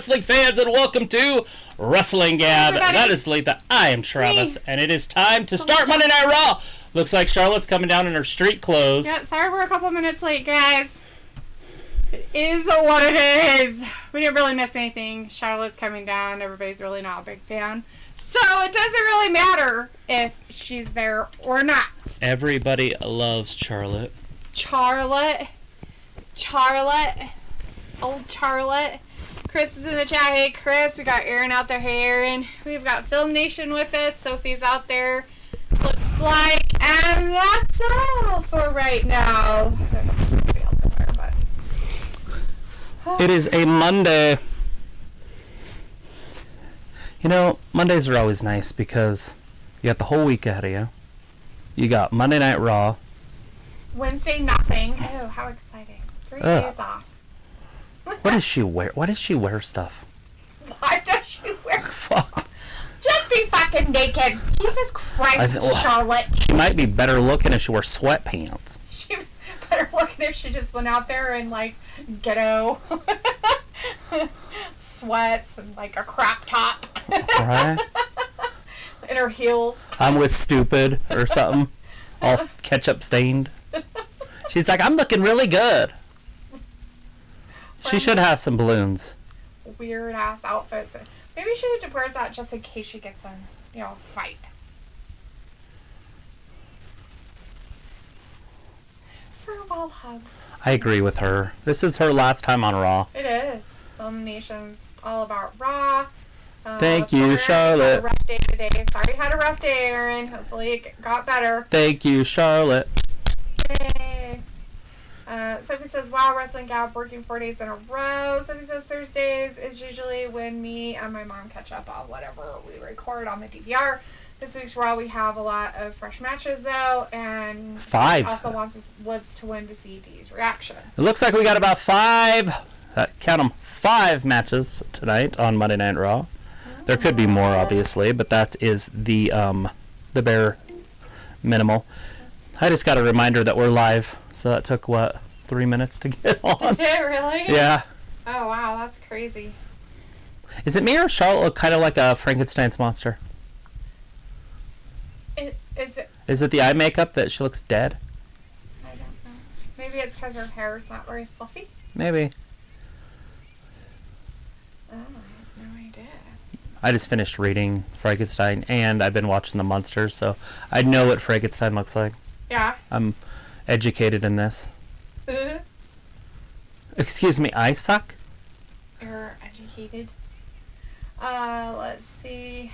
wrestling fans, and welcome to Wrestling Gab. Everybody. That is Dalethea. I am Travis, and it is time to start Monday Night Raw. Looks like Charlotte's coming down in her street clothes. Yeah, sorry we're a couple minutes late, guys. It is what it is. We didn't really miss anything. Charlotte's coming down. Everybody's really not a big fan. So it doesn't really matter if she's there or not. Everybody loves Charlotte. Charlotte. Old Charlotte. Chris is in the chat. Hey, Chris. We got Aaron out there. Hey, Aaron. We've got Film Nation with us. Sophie's out there. Looks like. And that's all for right now. It is a Monday. You know, Mondays are always nice because you got the whole week ahead of you. You got Monday Night Raw. Wednesday, nothing. Oh, how exciting. 3 days off. What does she wear? Why does she wear stuff? Why does she wear Fuck. Just be fucking naked. Jesus Christ, Charlotte. She might be better looking if she wore sweatpants. She better looking if she just went out there in, like, ghetto sweats and, like, a crop top. Right? In her heels. I'm with Stupid or something. All ketchup stained. She's like, I'm looking really good. She should have some balloons. Weird ass outfits. Maybe she wears that just in case she gets in, a fight. Farewell hugs. I agree with her. This is her last time on Raw. It is. Film Nation's all about Raw. Thank you, Charlotte. Had a rough day today. Sorry you had a rough day, Aaron. Hopefully it got better. Thank you, Charlotte. Yay. Sophie says, wow, Wrestling Gab working 4 days in a row. Sophie says Thursdays is usually when me and my mom catch up on whatever we record on the DVR. This week's Raw, we have a lot of fresh matches, though, and 5. Also wants to win to see Dee's reaction. It looks like we got about 5, count them, 5 matches tonight on Monday Night Raw. There could be more, obviously, but that is the bare minimal. I just got a reminder that we're live, so that took, 3 minutes to get on? Did it really? Yeah. Oh, wow, that's crazy. Is it me or Charlotte look kind of like a Frankenstein's monster? Is it the eye makeup that she looks dead? I don't know. Maybe it's because her hair is not very fluffy? Maybe. Oh, I have no idea. I just finished reading Frankenstein, and I've been watching The Monsters, so I know what Frankenstein looks like. Yeah. I'm educated in this. Excuse me, I suck? You're educated. Let's see.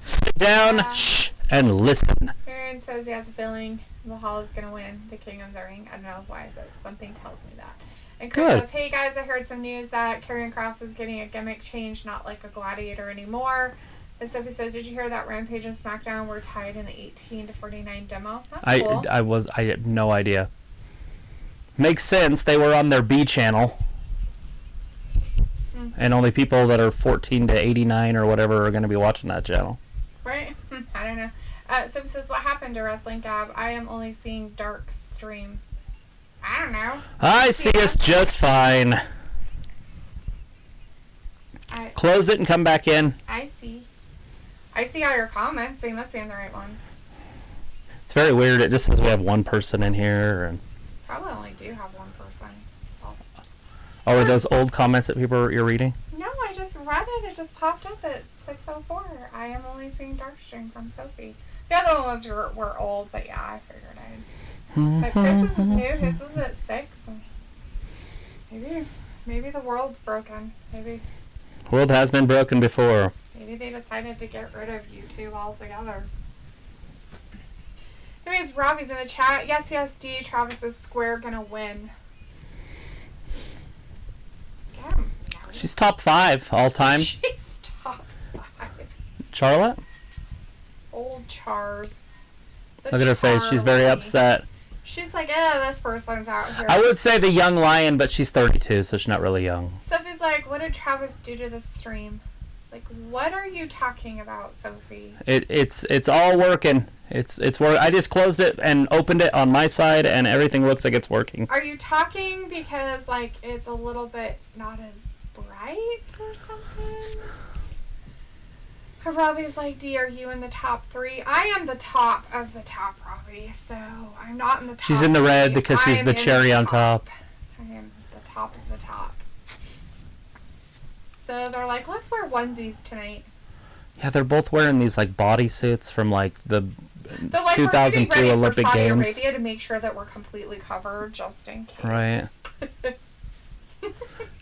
Sit down, shh, and listen. Aaron says he has a feeling Mahal is going to win the King of the Ring. I don't know why, but something tells me that. And Chris says, hey guys, I heard some news that Karrion Kross is getting a gimmick change, not like a gladiator anymore. And Sophie says, did you hear that Rampage and SmackDown were tied in the 18-49 demo? That's cool. I had no idea. Makes sense. They were on their B channel. And only people that are 14 to 89 or whatever are going to be watching that channel. Right? I don't know. Sophie says, what happened to Wrestling Gab? I am only seeing Dark stream. I don't know. I see us just fine. Close it and come back in. I see all your comments, so you must be on the right one. It's very weird. It just says we have one person in here. And probably only do have one person. So. Oh, are those old comments that you're reading? No, I just read it. It just popped up at 6:04. I am only seeing Darkstream from Sophie. The other ones were old, but yeah, I figured I'd. But Chris's is new. His was at 6. And maybe the world's broken. Maybe. World has been broken before. Maybe they decided to get rid of YouTube altogether. Anyways, Robbie's in the chat. Yes, D. Travis is square gonna win. Damn. She's top 5 all time. She's top 5. Charlotte? Old Chars. Look at her face. She's very upset. She's like, this person's out here. I would say the young lion, but she's 32, so she's not really young. Sophie's like, what did Travis do to the stream? Like, what are you talking about, Sophie? It's all working. It's work. I just closed it and opened it on my side, and everything looks like it's working. Are you talking because like it's a little bit not as bright? right or something. Robbie's like, D, are you in the top 3? I am the top of the top, Robbie, so I'm not in the top. She's in the red because she's the cherry on top. I am the top of the top. So they're like, let's wear onesies tonight. Yeah, they're both wearing these like bodysuits from like the they're like, 2002 we're Olympic for Saudi Games. Arabia to make sure that we're completely covered just in case. Right.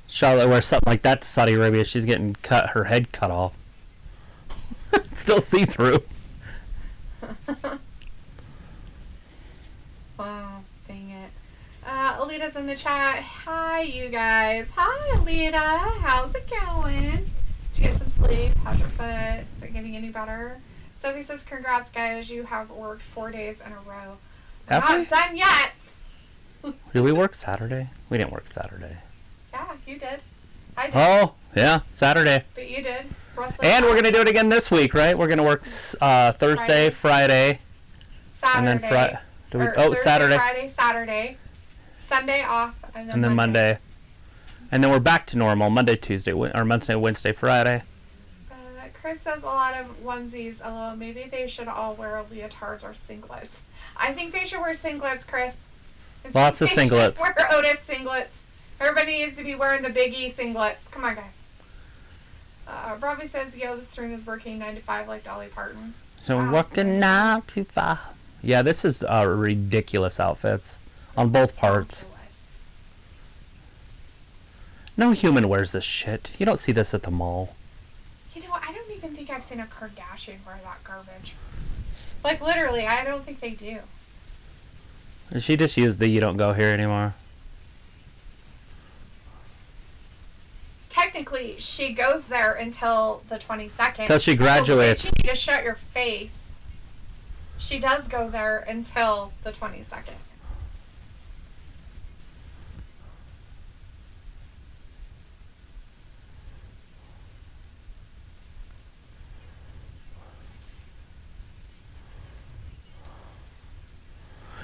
Charlotte wears something like that to Saudi Arabia. She's getting her head cut off. Still see through. Oh, dang it. Alita's in the chat. Hi, you guys. Hi, Alita. How's it going? Did you get some sleep? How's your foot? Is it getting any better? Sophie says, congrats, guys. You have worked 4 days in a row. We're not done yet. Did we work Saturday? We didn't work Saturday. Yeah, you did. I did. Oh, yeah, Saturday. But you did. And we're going to do it again this week, right? We're going to work Thursday, Friday. Saturday. And then Friday. Thursday, Saturday. Friday, Saturday. Sunday off. And then Monday. And then we're back to normal. Monday, Tuesday, or Monday, Wednesday, Friday. Chris says a lot of onesies. Although maybe they should all wear leotards or singlets. I think they should wear singlets, Chris. Lots of singlets. Wear Otis singlets. Everybody needs to be wearing the Big E singlets. Come on, guys. Robbie says, yo, the stream is working 9 to 5 like Dolly Parton. So we're working 9 to 5. Yeah, this is ridiculous outfits on both parts. Ridiculous. No human wears this shit. You don't see this at the mall. You know, I don't even think I've seen a Kardashian wear that garbage. Like, literally, I don't think they do. She just used the you don't go here anymore. Technically, she goes there until the 22nd. Until she graduates. You need to shut your face. She does go there until the 22nd.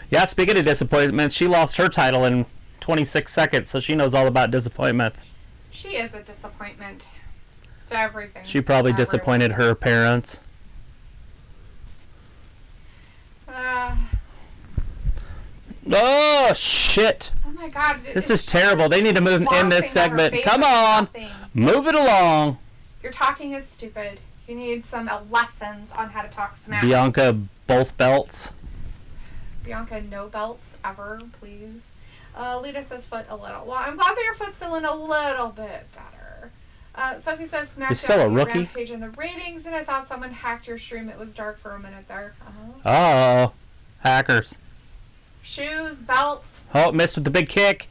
Yeah, speaking of disappointments, she lost her title in 26 seconds, so she knows all about disappointments. She is a disappointment to everything. She probably disappointed her parents. Oh, shit. Oh my god. This is terrible. They need to move in this segment. Come on. Move it along. Your talking is stupid. You need some lessons on how to talk smack. Bianca, both belts. Bianca, no belts ever, please. Lita says foot a little. Well, I'm glad that your foot's feeling a little bit better. Sophie says SmackDown. You're still a rookie? Rampage in the ratings, and I thought someone hacked your stream. It was dark for a minute there. Oh, hackers. Shoes, belts. Oh, missed with the big kick.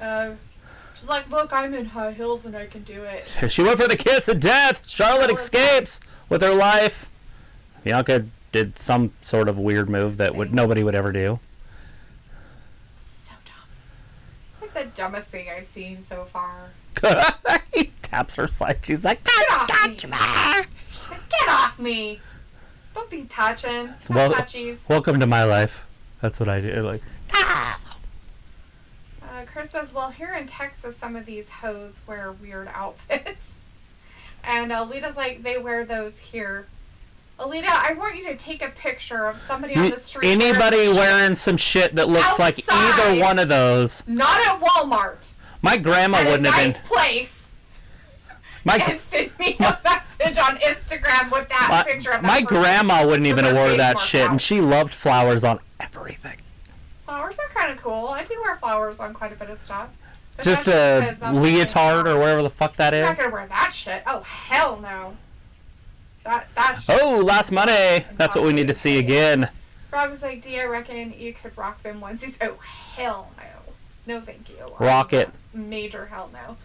She's like, look, I'm in high heels and I can do it. She went for the kiss of death. Charlotte escapes with her life. Bianca did some sort of weird move that nobody would ever do. So dumb. It's like the dumbest thing I've seen so far. He taps her side. She's like, Get off touch me. me. She's like, get off me. Don't be touching. Well, touchies. Welcome to my life. That's what I do. Like, Chris says, well, here in Texas, some of these hoes wear weird outfits. And Alita's like, they wear those here. Alita, I want you to take a picture of somebody on the street. Anybody wearing some shit that looks like either one of those. Not at Walmart. My grandma wouldn't have been. Place. And send me a message on Instagram with that picture of that My grandma wouldn't even have worn that shit, out. and she loved flowers on everything. Flowers are kind of cool. I do wear flowers on quite a bit of stuff. But Just a leotard or whatever the fuck that is. I'm not gonna wear that shit. Oh, hell no. That's just last Monday. That's what we need to see again. Rob was like, D, I reckon you could rock them onesies. Oh, hell no. No, thank you. Rock it. Major hell no.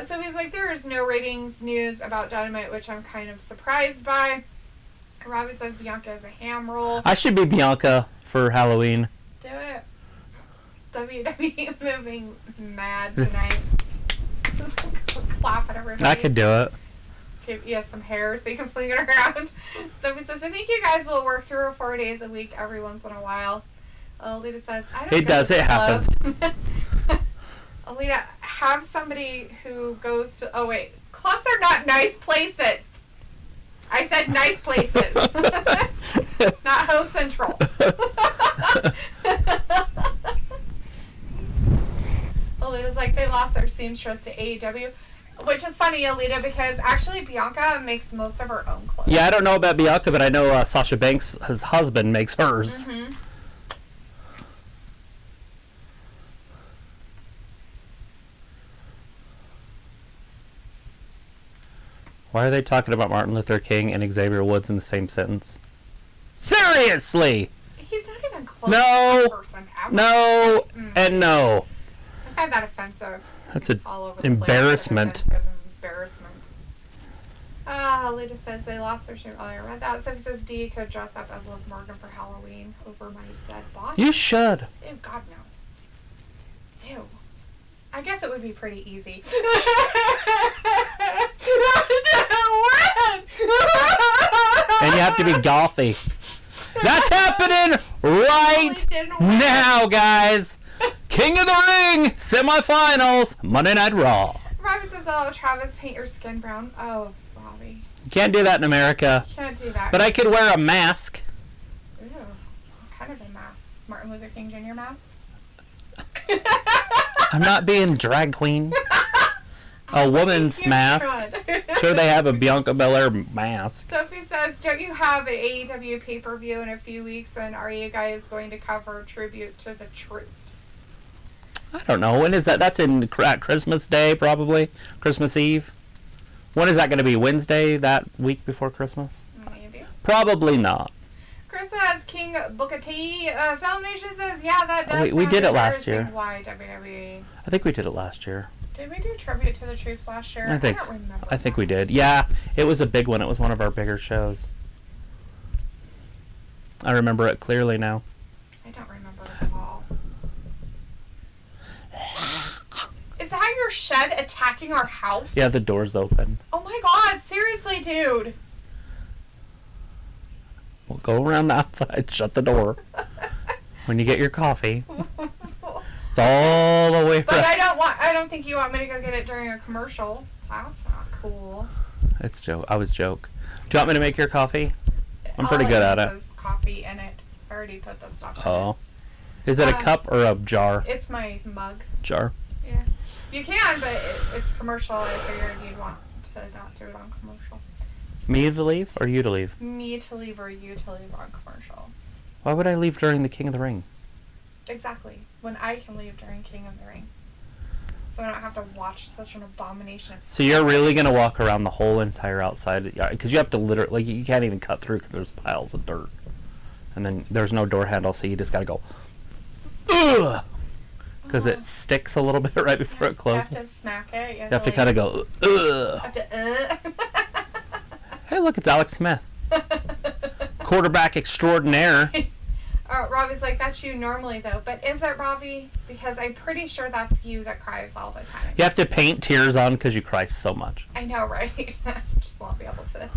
So he's like, there is no ratings news about Dynamite, which I'm kind of surprised by. Robbie says Bianca is a ham roll. I should be Bianca for Halloween. Do it. WWE moving mad tonight. Clap at everybody. I could do it. Give you some hair so you can fling it around. Sophie says, I think you guys will work 3 or 4 days a week every once in a while. Lita says, I don't It does. It happens. Alita, have somebody who goes to... Oh, wait. Clubs are not nice places. I said nice places. Not Ho Central. Alita's like, they lost their seamstress to AEW. Which is funny, Alita, because actually Bianca makes most of her own clothes. Yeah, I don't know about Bianca, but I know Sasha Banks, his husband, makes hers. Mm-hmm. Why are they talking about Martin Luther King and Xavier Woods in the same sentence? Seriously! He's not even close No. to that person ever. No, and no. I find that offensive. That's an All over the embarrassment. Place. Embarrassment. Lita says they lost their shit. Oh, I read that. Sophie says Dee could dress up as Liv Morgan for Halloween over my dead body. You should. Ew, God, no. Ew. I guess it would be pretty easy. And you have to be gothy. That's happening right now, guys. King of the Ring semifinals, Monday Night Raw. Robbie says, "Oh, Travis, paint your skin brown." Oh, Robbie. You can't do that in America. You can't do that. But I could wear a mask. Ew. What kind of a mask? Martin Luther King Jr. mask? I'm not being drag queen. A woman's mask. Sure, they have a Bianca Belair mask. Sophie says, don't you have an AEW pay-per-view in a few weeks, and are you guys going to cover tribute to the troops? I don't know. When is that? That's at Christmas Day, probably. Christmas Eve. When is that going to be? Wednesday, that week before Christmas? Maybe. Probably not. Chris says, King Booker T. Filmation says, yeah, that does we sound did it last year. Why WWE? I think we did it last year. Did we do tribute to the troops last year? I think don't remember. I think we did. Yeah, it was a big one. It was one of our bigger shows. I remember it clearly now. I don't remember it at all. Is that your shed attacking our house? Yeah, the door's open. Oh my god, seriously, dude. We'll go around the outside, shut the door. When you get your coffee. It's all the way But around. I don't think you want me to go get it during a commercial. That's not cool. It's joke. I was joke. Do you want me to make your coffee? I'm pretty All good at it. There's coffee in it. I already put the stuff in it. Oh. Is it a cup or a jar? It's my mug. Jar. Yeah. You can, but it's commercial. I figured you'd want to not do it on commercial. Me to leave or you to leave? Me to leave or you to leave on commercial. Why would I leave during the King of the Ring? Exactly. When I can leave during King of the Ring. So I don't have to watch such an abomination of So you're really going to walk around the whole entire outside? Because you have to literally, like, you can't even cut through because there's piles of dirt. And then there's no door handle, so you just got to go, ugh! Because it sticks a little bit right before it closes. You have to smack it. You have to kind of go, ugh. Have to, Hey, look, it's Alex Smith. Quarterback extraordinaire. Robbie's like, that's you normally, though. But is it, Robbie? Because I'm pretty sure that's you that cries all the time. You have to paint tears on because you cry so much. I know, right? Just won't be able to.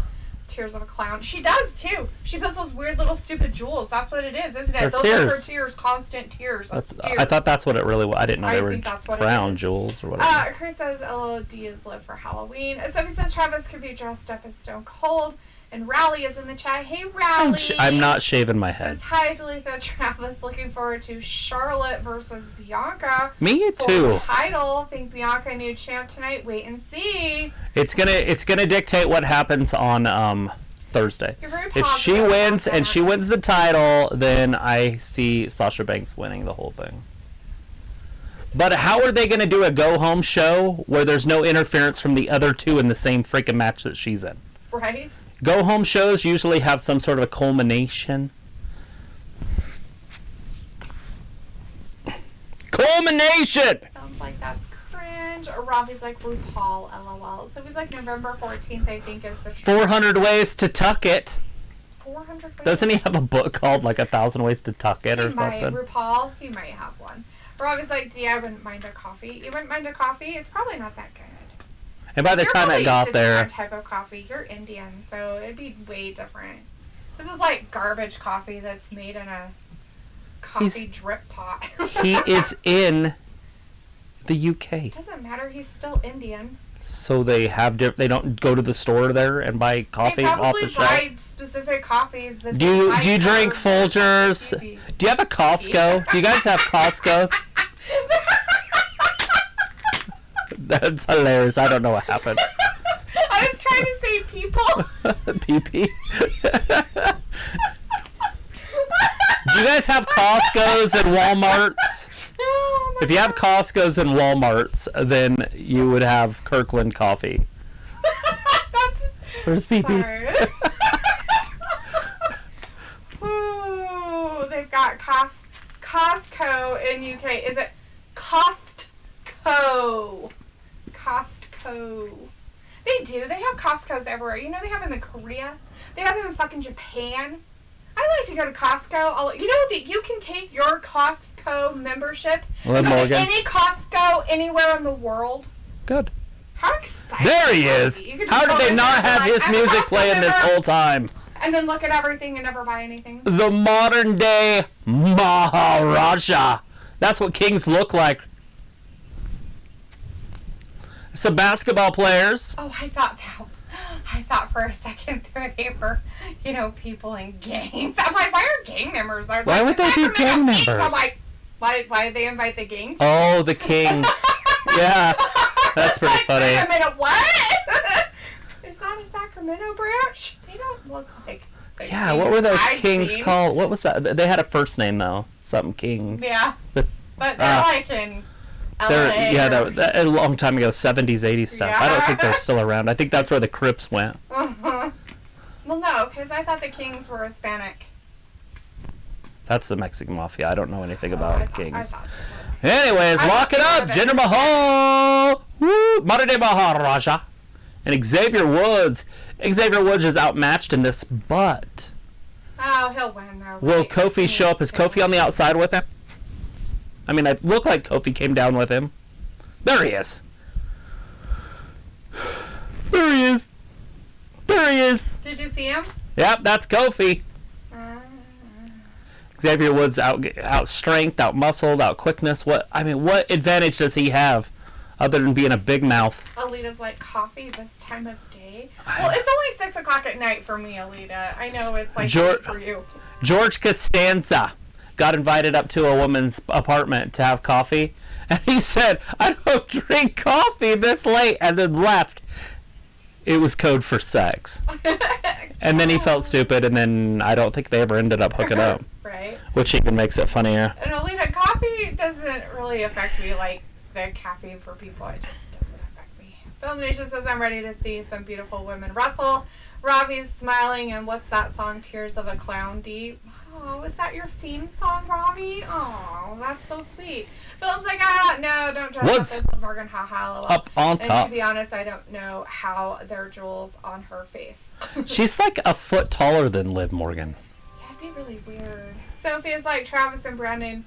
Tears of a clown. She does, too. She puts those weird little stupid jewels. That's what it is, isn't it? They're Those tears. are her tears. Constant tears. That's, Tears. I thought that's what it really was. I didn't know they were think that's what it crown is. jewels or whatever. Chris says LOD is live for Halloween. Sophie says Travis could be dressed up as Stone Cold. And Rally is in the chat. Hey, Rally. I'm not shaving my head. Says, hi, Dalethea. Travis. Looking forward to Charlotte versus Bianca. Me For too. title. Think Bianca new champ tonight. Wait and see. It's gonna dictate what happens on Thursday. You're very If she positive wins about and that. she wins the title, then I see Sasha Banks winning the whole thing. But how are they going to do a go-home show where there's no interference from the other two in the same freaking match that she's in? Right? Go-home shows usually have some sort of a culmination. Culmination! Sounds like that's cringe. Or Robbie's like RuPaul, LOL. So he's like November 14th, I think, is the 400 ways to tuck it. 400 ways? Doesn't he have a book called like 1,000 Ways to Tuck It or something? RuPaul, he might have one. Robbie's like, I wouldn't mind a coffee. You wouldn't mind a coffee? It's probably not that good. And by the You're time probably I got used to there, different type of coffee. You're Indian, so it'd be way different. This is like garbage coffee that's made in a coffee drip pot. he is in The UK. It doesn't matter. He's still Indian. So they don't go to the store there and buy coffee off the shelf? They probably buy specific coffees. That do you drink Folgers? Do you have a Costco? Do you guys have Costco's? That's hilarious. I don't know what happened. I was trying to say people. Pee-pee. Do you guys have Costco's and Walmart's? Oh if you have Costco's and Walmart's, then you would have Kirkland coffee. Where's pee-pee? Ooh, they've got Costco in UK. Is it Costco? Costco. They do. They have Costco's everywhere. You know, they have them in Korea. They have them in fucking Japan. I like to go to Costco. You know that you can take your Costco membership to any Costco anywhere in the world. Good. How exciting! There he is. How did they not have his music playing this whole time? And then look at everything and never buy anything. The modern day Maharaja. That's what kings look like. Some basketball players. Oh, I thought for a second there they were, people in gangs. I'm like, why are gang members there? Why would they be gang members? I'm like, why did they invite the gang? Oh, the kings. Yeah, that's pretty funny. Wait a minute, what? Is that a Sacramento branch? They don't look like. Yeah, what were those kings called? What was that? They had a first name though. Something Kings. Yeah. But they're like in LA. That a long time ago, 70s, 80s stuff. Yeah. I don't think they're still around. I think that's where the Crips went. Uh-huh. Well, no, because I thought the Kings were Hispanic. That's the Mexican Mafia. I don't know anything about Kings. I Anyways, lock it up. Jinder Mahal. Woo! Modern day Maharaja. And Xavier Woods. Xavier Woods is outmatched in this, but... Oh, he'll win, though. Will Kofi show up? Is Kofi on the outside with him? I mean, it looked like Kofi came down with him. There he is. There he is. There he is. Did you see him? Yep, that's Kofi. Xavier Woods out strength, out muscled, out quickness. What advantage does he have other than being a big mouth? Alita's like, coffee this time of day? Well, it's only 6 o'clock at night for me, Alita. I know it's like for you. George Costanza got invited up to a woman's apartment to have coffee, and he said, I don't drink coffee this late, and then left. It was code for sex. And then he felt stupid, and then I don't think they ever ended up hooking up. Right. Which even makes it funnier. And Alita, coffee doesn't really affect me like the caffeine for people. It just doesn't affect me. Film Nation says, I'm ready to see some beautiful women wrestle. Robbie's smiling, and what's that song, Tears of a Clown Deep? Oh, is that your theme song, Robbie? Oh, that's so sweet. Philip's like, no, don't dress up as Morgan, haha, lol. Up on top. And to be honest, I don't know how there are jewels on her face. She's like a foot taller than Liv Morgan. Yeah, it'd be really weird. Sophie's like, Travis and Brandon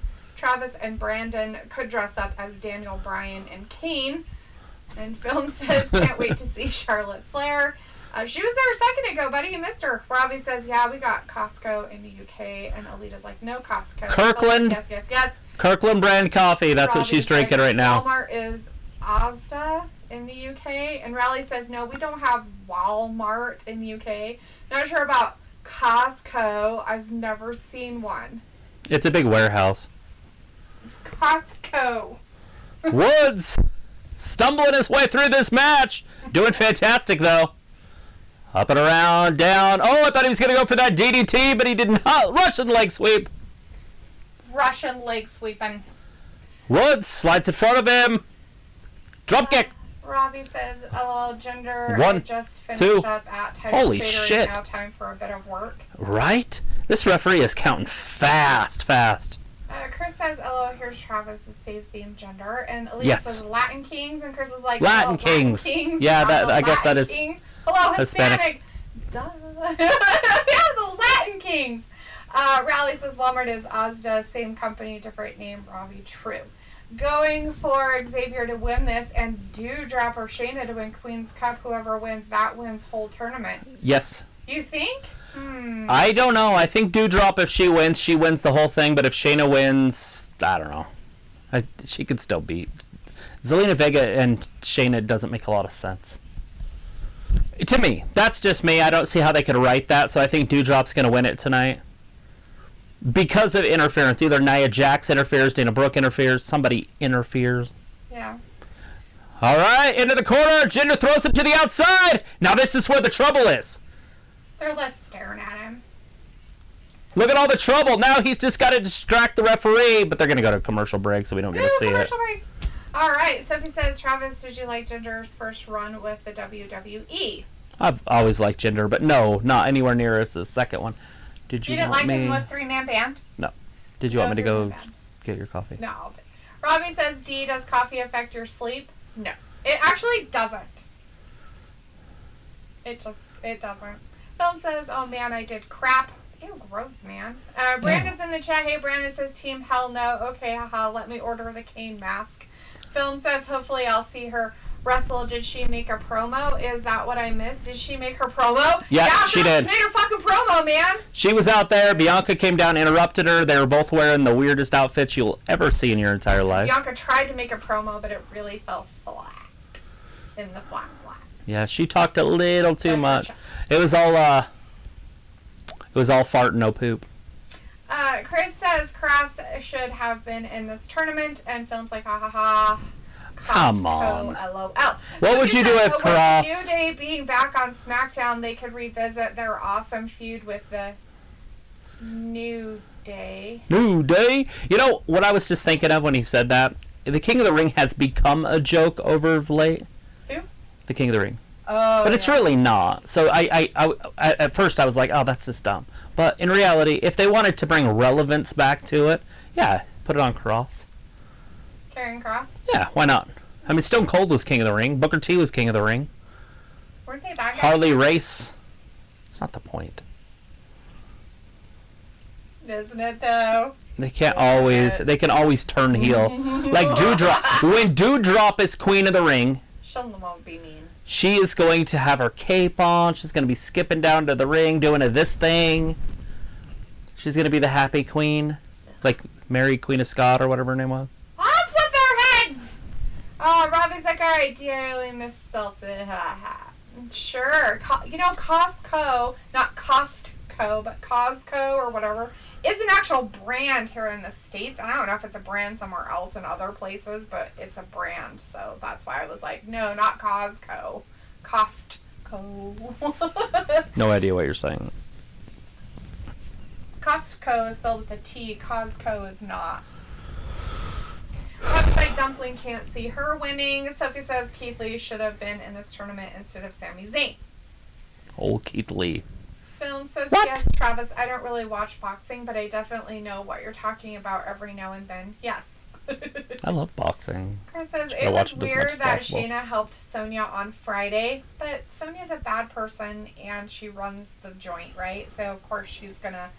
could dress up as Daniel Bryan and Kane. And Film says, can't wait to see Charlotte Flair. She was there a second ago, buddy. You missed her. Robbie says, yeah, we got Costco in the UK. And Alita's like, no Costco. Kirkland. Yes. Kirkland brand coffee. That's what she's drinking right now. Walmart is Asda in the UK. And Raleigh says, no, we don't have Walmart in the UK. Not sure about Costco. I've never seen one. It's a big warehouse. It's Costco. Woods stumbling his way through this match. Doing fantastic, though. Up and around, down. Oh, I thought he was going to go for that DDT, but he did not. Russian leg sweep. Russian leg sweeping. Woods slides in front of him. Drop kick. Robbie says, LOL, Jinder. One, just finished two. up at Titus Holy Vader. shit. Now time for a bit of work. Right? This referee is counting fast. Chris says, LOL, here's Travis's fave theme, Jinder. And Elise Yes. says, Latin Kings. And Chris is like, Latin Kings. Yeah, I guess that is Kings. Hello, Hispanic. Duh. Yeah, the Latin Kings. Raleigh says Walmart is Asda, same company, different name. Robbie, true. Going for Xavier to win this, and Doudrop or Shayna to win Queen's Cup. Whoever wins, that wins whole tournament. Yes. You think? I don't know. I think Doudrop, if she wins the whole thing. But if Shayna wins, I don't know. She could still beat. Zelina Vega and Shayna doesn't make a lot of sense. To me, that's just me. I don't see how they could write that, so I think Doudrop's going to win it tonight. Because of interference. Either Nia Jax interferes, Dana Brooke interferes, somebody interferes. Yeah. All right, into the corner. Jinder throws him to the outside. Now this is where the trouble is. They're less staring at him. Look at all the trouble. Now he's just got to distract the referee, but they're going to go to commercial break, so we don't get to see it. Break. All right, Sophie says, Travis, did you like Jinder's first run with the WWE? I've always liked Jinder, but no, not anywhere near as the second one. You didn't like him with three-man band? No. Did you want me to go get your coffee? No. Robbie says, D, does coffee affect your sleep? No. It actually doesn't. It doesn't. Film says, oh man, I did crap. Ew, gross, man. Brandon's in the chat. Hey, Brandon says, team, hell no. Okay, haha, let me order the Kane mask. Film says, hopefully I'll see her wrestle. Did she make a promo? Is that what I missed? Did she make her promo? Yeah, she did. She made her fucking promo, man. She was out there. Bianca came down, interrupted her. They were both wearing the weirdest outfits you'll ever see in your entire life. Bianca tried to make a promo, but it really fell flat. In the flat. Yeah, she talked a little too much. It was all fart, no poop. Chris says Cross should have been in this tournament, and Film's like, ha ha ha. Come on. LOL. What would you do if Cross? With New Day being back on SmackDown, they could revisit their awesome feud with the New Day. New Day? You know what I was just thinking of when he said that? The King of the Ring has become a joke over of late. Who? The King of the Ring. Oh, but it's really not. So I at first I was like, oh, that's just dumb. But in reality, if they wanted to bring relevance back to it, yeah, put it on Cross. Karrion Kross? Yeah, why not? I mean, Stone Cold was King of the Ring. Booker T was King of the Ring. Weren't they bad guys? Harley Race. It's not the point. Isn't it, though? They can't always... They can always turn heel. Like Doudrop. When Doudrop is Queen of the Ring... Sheldon won't be mean. She is going to have her cape on. She's going to be skipping down to the ring, doing this thing. She's going to be the happy queen. Like Mary Queen of Scots or whatever her name was. Off with their heads! Oh, Robbie's like, alright, dearly misspelt it. Sure. Costco, not Costco, but Costco or whatever, is an actual brand here in the States. I don't know if it's a brand somewhere else in other places, but it's a brand. So that's why I was like, no, not Costco. Costco. No idea what you're saying. Costco is spelled with a T. Costco is not. Website Dumpling can't see her winning. Sophie says Keith Lee should have been in this tournament instead of Sami Zayn. Old Keith Lee. Film says, what? Yes, Travis, I don't really watch boxing, but I definitely know what you're talking about every now and then. Yes. I love boxing. Chris says, it was weird that Shayna helped Sonya on Friday, but Sonya's a bad person and she runs the joint, right? So, of course, she's going to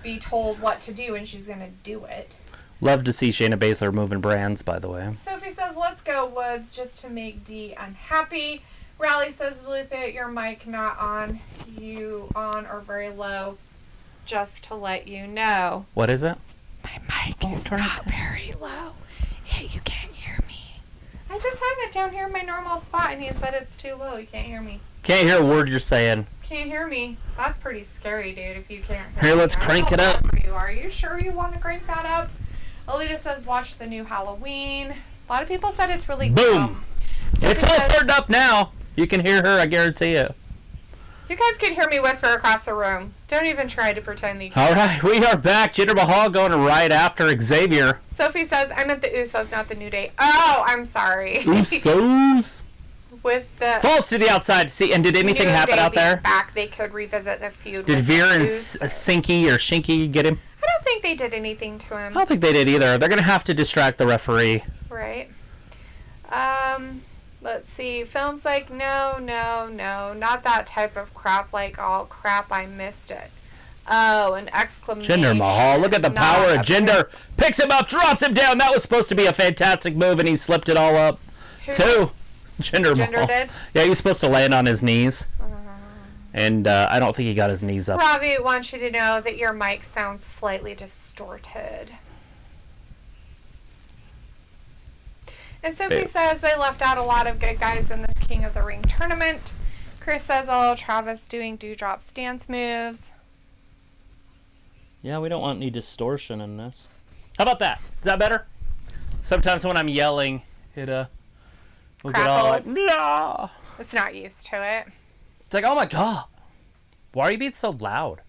be told what to do and she's going to do it. Love to see Shayna Baszler moving brands, by the way. Sophie says, let's go Woods just to make D unhappy. Raleigh says, Dalethea, your mic not on. You on or very low. Just to let you know. What is it? My mic is not very low. Yeah, you can't hear me. I just have it down here in my normal spot, and he said it's too low. You can't hear me. Can't hear a word you're saying. Can't hear me. That's pretty scary, dude, if you can't hear me. Here, let's me. crank it up. Are you sure you want to crank that up? Alita says, watch the new Halloween. A lot of people said it's really boom. It's all turned up now. You can hear her, I guarantee you. You guys can hear me whisper across the room. Don't even try to pretend that you can. All right, we are back. Jinder Mahal going right after Xavier. Sophie says, I meant the Usos, not the New Day. Oh, I'm sorry. Usos? With the... Falls to the outside. See, and did anything happen out there? Back, they could revisit the feud. Did Veer and Sinky or Shinky get him? I don't think they did anything to him. I don't think they did either. They're going to have to distract the referee. Right. Let's see. Film's like, no, not that type of crap. Like, all crap, I missed it. Oh, an exclamation. Jinder Mahal. Look at the power of Jinder. Picks him up, drops him down. That was supposed to be a fantastic move, and he slipped it all up. Who? Jinder Mahal. Did? Yeah, he was supposed to land on his knees. And I don't think he got his knees up. Robbie wants you to know that your mic sounds slightly distorted. And Sophie says they left out a lot of good guys in this King of the Ring tournament. Chris says, oh, Travis doing dewdrop stance moves. Yeah, we don't want any distortion in this. How about that? Is that better? Sometimes when I'm yelling, it will get all like, nah. It's not used to it. It's like, oh my god, why are you being so loud?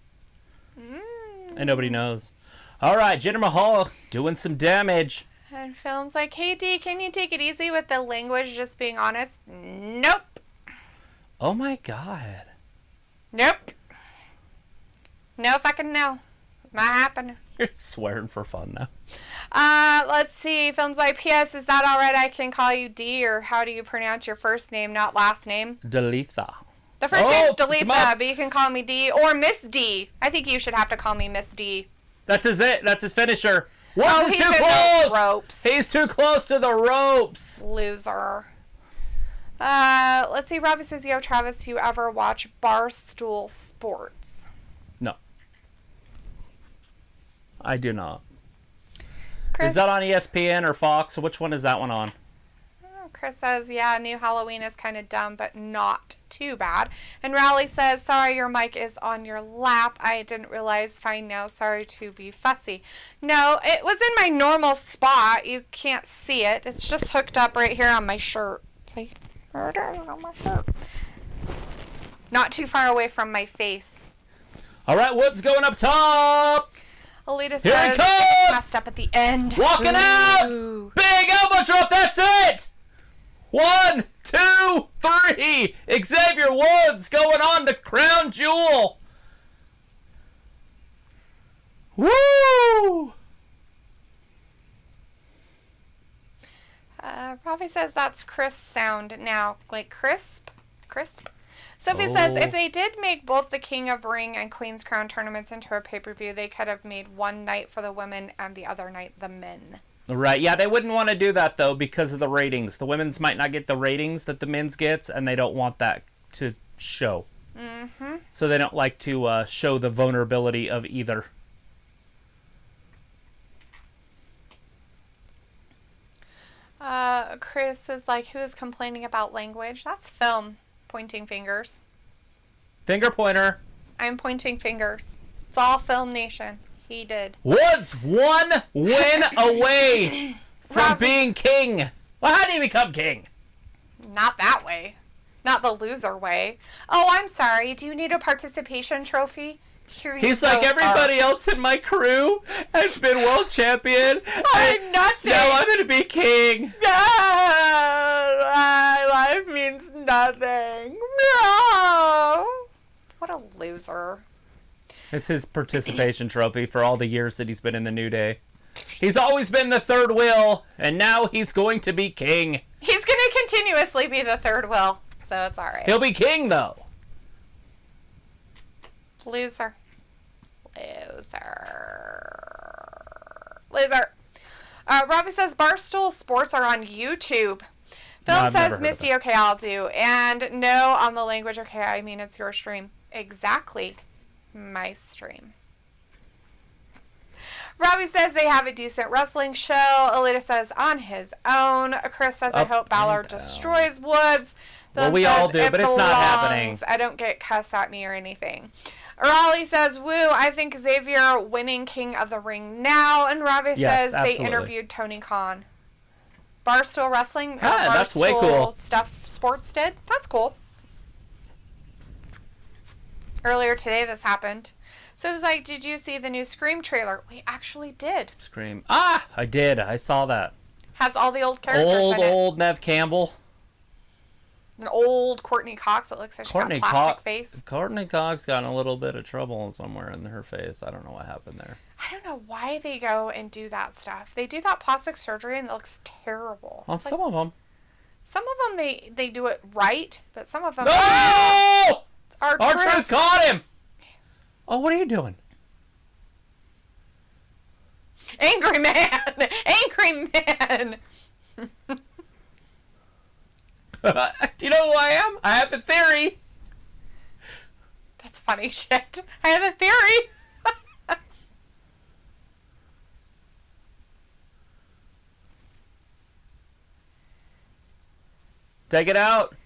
And nobody knows. All right, Jinder Mahal doing some damage. And Film's like, hey D, can you take it easy with the language, just being honest? Nope. Oh my god. Nope. No fucking no. Not happening. You're swearing for fun now. Let's see. Film's like, P.S. Is that alright? I can call you D, or how do you pronounce your first name, not last name? Dalethea. The first name's Dalethea, but you can call me D or Miss D. I think you should have to call me Miss D. That's his finisher. What? He's he's too in close. the ropes. He's too close to the ropes. Loser. Let's see. Robbie says, yo, Travis, you ever watch Barstool Sports? No. I do not. Chris, Is that on ESPN or Fox? Which one is that one on? Chris says, yeah, new Halloween is kind of dumb, but not too bad. And Rowley says, sorry, your mic is on your lap. I didn't realize. Fine now. Sorry to be fussy. No, it was in my normal spot. You can't see it. It's just hooked up right here on my shirt. See? There it is on my shirt. Not too far away from my face. All right, Woods going up top. Alita Here says, he comes! it's messed up at the end. Walking out. Big elbow drop. That's it. 1, 2, 3. Xavier Woods going on to Crown Jewel. Woo! Robbie says that's crisp sound now. Like crisp? Crisp? Sophie says if they did make both the King of Ring and Queen's Crown tournaments into a pay-per-view, they could have made one night for the women and the other night the men. Right, yeah, they wouldn't want to do that, though, because of the ratings. The women's might not get the ratings that the men's gets, and they don't want that to show. Mm-hmm. So they don't like to show the vulnerability of either. Chris is like, who is complaining about language? That's Film pointing fingers. Finger pointer. I'm pointing fingers. It's all Film Nation. He did. Woods 1 win away from being king. Well, how do you become king? Not that way. Not the loser way. Oh, I'm sorry. Do you need a participation trophy? Here you He's go, like, everybody sir. else in my crew has been world champion. I'm nothing. Now I'm going to be king. My life means nothing. No. What a loser. It's his participation trophy for all the years that he's been in the New Day. He's always been the third wheel, and now he's going to be king. He's going to continuously be the third wheel, so it's all right. He'll be king, though. Loser. Robbie says Barstool Sports are on YouTube. Film says Misty, okay, I'll do. And no on the language, okay, I mean it's your stream. Exactly. My stream. Robbie says they have a decent wrestling show. Alita says on his own. Chris says I hope Balor destroys Woods. Well, we all do, but it's not happening. I don't get cuss at me or anything. Raleigh says, woo, I think Xavier winning King of the Ring now. And Robbie says they interviewed Tony Khan. Barstool Wrestling. That's way cool. Stuff Sports did. That's cool. Earlier today this happened. So it was like, did you see the new Scream trailer? We actually did. Scream. Ah, I did. I saw that. Has all the old characters in it. Old Nev Campbell. An old Courtney Cox that looks like she got a plastic face. Courtney Cox got in a little bit of trouble somewhere in her face. I don't know what happened there. I don't know why they go and do that stuff. They do that plastic surgery and it looks terrible. On some of them. Some of them they do it right, but some of them... No! R-Truth caught him! Oh, what are you doing? Angry man! Angry man! Do you know who I am? I have a theory. That's funny shit. I have a theory. Take it out.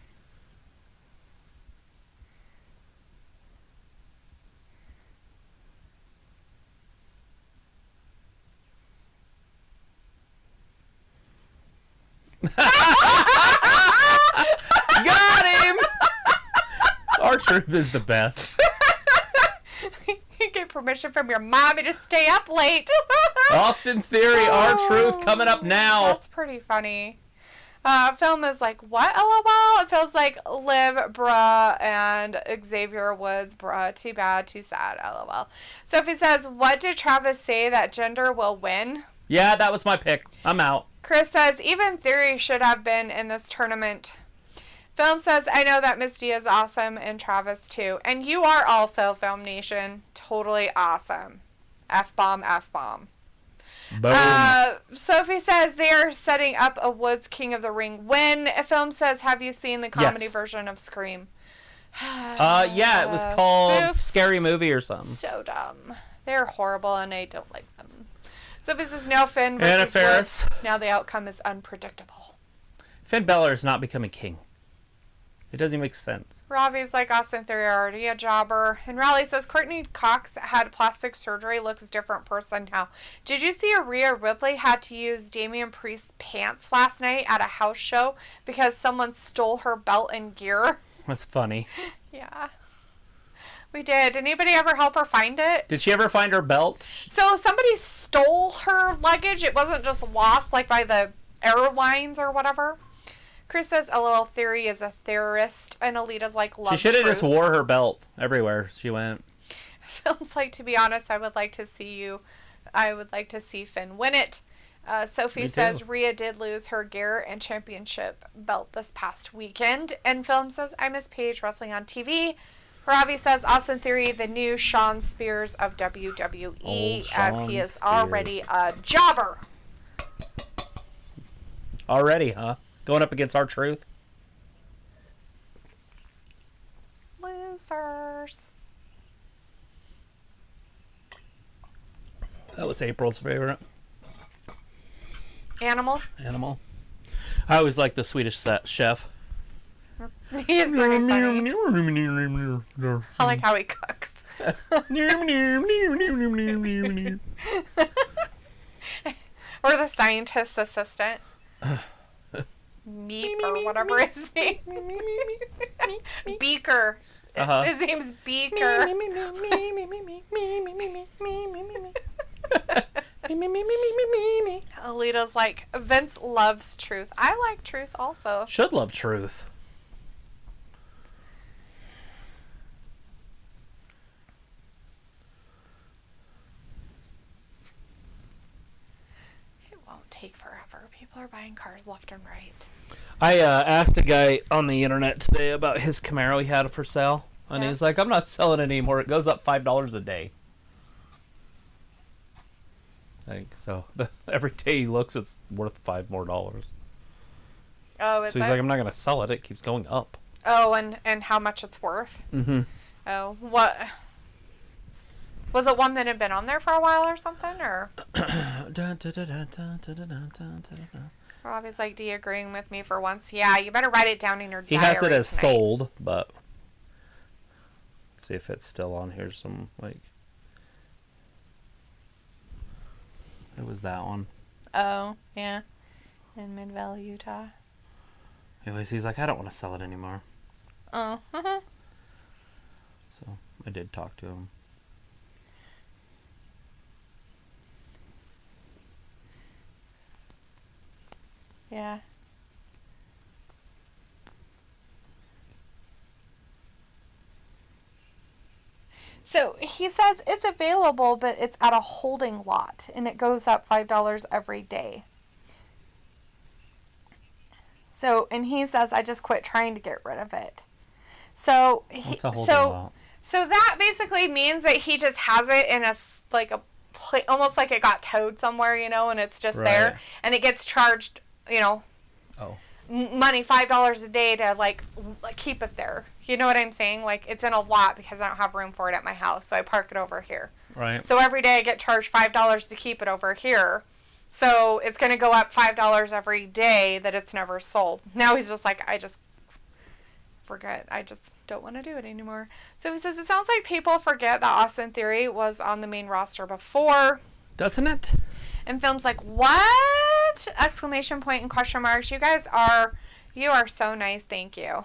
Got him! R-Truth is the best. You get permission from your mommy to stay up late. Austin Theory, R-Truth coming up now. That's pretty funny. Film is like, what, LOL? It feels like Liv, bruh, and Xavier Woods, bruh. Too bad, too sad, LOL. Sophie says, what did Travis say that gender will win? Yeah, that was my pick. I'm out. Chris says, even Theory should have been in this tournament. Film says, I know that Miss D is awesome, and Travis too. And you are also, Film Nation. Totally awesome. F-bomb, F-bomb. Boom. Sophie says they are setting up a Woods King of the Ring win. Film says, have you seen the comedy version of Scream? Yeah, it was called Spoofs. Scary Movie or something. So dumb. They're horrible, and I don't like them. Sophie says, no, Finn Anna versus Faris. Woods. Now the outcome is unpredictable. Finn Balor is not becoming king. It doesn't even make sense. Ravi's like, Austin Theory already a jobber. And Raleigh says, Courtney Cox had plastic surgery, looks a different person now. Did you see Rhea Ripley had to use Damian Priest's pants last night at a house show because someone stole her belt and gear? That's funny. Yeah. We did. Did anybody ever help her find it? Did she ever find her belt? So somebody stole her luggage. It wasn't just lost like by the airlines or whatever. Chris says LOL Theory is a theorist, and Alita's like, love She should have truth. just wore her belt everywhere she went. Films like, to be honest, I would like to see Finn win it. Sophie says Rhea did lose her gear and championship belt this past weekend. And Film says, I miss Paige wrestling on TV. Ravi says Austin Theory, the new Sean Spears of WWE, as he is already a jobber. Already, huh? Going up against R-Truth. Losers. That was April's favorite. Animal. I always like the Swedish chef. He's pretty funny. I like how he cooks. Or the scientist's assistant. Meep or whatever his name. Beaker. Uh-huh. His name's Beaker. Alita's like, Vince loves truth. I like truth also. Should love truth. It won't take forever. People are buying cars left and right. I asked a guy on the internet today about his Camaro he had for sale. And he's like, I'm not selling it anymore. It goes up $5 a day. So every day he looks, it's worth $5 more. Oh, is so he's it? like, I'm not going to sell it. It keeps going up. Oh, and how much it's worth? Mm-hmm. Oh, what? Was it one that had been on there for a while or something? Or Robbie's like, do you agreeing with me for once? Yeah, you better write it down in your diary. He has it as tonight. sold, but let's see if it's still on here. It was that one. Oh, yeah. In Mid Valley, Utah. Anyways, he's like, I don't want to sell it anymore. Oh. So I did talk to him. Yeah. So he says it's available, but it's at a holding lot, and it goes up $5 every day. So, and he says, I just quit trying to get rid of it. So, What's a holding lot? So that basically means that he just has it in almost like it got towed somewhere, and it's just there, and it gets charged, money, $5 a day to keep it there. You know what I'm saying? Like, it's in a lot because I don't have room for it at my house, so I park it over here. Right. So every day I get charged $5 to keep it over here, So it's going to go up $5 every day that it's never sold. Now he's just like, I just forget. I just don't want to do it anymore. So he says, it sounds like people forget that Austin Theory was on the main roster before. Doesn't it? And films like, what? Exclamation point and question marks. You are so nice. Thank you.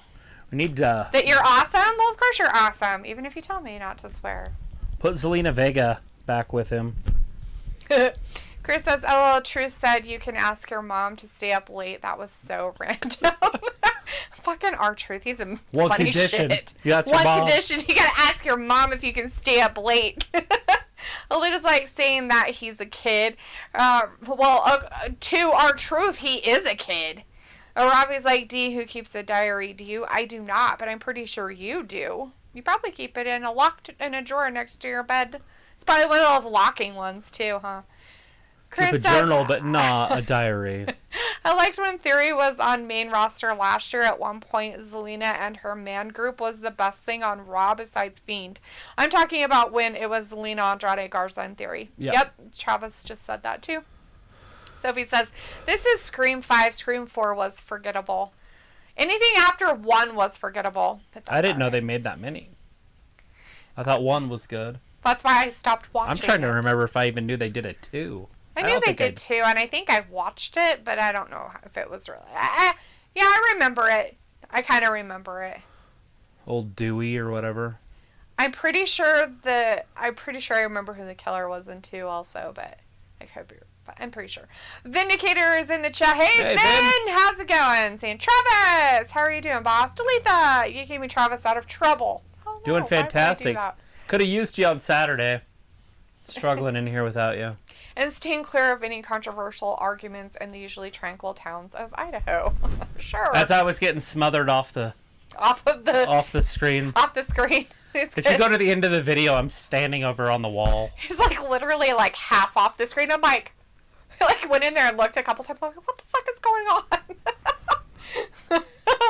We need that you're awesome? Well, of course you're awesome. Even if you tell me not to swear. Put Zelina Vega back with him. Chris says, LOL, Truth said you can ask your mom to stay up late. That was so random. Fucking R-Truth. He's a One funny condition. shit. One condition. You gotta ask your mom if you can stay up late. Alita's like saying that he's a kid. To R-Truth, he is a kid. Robbie's like, D, who keeps a diary? Do you? I do not, but I'm pretty sure you do. You probably keep it in a drawer next to your bed. It's probably one of those locking ones, too, huh? Chris keep a says, journal, but not a diary. I liked when Theory was on main roster last year. At one point, Zelina and her man group was the best thing on Raw besides Fiend. I'm talking about when it was Zelina, Andrade, Garza, and Theory. Yep. Travis just said that, too. Sophie says, this is Scream 5. Scream 4 was forgettable. Anything after 1 was forgettable. I didn't know they made that many. I thought 1 was good. That's why I stopped watching I'm trying to remember if I even knew they did it 2. I knew they did 2, and I think I watched it, but I don't know if it was really... yeah, I remember it. I kind of remember it. Old Dewey or whatever. I'm pretty sure I remember who the killer was in 2 also, but I could be... But I'm pretty sure. Vindicator is in the chat. Hey, Vin! How's it going? Saying, Travis! How are you doing, boss? Delete that! You gave me Travis out of trouble. Oh, no. Doing fantastic. Could have used you on Saturday. Struggling in here without you. And staying clear of any controversial arguments in the usually tranquil towns of Idaho. Sure. As I was getting smothered off the screen. Off the screen. If you go to the end of the video, I'm standing over on the wall. He's like literally like half off the screen. I'm like went in there and looked a couple times. I'm like, what the fuck is going on? I'm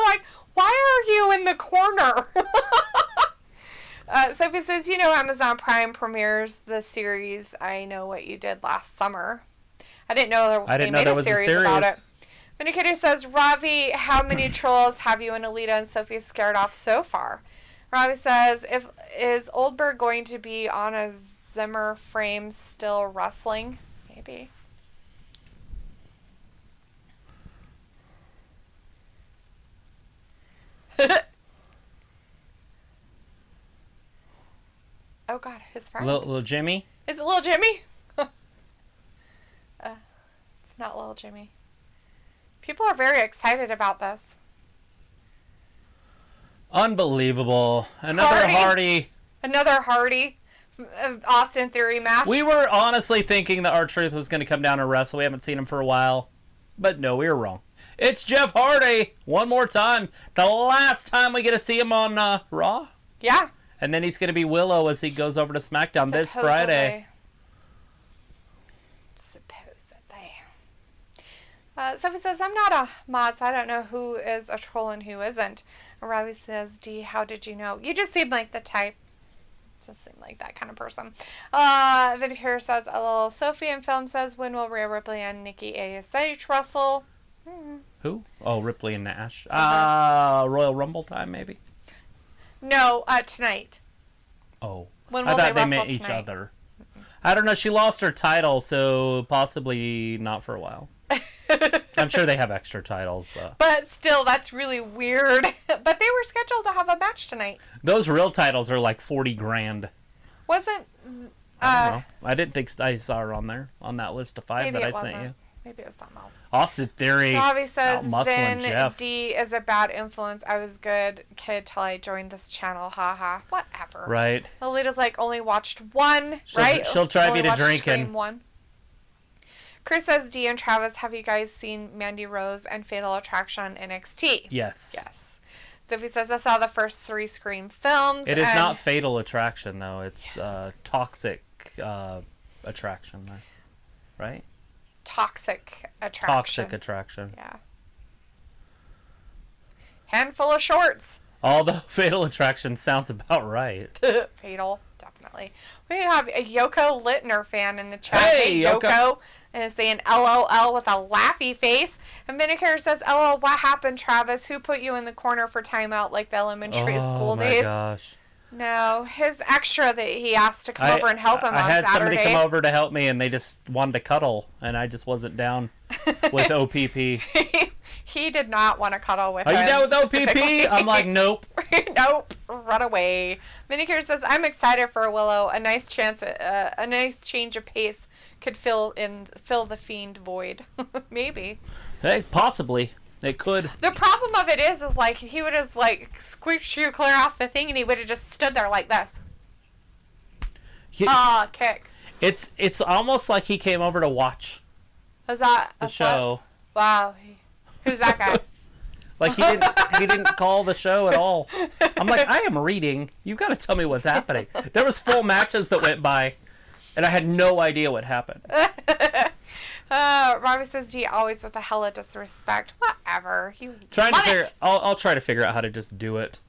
like, why are you in the corner? Sophie says, Amazon Prime premieres the series I Know What You Did last summer. I didn't know they made a series about it. Vindicator says, Ravi, how many trolls have you and Alita and Sophie scared off so far? Ravi says, is Oldberg going to be on a Zimmer frame still wrestling? Maybe. Oh, God, his friend. Little Jimmy? Is it Little Jimmy? It's not Little Jimmy. People are very excited about this. Unbelievable. Another Hardy. Another Hardy Austin Theory match. We were honestly thinking that R-Truth was going to come down and wrestle. We haven't seen him for a while. But no, we were wrong. It's Jeff Hardy. One more time. The last time we get to see him on Raw. Yeah. And then he's going to be Willow as he goes over to SmackDown this Friday. Supposedly. Sophie says, I'm not a mod, so I don't know who is a troll and who isn't. And Robbie says, D, how did you know? You just seem like the type. Just seem like that kind of person. Vindicator says, LOL. Sophie in film says, when will Rhea Ripley and Nikki ASH wrestle? Who? Oh, Ripley and Nash. Royal Rumble time, maybe? No, tonight. Oh. When will I thought they meant tonight? each other. I don't know. She lost her title, so possibly not for a while. I'm sure they have extra titles, but... But still, that's really weird. But they were scheduled to have a match tonight. Those real titles are like $40,000. Wasn't... I don't know. I didn't think I saw her on there, on that list of 5 that I sent you. Maybe it was something else. Austin Theory. Bobby says, Vin Jeff. D is a bad influence. I was good kid till I joined this channel. Haha. Whatever. Right. Alita's like, only watched one, right? She'll drive only you to watched drinking. Scream 1. Chris says, D and Travis, have you guys seen Mandy Rose and Fatal Attraction on NXT? Yes. Yes. Sophie says, I saw the first 3 Scream films. It is not Fatal Attraction, though. It's Toxic Attraction, right? Toxic Attraction. Toxic Attraction. Yeah. Handful of shorts. All the Fatal Attraction sounds about right. Fatal, definitely. We have a Yoko Littner fan in the chat. Hey, Yoko. And it's saying LOL with a laughy face. And Vinegar says, LOL, what happened, Travis? Who put you in the corner for timeout like the elementary school days? Oh, my gosh. No, his extra that he asked to come over and help him on Saturday. I had somebody come over to help me, and they just wanted to cuddle, and I just wasn't down with OPP. He did not want to cuddle with him. Are you down with OPP? I'm like, nope. Nope. Run away. Minicure says, I'm excited for Willow. A nice change of pace could fill the Fiend void. Maybe. Hey, possibly. It could. The problem of it is like he would have like squeaked you clear off the thing, and he would have just stood there like this. Kick. It's almost like he came over to watch. Is that the show? Wow. Who's that guy? Like he didn't call the show at all. I'm like, I am reading. You got to tell me what's happening. There was full matches that went by, and I had no idea what happened. Robbie says, "D always with a hella disrespect." Whatever. I'll try to figure out how to just do it,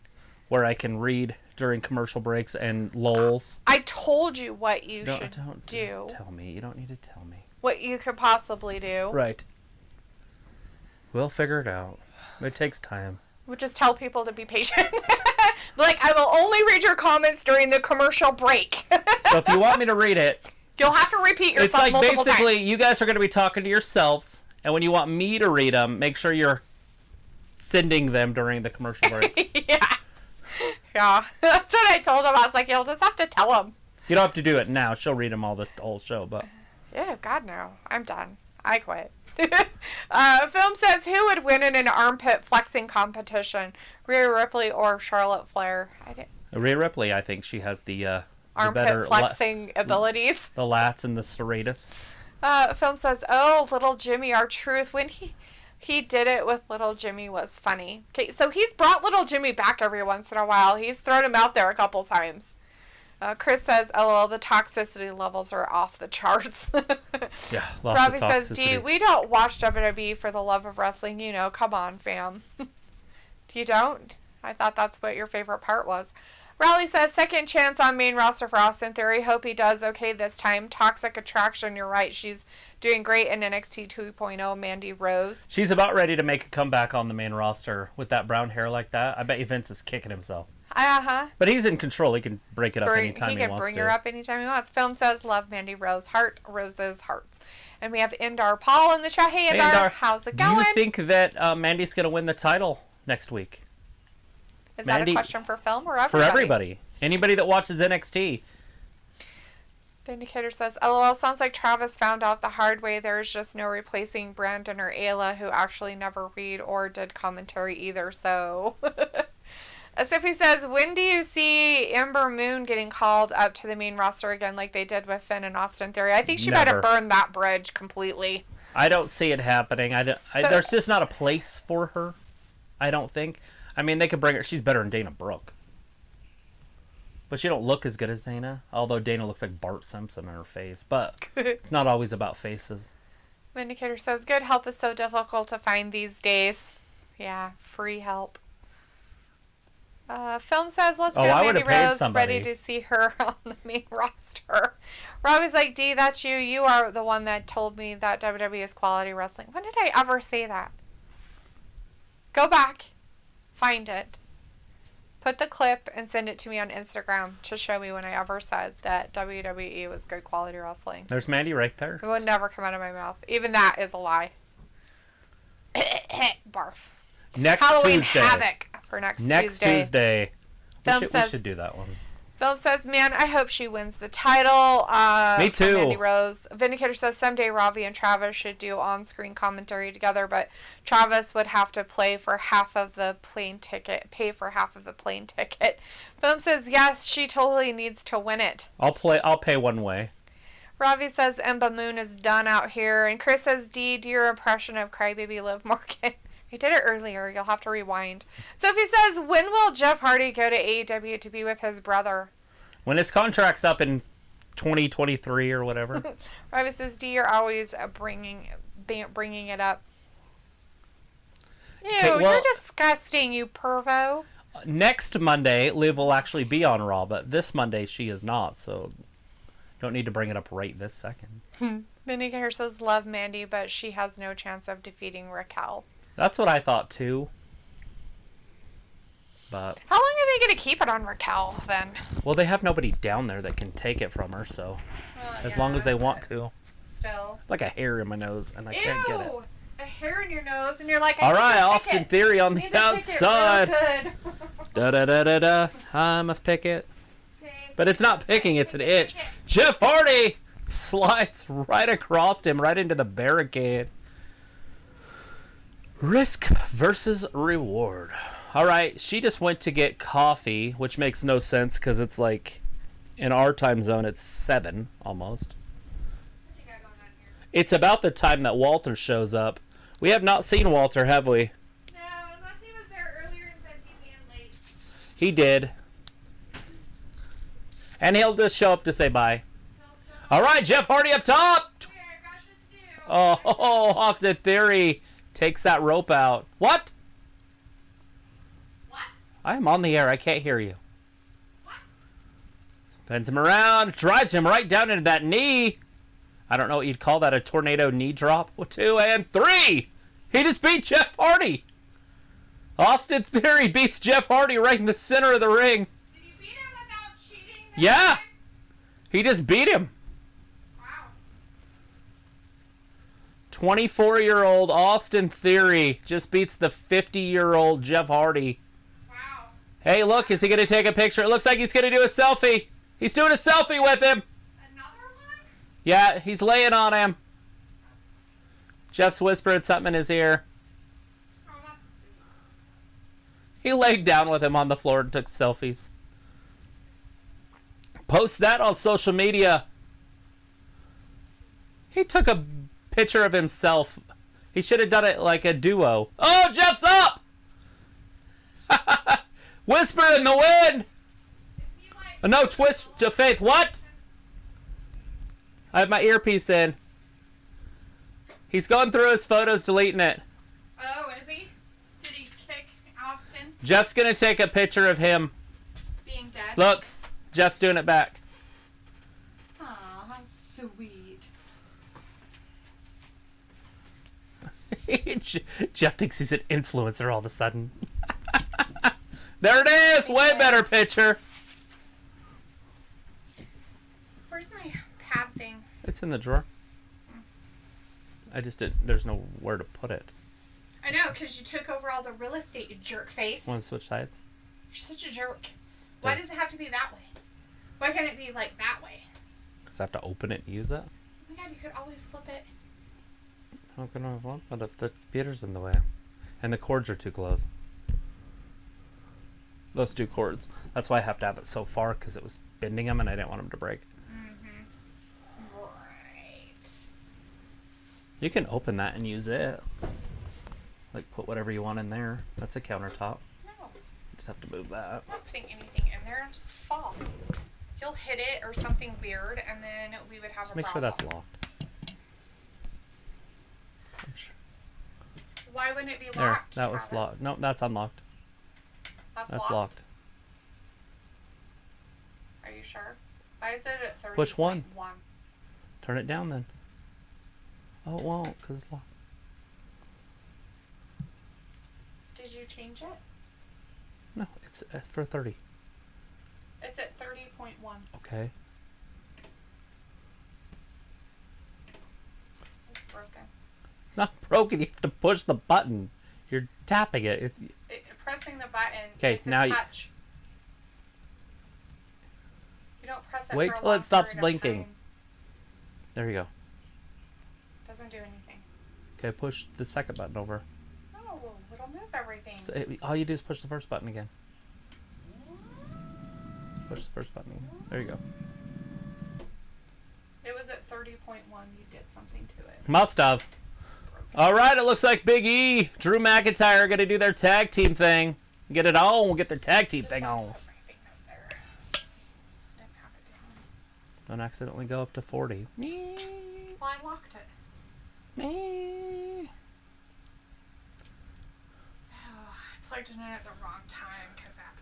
where I can read during commercial breaks and lulls. I told you what you should do. Tell me. You don't need to tell me. What you could possibly do. Right. We'll figure it out. It takes time. We'll just tell people to be patient. Like, I will only read your comments during the commercial break. So if you want me to read it, you'll have to repeat yourself multiple times. It's like basically you guys are going to be talking to yourselves, and when you want me to read them, make sure you're sending them during the commercial break. Yeah. That's what I told him. I was like, you'll just have to tell him. You don't have to do it now. She'll read them all the whole show, but... Yeah, God, no. I'm done. I quit. Film says, who would win in an armpit flexing competition? Rhea Ripley or Charlotte Flair? Rhea Ripley, I think she has the armpit flexing abilities. The lats and the serratus. Film says, oh, little Jimmy, our truth. When he did it with little Jimmy was funny. Okay, so he's brought little Jimmy back every once in a while. He's thrown him out there a couple times. Chris says, LOL, the toxicity levels are off the charts. Yeah, Robbie says, D, we don't watch WWE for the love of wrestling. You know, come on, fam. You don't? I thought that's what your favorite part was. Raleigh says, second chance on main roster for Austin Theory. Hope he does okay this time. Toxic Attraction, you're right. She's doing great in NXT 2.0, Mandy Rose. She's about ready to make a comeback on the main roster with that brown hair like that. I bet you Vince is kicking himself. But he's in control. He can break it up anytime he wants to. He can bring her up anytime he wants. Film says, love Mandy Rose. Heart, roses, hearts. And we have Indar Paul in the chat. Hey, Indar. How's it going? Do you think that Mandy's going to win the title next week? Is that a question for Film or everybody? For everybody. Anybody that watches NXT. Vindicator says, LOL, sounds like Travis found out the hard way. There's just no replacing Brandon or Ayla, who actually never read or did commentary either, so... As if he says, when do you see Ember Moon getting called up to the main roster again like they did with Finn and Austin Theory? I think she better burn that bridge completely. I don't see it happening. There's just not a place for her, I don't think. I mean, they could bring her. She's better than Dana Brooke. But she don't look as good as Dana. Although Dana looks like Bart Simpson in her face. But it's not always about faces. Vindicator says, good help is so difficult to find these days. Yeah, free help. Film says, let's go Mandy Rose, ready to see her on the main roster. Robbie's like, D, that's you. You are the one that told me that WWE is quality wrestling. When did I ever say that? Go back. Find it. Put the clip and send it to me on Instagram to show me when I ever said that WWE was good quality wrestling. There's Mandy right there. It would never come out of my mouth. Even that is a lie. Barf. Next Halloween Tuesday. Havoc for next Tuesday. We should do that one. Philip says, man, I hope she wins the title. Me too. Mandy Rose. Vindicator says, someday Ravi and Travis should do on-screen commentary together, but Travis would have to pay for half of the plane ticket. Philip says, yes, she totally needs to win it. I'll pay one way. Ravi says, Ember Moon is done out here. And Chris says, D, do your impression of Crybaby Liv Morgan. I did it earlier. You'll have to rewind. Sophie says, when will Jeff Hardy go to AEW to be with his brother? When his contract's up in 2023 or whatever. Ravi says, D, you're always bringing it up. Ew, you're disgusting, you pervo. Next Monday, Liv will actually be on Raw, but this Monday she is not, so don't need to bring it up right this second. Minnie here says, love Mandy, but she has no chance of defeating Raquel. That's what I thought, too. But how long are they going to keep it on Raquel, then? Well, they have nobody down there that can take it from her, so as long as they want to. Still. Like a hair in my nose, and I can't get it. A hair in your nose, and you're like, all right, Austin Theory on the outside. Da-da-da-da-da. I must pick it. Okay. But it's not picking, it's an itch. Jeff Hardy slides right across him, right into the barricade. Risk versus reward. All right, she just went to get coffee, which makes no sense because it's like in our time zone, it's 7 almost. What you got going on here? It's about the time that Walter shows up. We have not seen Walter, have we? No, unless he was there earlier and said he'd be in late. He did. And he'll just show up to say bye. All right, Jeff Hardy up top. Okay, I got shit to do. Oh, Austin Theory takes that rope out. What? What? I am on the air. I can't hear you. What? Bends him around, drives him right down into that knee. I don't know what you'd call that, a tornado knee drop. 2 and 3. He just beat Jeff Hardy. Austin Theory beats Jeff Hardy right in the center of the ring. Did you beat him without cheating? Yeah. He just beat him. Wow. 24-year-old Austin Theory just beats the 50-year-old Jeff Hardy. Wow. Hey, look, is he going to take a picture? It looks like he's going to do a selfie. He's doing a selfie with him. Another one? Yeah, he's laying on him. Jeff's whispering something in his ear. Oh, that's sweet. He laid down with him on the floor and took selfies. Post that on social media. He took a picture of himself. He should have done it like a duo. Oh, Jeff's up! Whisper in the wind! No, twist to faith. What? I have my earpiece in. He's going through his photos, deleting it. Oh, is he? Did he kick Austin? Jeff's going to take a picture of him. Being dead? Look, Jeff's doing it back. Aw, how sweet. Jeff thinks he's an influencer all of a sudden. There it is! Way better picture. Where's my pad thing? It's in the drawer. I just didn't. There's nowhere to put it. I know, because you took over all the real estate, you jerk face. Want to switch sides? You're such a jerk. Why does it have to be that way? Why can't it be like that way? Because I have to open it and use it. Oh my god, you could always flip it. How can I want? But if the computer's in the way, and the cords are too close. Those 2 cords. That's why I have to have it so far because it was bending them and I didn't want them to break. Right. You can open that and use it. Like put whatever you want in there. That's a countertop. No, Just have to move that. I'm not putting anything in there. Just fall. You'll hit it or something weird, and then we would have Just a make sure problem. that's locked. I'm sure. Why wouldn't it be There, locked? that was Travis? locked. No, that's unlocked. That's locked. Are you sure? Why is it at 30.1? Push one. Turn it down then. Oh, it won't because it's locked. Did you change it? No, it's for 30. It's at 30.1. Okay. It's broken. It's not broken. You have to push the button. You're tapping it. It's Pressing the button. Okay, It's now a you- touch. You don't press it. Wait for a till it long stops period of blinking. time. there you go. Doesn't do anything. Okay, push the second button over. Oh, it'll move everything. So all you do is push the first button again. Push the first button again. There you go. It was at 30.1. You did something to it. Must have. All right, it looks like Big E, Drew McIntyre are going to do their tag team thing. Get it on. We'll get their tag team thing on. Put my finger there. Didn't have it down. Don't accidentally go up to 40. Well, I locked it. Me. Oh, I plugged it in at the wrong time because that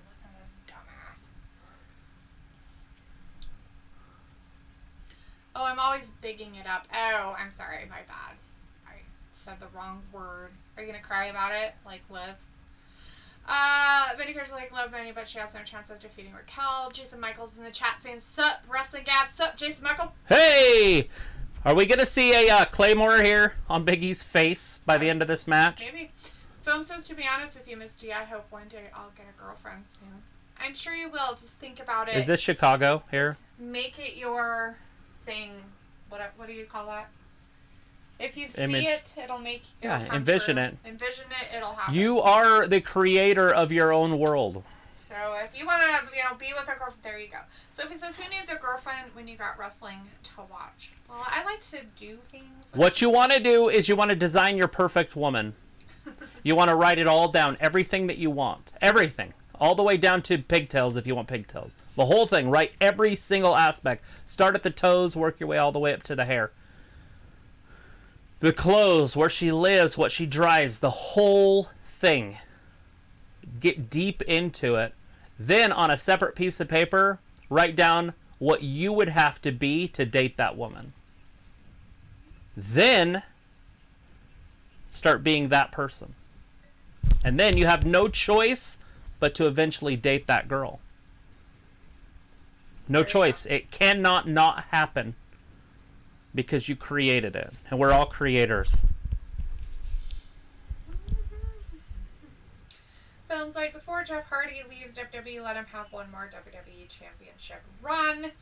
Oh, I'm always bigging it up. Oh, I'm sorry. My bad. I said the wrong word. Are you going to cry about it? Like Liv? Vindicator's like, love Benny, but she has no chance of defeating Raquel. Jason Michaels in the chat saying, sup, Wrestling Gab, sup, Jason Michael. Hey! Are we going to see a Claymore here on Big E's face by the end of this match? Maybe. Film says, to be honest with you, Misty, I hope one day I'll get a girlfriend soon. I'm sure you will. Just think about it. Is this Chicago here? Just make it your thing. What do you call that? If you see it, it'll make it. Yeah, envision it. Envision it, it'll happen. You are the creator of your own world. So if you want to, be with a girlfriend, there you go. So if he says, who needs a girlfriend when you got wrestling to watch? Well, I like to do things. What you want to do is you want to design your perfect woman. You want to write it all down, everything that you want. Everything. All the way down to pigtails if you want pigtails. The whole thing, write every single aspect. Start at the toes, work your way all the way up to the hair. The clothes, where she lives, what she drives, the whole thing. Get deep into it. Then, on a separate piece of paper, write down what you would have to be to date that woman. Then, start being that person. And then you have no choice but to eventually date that girl. No choice. It cannot not happen. Because you created it. And we're all creators. Films like, before Jeff Hardy leaves WWE, let him have one more WWE Championship run.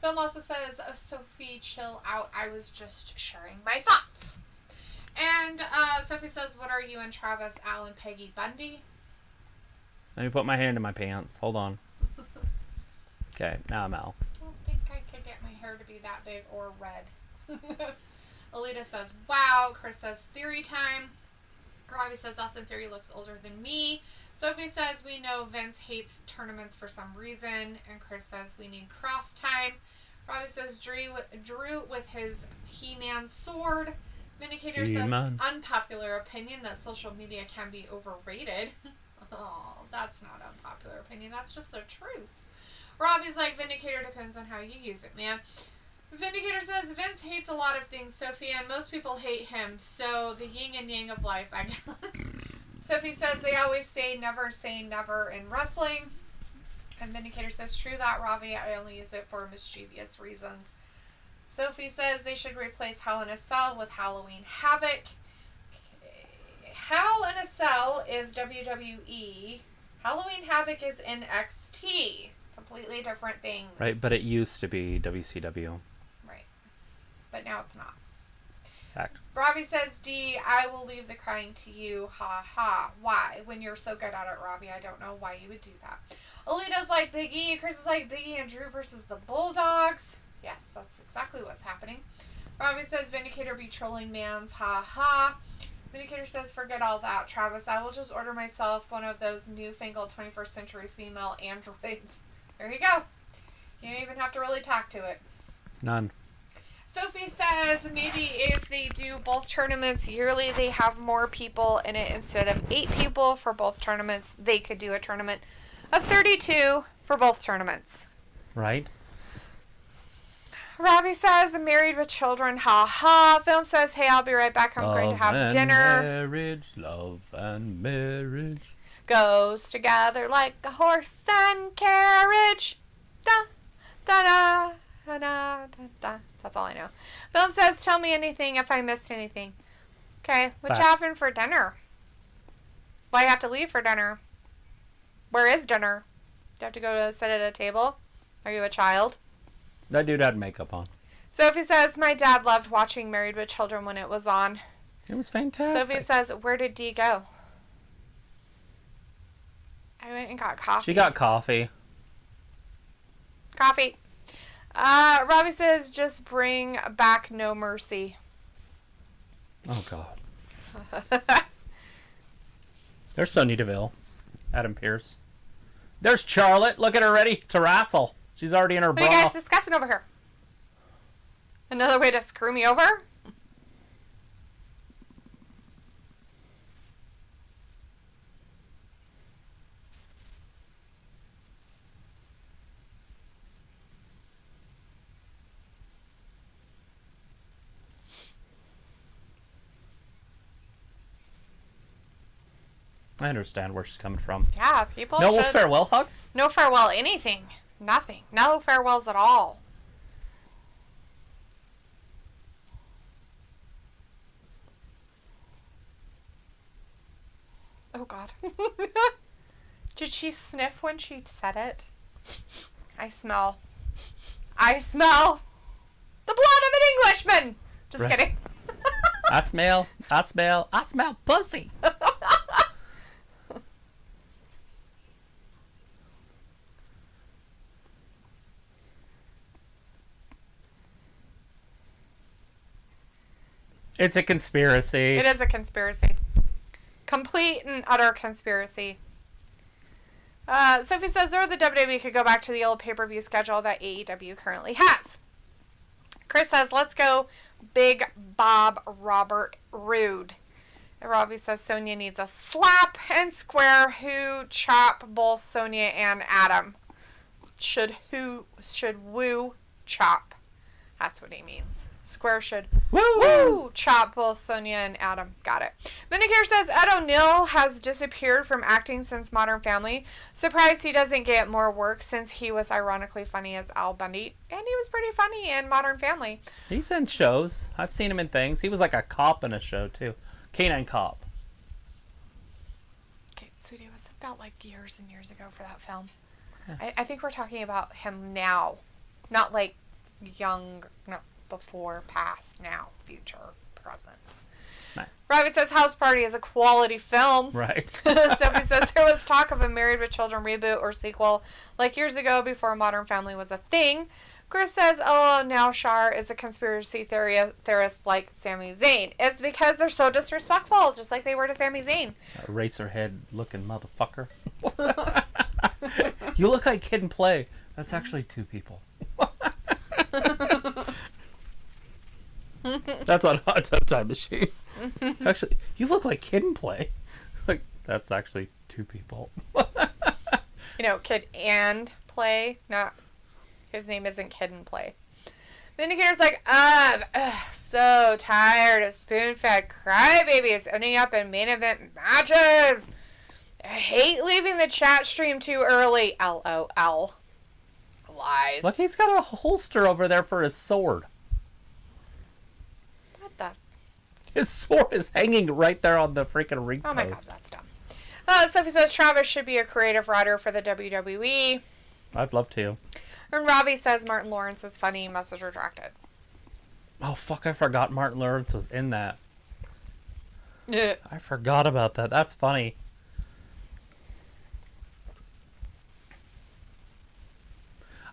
Film also says, oh, Sophie, chill out. I was just sharing my thoughts. And Sophie says, what are you and Travis, Al, and Peggy Bundy? Let me put my hand in my pants. Hold on. Okay, now I'm Al. I don't think I could get my hair to be that big or red. Alita says, wow. Chris says, theory time. Robbie says, Austin Theory looks older than me. Sophie says, we know Vince hates tournaments for some reason. And Chris says, we need cross time. Robbie says, Drew with his He-Man sword. Vindicator says, unpopular opinion that social media can be overrated. Oh, that's not unpopular opinion. That's just the truth. Robbie's like, Vindicator depends on how you use it, man. Vindicator says, Vince hates a lot of things, Sophie, and most people hate him. So, the yin and yang of life, I guess. Sophie says, they always say never in wrestling. And Vindicator says, true that, Robbie. I only use it for mischievous reasons. Sophie says they should replace Hell in a Cell with Halloween Havoc. Hell in a Cell is WWE. Halloween Havoc is NXT. Completely different things. Right, but it used to be WCW. Right. But now it's not. Fact. Robbie says, D, I will leave the crying to you. Ha ha. Why? When you're so good at it, Robbie, I don't know why you would do that. Alita's like Big E. Chris is like Big E and Drew versus the Bulldogs. Yes, that's exactly what's happening. Robbie says, Vindicator be trolling mans. Ha ha. Vindicator says, forget all that, Travis. I will just order myself one of those newfangled 21st century female androids. There you go. You don't even have to really talk to it. None. Sophie says maybe if they do both tournaments yearly, they have more people in it instead of 8 people for both tournaments. They could do a tournament of 32 for both tournaments. Right. Robbie says, I'm married with children, ha ha. Film says, hey, I'll be right back. I'm going to have dinner. Marriage, love and marriage. Goes together like a horse and carriage. Da, da, da, da, da, da, da. That's all I know. Film says, tell me anything if I missed anything. Okay, what you having for dinner? Why you have to leave for dinner? Where is dinner? Do you have to go to sit at a table? Are you a child? That dude had makeup on. Sophie says, my dad loved watching Married with Children when it was on. It was fantastic. Sophie says, where did Dee go? I went and got coffee. She got coffee. Coffee. Robbie says, just bring back No Mercy. Oh, God. There's Sonya Deville. Adam Pearce. There's Charlotte. Look at her ready to wrestle. She's already in her bra. What are you guys discussing over here? Another way to screw me over? I understand where she's coming from. Yeah, people No should... farewell hugs? No farewell anything. Nothing. No farewells at all. Oh, God. Did she sniff when she said it? I smell the blood of an Englishman. Just Right. kidding. I smell pussy. It's a conspiracy. It is a conspiracy. Complete and utter conspiracy. Sophie says, or the WWE could go back to the old pay-per-view schedule that AEW currently has. Chris says, let's go Big Bob Robert Roode. And Robbie says, Sonya needs a slap and square who chop both Sonya and Adam. Should woo chop. That's what he means. Square should woo chop both Sonya and Adam. Got it. Vindicator says Ed O'Neill has disappeared from acting since Modern Family. Surprised he doesn't get more work since he was ironically funny as Al Bundy. And he was pretty funny in Modern Family. He's in shows. I've seen him in things. He was like a cop in a show too. Canine Cop. Okay, sweetie, it felt like years and years ago for that film. Yeah. I think we're talking about him now. Not like young, not before, past, now, future, present. Nice. Robbie says House Party is a quality film. Right. Sophie says there was talk of a Married with Children reboot or sequel like years ago before Modern Family was a thing. Chris says, oh, now Shar is a conspiracy theorist like Sami Zayn. It's because they're so disrespectful, just like they were to Sami Zayn. Racerhead looking motherfucker. You look like Kid and Play. That's actually two people. That's on Hot Tub Time Machine. Actually, you look like Kid and Play. Like, that's actually two people. Kid and Play, not... His name isn't Kid and Play. Vindicator's like, so tired of spoon-fed crybabies ending up in main event matches. I hate leaving the chat stream too early. LOL. Lies. Look, he's got a holster over there for his sword. What the? His sword is hanging right there on the freaking ring post. Oh my god, that's dumb. Sophie says Travis should be a creative writer for the WWE. I'd love to. And Ravi says Martin Lawrence is funny. Message retracted. Oh, fuck, I forgot Martin Lawrence was in that. Yeah. I forgot about that. That's funny.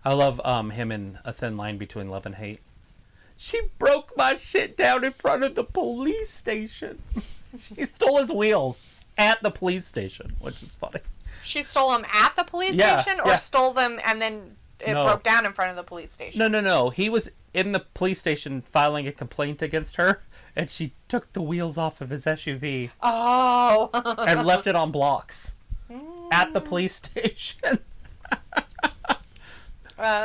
I love him in A Thin Line Between Love and Hate. She broke my shit down in front of the police station. She stole his wheels at the police station, which is funny. She stole them at the police station or stole them and then it broke down in front of the police station? No. He was in the police station filing a complaint against her, and she took the wheels off of his SUV. Oh. And left it on blocks at the police station.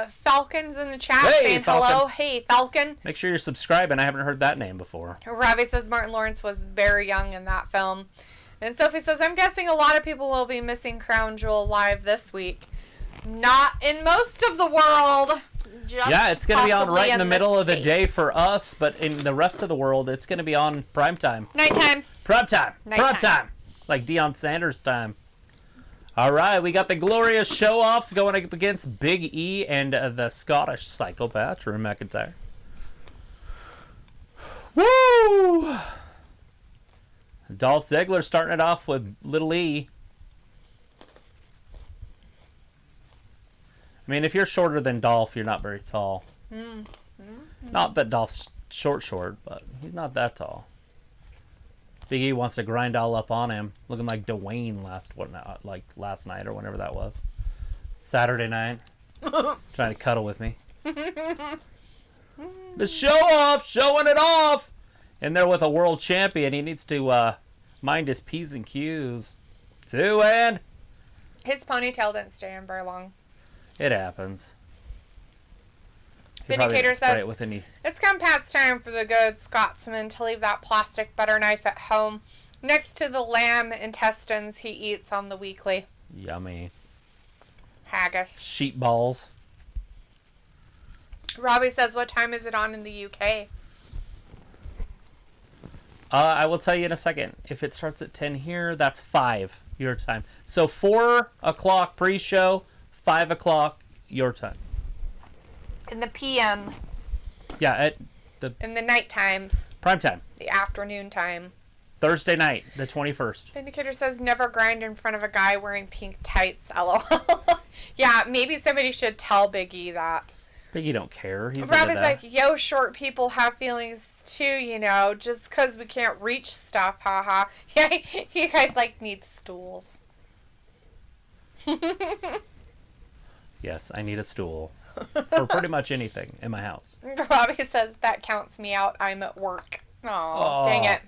Falcon's in the chat saying Falcon. hello. Hey, Falcon. Make sure you're subscribing. I haven't heard that name before. Ravi says Martin Lawrence was very young in that film. And Sophie says, I'm guessing a lot of people will be missing Crown Jewel live this week. Not in most of the world. Yeah, it's going to be on right in the middle of the day States. for us, but in the rest of the world, it's going to be on prime time. Nighttime. Prime time. Nighttime. Prime time. Like Deion Sanders time. All right, we got the glorious show-offs going up against Big E and the Scottish psychopath, Drew McIntyre. Woo! Dolph Ziggler starting it off with Little E. I mean, if you're shorter than Dolph, you're not very tall. Not that Dolph's short, but he's not that tall. Big E wants to grind all up on him, looking like Dwayne last night or whenever that was. Saturday night. Trying to cuddle with me. The show-off, showing it off! In there with a world champion, he needs to mind his P's and Q's. And His ponytail didn't stay in very long. it happens. He Vindicator probably didn't spray says, it with any... It's come past time for the good Scotsman to leave that plastic butter knife at home Next to the lamb intestines he eats on the weekly. Yummy. Haggis. Sheep balls. Robbie says, what time is it on in the UK? I will tell you in a second. If it starts at 10 here, that's 5 your time. So 4 o'clock pre-show, 5 o'clock your time. In the PM. Yeah, at in the night times. Prime time. The afternoon time. Thursday night, the 21st. Vindicator says, never grind in front of a guy wearing pink tights, lol. Yeah, maybe somebody should tell Big E that. Big E don't care. He's Rob is like, yo, short people have feelings too, you know, just because we can't reach stuff, haha. Yeah, you guys, like, need stools. Yes, I need a stool. For pretty much anything in my house. Robbie says, that counts me out. I'm at work. Oh, dang it.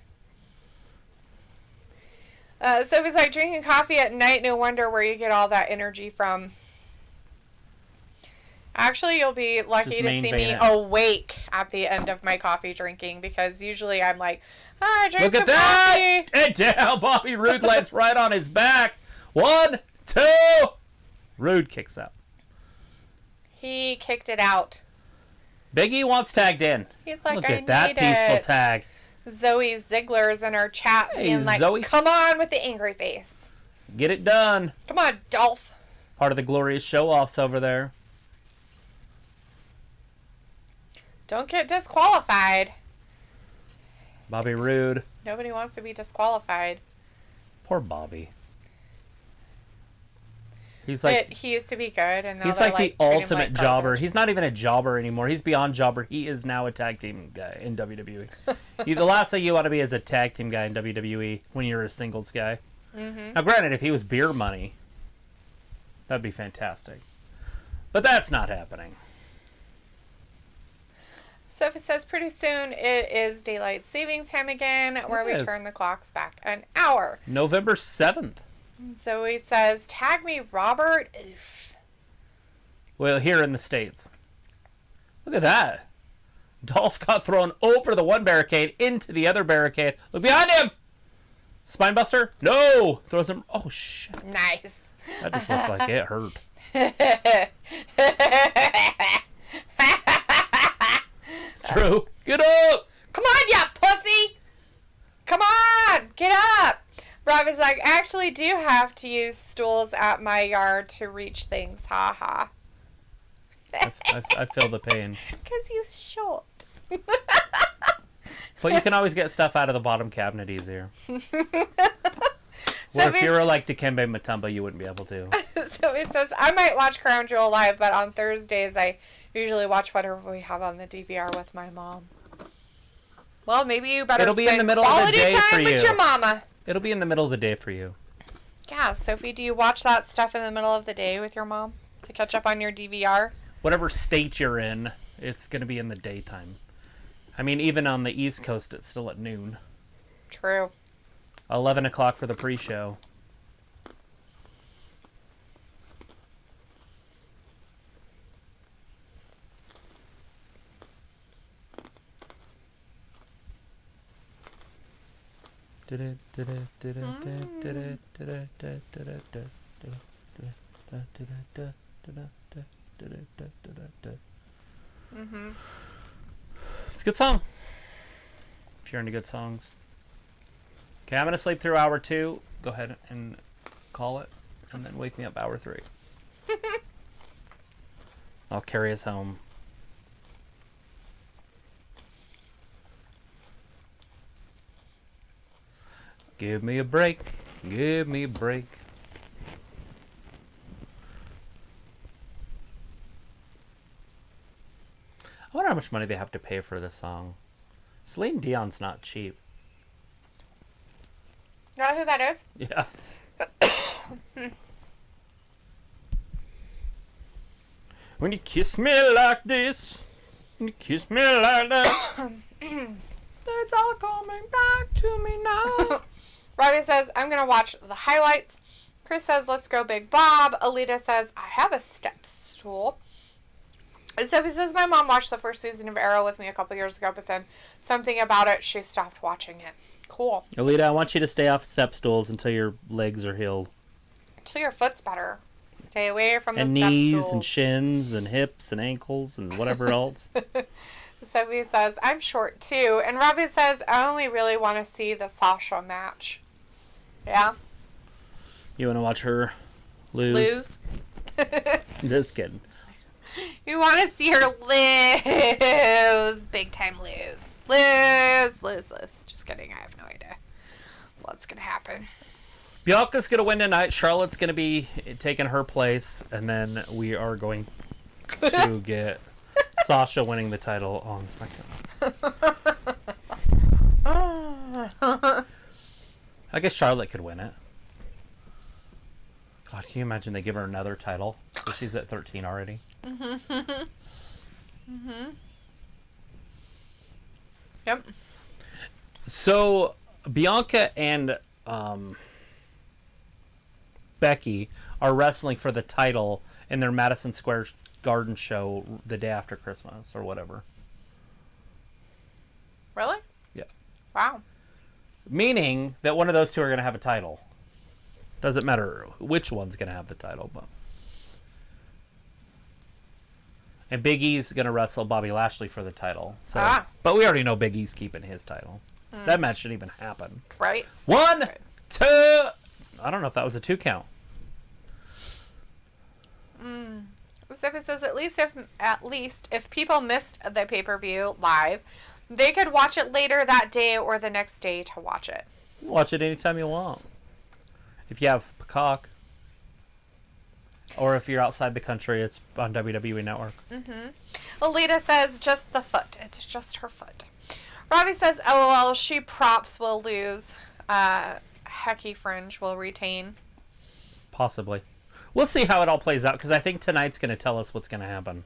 Sophie's like, drinking coffee at night, no wonder where you get all that energy from. Actually, you'll be lucky to see me awake at the end of my coffee drinking, because usually I'm like, I drink some coffee. And down, Bobby Roode lands right on his back. 1, 2. Roode kicks out. He kicked it out. Big E wants tagged in. He's like, look at that peaceful tag. Zoe Ziegler's in our chat being like, Zoe. Come on with the angry face. Get it done. Come on, Dolph. Part of the glorious show-offs over there. Don't get disqualified. Bobby Roode. Nobody wants to be disqualified. Poor Bobby. He's like, he used to be good, and now he's like the ultimate jobber. Garbage. He's not even a jobber anymore. He's beyond jobber. He is now a tag team guy in WWE. The last thing you want to be is a tag team guy in WWE when you're a singles guy. Mm-hmm. Now, granted, if he was beer money, that'd be fantastic. But that's not happening. Sophie says pretty soon it is daylight savings time again, where we turn the clocks back an hour. November 7th. Zoe says, tag me, Robert. Oof. Well, here in the States. Look at that. Dolph got thrown over the one barricade into the other barricade. Look behind him! Spinebuster? No! Throws him. Oh, shit. Nice. That just looked like it hurt. True. Get up! Come on, you pussy! Come on! Get up! Rob is like, I actually do have to use stools at my yard to reach things. Ha ha. I feel the pain. Because you're short. But you can always get stuff out of the bottom cabinet easier. Where if you were like Dikembe Mutombo, you wouldn't be able to. So he says, I might watch Crown Jewel live, but on Thursdays I usually watch whatever we have on the DVR with my mom. Well, maybe you better It'll be in the middle of the day for you. With your mama. It'll be in the middle of the day for you. Yeah, Sophie, do you watch that stuff in the middle of the day with your mom to catch up on your DVR? Whatever state you're in, it's going to be in the daytime. I mean, even on the East Coast, it's still at noon. True. 11 o'clock for the pre-show. Mm-hmm. It's a good song. If you're into good songs. Okay, I'm going to sleep through hour 2. Go ahead and call it. And then wake me up hour 3. I'll carry us home. Give me a break. Give me a break. I wonder how much money they have to pay for this song. Celine Dion's not cheap. You know who that is? Yeah. When you kiss me like this, when you kiss me like that, that's all coming back to me now. Robbie says, I'm going to watch the highlights. Chris says, let's go Big Bob. Alita says, I have a step stool. And Sophie says, my mom watched the first season of Arrow with me a couple years ago, but then something about it, she stopped watching it. Cool. Alita, I want you to stay off step stools until your legs are healed. Until your foot's better. Stay away from and the step knees stools. and shins and hips and ankles and whatever else. Sophie says, I'm short too. And Robbie says, I only really want to see the Sasha match. Yeah? You want to watch her lose? Just kidding. You want to see her lose. Big time lose. Lose. Just kidding. I have no idea what's going to happen. Bianca's going to win tonight. Charlotte's going to be taking her place. And then we are going to get Sasha winning the title on SmackDown. I guess Charlotte could win it. God, can you imagine they give her another title? She's at 13 already. Yep. So, Bianca and Becky are wrestling for the title in their Madison Square Garden show the day after Christmas or whatever. Really? Yeah. Wow. Meaning that one of those two are going to have a title. Doesn't matter which one's going to have the title, but. And Big E's going to wrestle Bobby Lashley for the title. So, but we already know Big E's keeping his title. That match shouldn't even happen. Right. 1, 2. I don't know if that was a 2 count. Zippy says at least if people missed the pay-per-view live, they could watch it later that day or the next day to watch it. Watch it anytime you want. If you have Peacock. Or if you're outside the country, it's on WWE Network. Alita says just the foot. It's just her foot. Robbie says LOL, she props will lose. Hecky Fringe will retain. Possibly. We'll see how it all plays out, because I think tonight's going to tell us what's going to happen.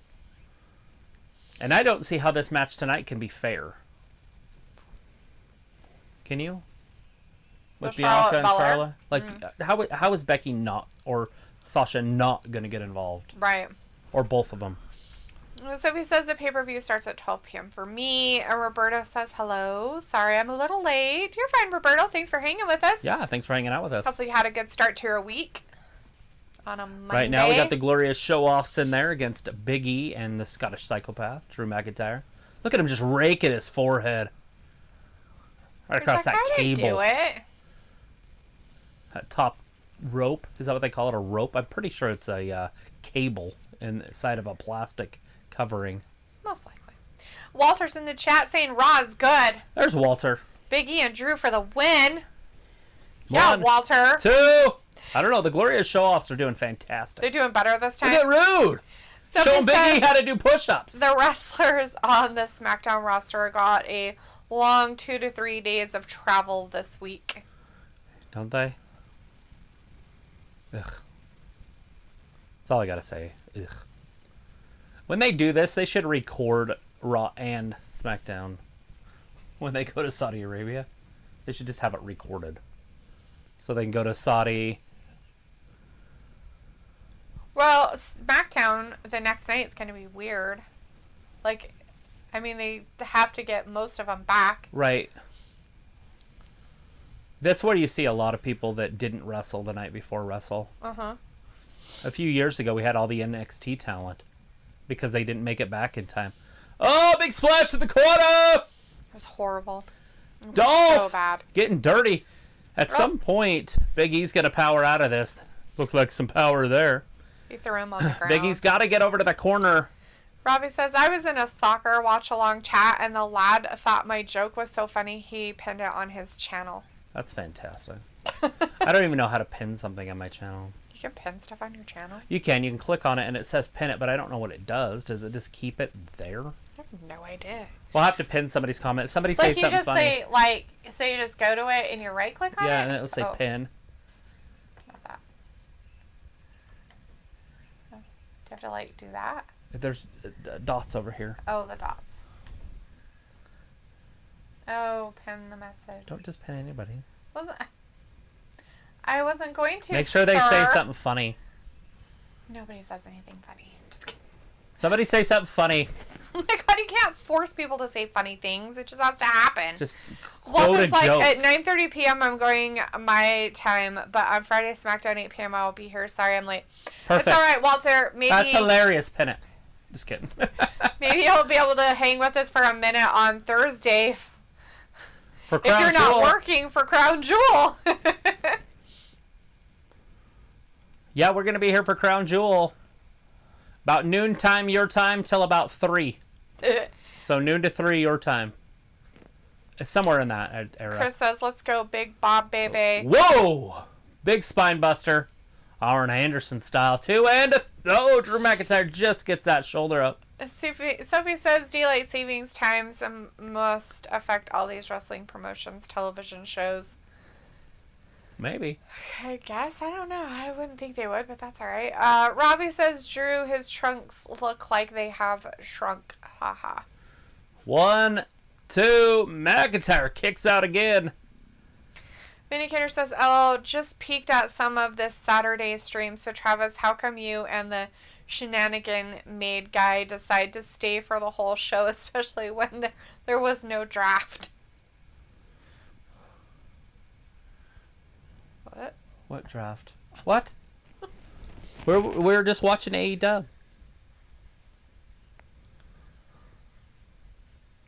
And I don't see how this match tonight can be fair. Can you? With Bianca and Charlotte? Like, how is Becky not, or Sasha not going to get involved? Right. Or both of them? Sophie says the pay-per-view starts at 12 p.m. for me. And Roberto says, hello. Sorry I'm a little late. You're fine, Roberto. Thanks for hanging with us. Yeah, thanks for hanging out with us. Hopefully you had a good start to your week on a Monday. Right now we got the glorious show-offs in there against Big E and the Scottish psychopath, Drew McIntyre. Look at him just raking his forehead. Right across that cable. Do it. That top rope. Is that what they call it? A rope? I'm pretty sure it's a cable inside of a plastic covering. Most likely. Walter's in the chat saying Raw's good. There's Walter. Big E and Drew for the win. Yeah, Walter. 2. I don't know. The glorious show-offs are doing fantastic. They're doing better this time. Look at Rude. Showing Big E how to do push-ups. The wrestlers on the SmackDown roster got a long 2 to 3 days of travel this week. Don't they? Ugh. That's all I gotta say. Ugh. When they do this, they should record Raw and SmackDown. When they go to Saudi Arabia, they should just have it recorded. So they can go to Saudi. Well, SmackDown, the next night, it's going to be weird. Like, I mean, they have to get most of them back. Right. That's where you see a lot of people that didn't wrestle the night before wrestle. Uh-huh. A few years ago, we had all the NXT talent because they didn't make it back in time. Oh, big splash to the corner! It was horrible. It was Dolph! so bad. Getting dirty. At some point, Big E's going to power out of this. Looked like some power there. He threw him on the ground. Big E's got to get over to the corner. Robbie says, I was in a soccer watch-along chat, and the lad thought my joke was so funny, he pinned it on his channel. That's fantastic. I don't even know how to pin something on my channel. You can pin stuff on your channel? You can click on it, and it says pin it, but I don't know what it does. Does it just keep it there? I have no idea. We'll have to pin somebody's comment. Somebody say something funny. Say, like, so you just go to it and you right-click on it? Yeah, and it'll say pin. Not that. Do you have to, like, do that? There's dots over here. Oh, the dots. Oh, pin the message. Don't just pin anybody. I wasn't going to, Make sure they say something funny. Nobody says anything funny. Just kidding. Somebody say something funny. Oh my god, you can't force people to say funny things. It just has to happen. Just quote Walter's a like, joke. at 9:30 p.m. I'm going my time, but on Friday SmackDown 8 p.m. I will be here. Sorry, I'm late. Perfect. It's all right, Walter. Maybe That's hilarious, Pin it. Just kidding. maybe you'll be able to hang with us for a minute on Thursday For Crown if you're Jewel. not working for Crown Jewel. Yeah, we're going to be here for Crown Jewel. About noontime your time till about 3. So noon to 3 your time. It's somewhere in that era. Chris says, let's go, Big Bob, baby. Whoa! Big spine buster. Arn Anderson style, too. And, Drew McIntyre just gets that shoulder up. Sophie says, daylight savings times must affect all these wrestling promotions, television shows. Maybe. I guess. I don't know. I wouldn't think they would, but that's all right. Robbie says, Drew, his trunks look like they have shrunk. Haha. 1, 2, McIntyre kicks out again. Vindicator says, oh, just peeked at some of this Saturday stream. So, Travis, how come you and the shenanigan made guy decide to stay for the whole show, especially when there was no draft? What? What draft? What? We're just watching AEW.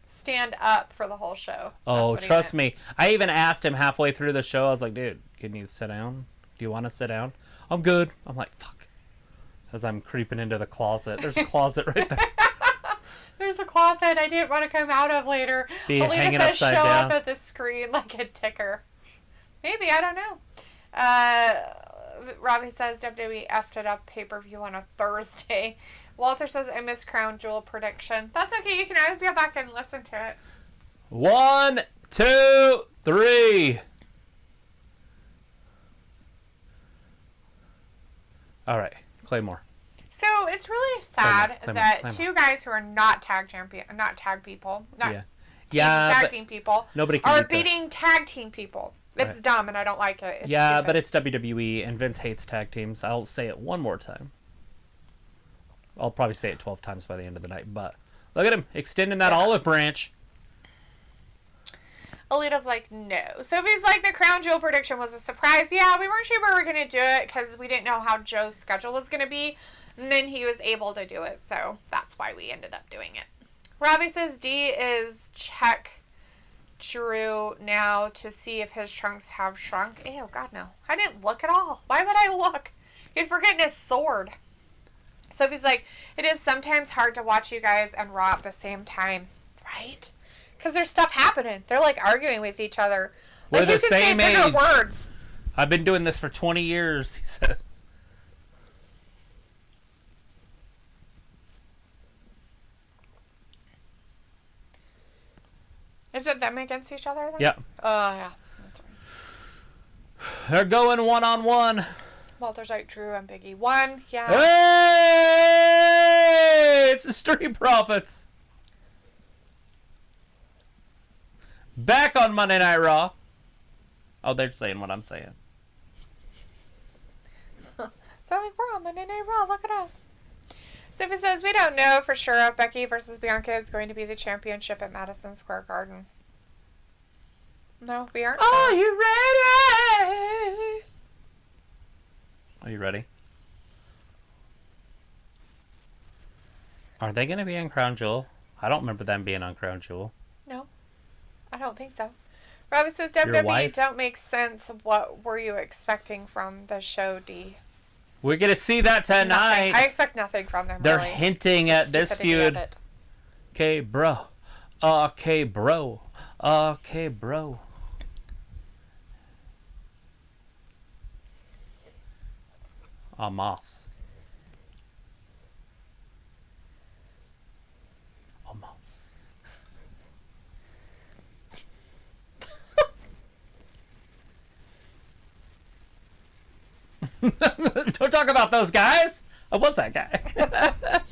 Stand up for the whole show. Oh, trust me. I even asked him halfway through the show. I was like, dude, can you sit down? Do you want to sit down? I'm good. I'm like, fuck. As I'm creeping into the closet. There's a closet right there. There's a closet I didn't want to come out of later. Be Alita hanging says upside show down. up at the screen like a ticker. Maybe, I don't know. Robbie says WWE effed it up pay-per-view on a Thursday. Walter says I missed Crown Jewel prediction. That's okay. You can always go back and listen to it. 1, 2, 3. All right, Claymore. So it's really sad that Claymore. two guys who are not tag people, tag team people, nobody can are beat beating tag team people. It's Right. dumb and I don't like it. It's yeah, stupid. but it's WWE and Vince hates tag teams. I'll say it one more time. I'll probably say it 12 times by the end of the night, but look at him extending that olive branch. Alita's like, no. Sophie's like, the Crown Jewel prediction was a surprise. Yeah, we weren't sure we were going to do it because we didn't know how Joe's schedule was going to be. And then he was able to do it, so that's why we ended up doing it. Robbie says D is check Drew now to see if his trunks have shrunk. Ew, God, no. I didn't look at all. Why would I look? He's forgetting his sword. Sophie's like, it is sometimes hard to watch you guys and Raw at the same time. Right? Because there's stuff happening. They're like arguing with each other. We're Like, the you can same say bigger age. words. I've been doing this for 20 years, he says. Is it them against each other? Then? Yeah. Oh, yeah. They're going one-on-one. Walter's like, Drew and Biggie won. Yeah. Hey! It's the Street Profits. Back on Monday Night Raw. Oh, they're saying what I'm saying. So like, we're on Monday Night Raw. Look at us. Sophie says, we don't know for sure if Becky versus Bianca is going to be the championship at Madison Square Garden. No, we aren't. Are you ready? Are you ready? Are they going to be on Crown Jewel? I don't remember them being on Crown Jewel. No, I don't think so. Robbie says, Your WWE wife? don't make sense. What were you expecting from the show, D? We're going to see that tonight. Nothing. I expect nothing from them, They're really. hinting at this Stupidity of feud. it. Okay, bro. Okay, bro. Okay, bro. Amos. Amos. Don't talk about those guys. I was that guy.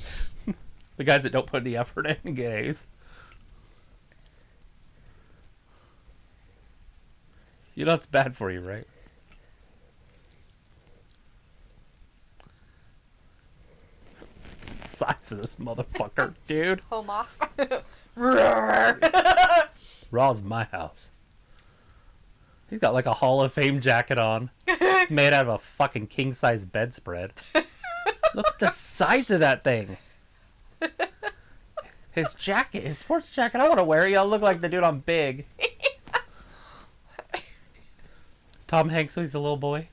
The guys that don't put any effort in and get A's. You know it's bad for you, right? Size to this motherfucker, dude. Homos. Raw's my house. He's got like a Hall of Fame jacket on. It's made out of a fucking king-size bedspread. Look at the size of that thing. His jacket, his sports jacket, I want to wear it. Y'all look like the dude on Big. Tom Hanks, he's a little boy.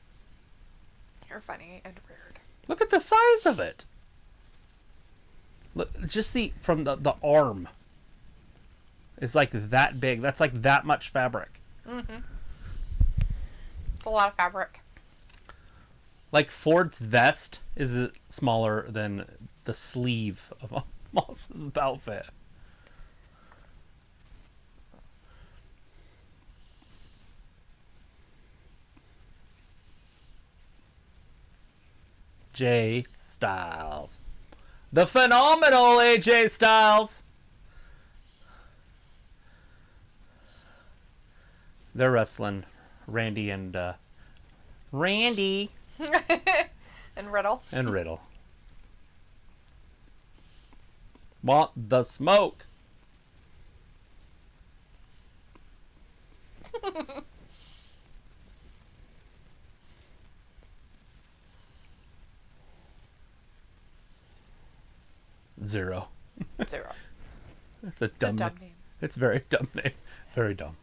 You're funny and weird. Look at the size of it. Look, just from the arm. It's like that big. That's like that much fabric. Mm-hmm. It's a lot of fabric. Like Ford's vest is smaller than the sleeve of Moss's outfit. J Styles. The phenomenal AJ Styles. They're wrestling Randy and Randy and Riddle. And Riddle. Want the smoke? Zero. Zero. It's a dumb name. It's a very dumb name. Very dumb.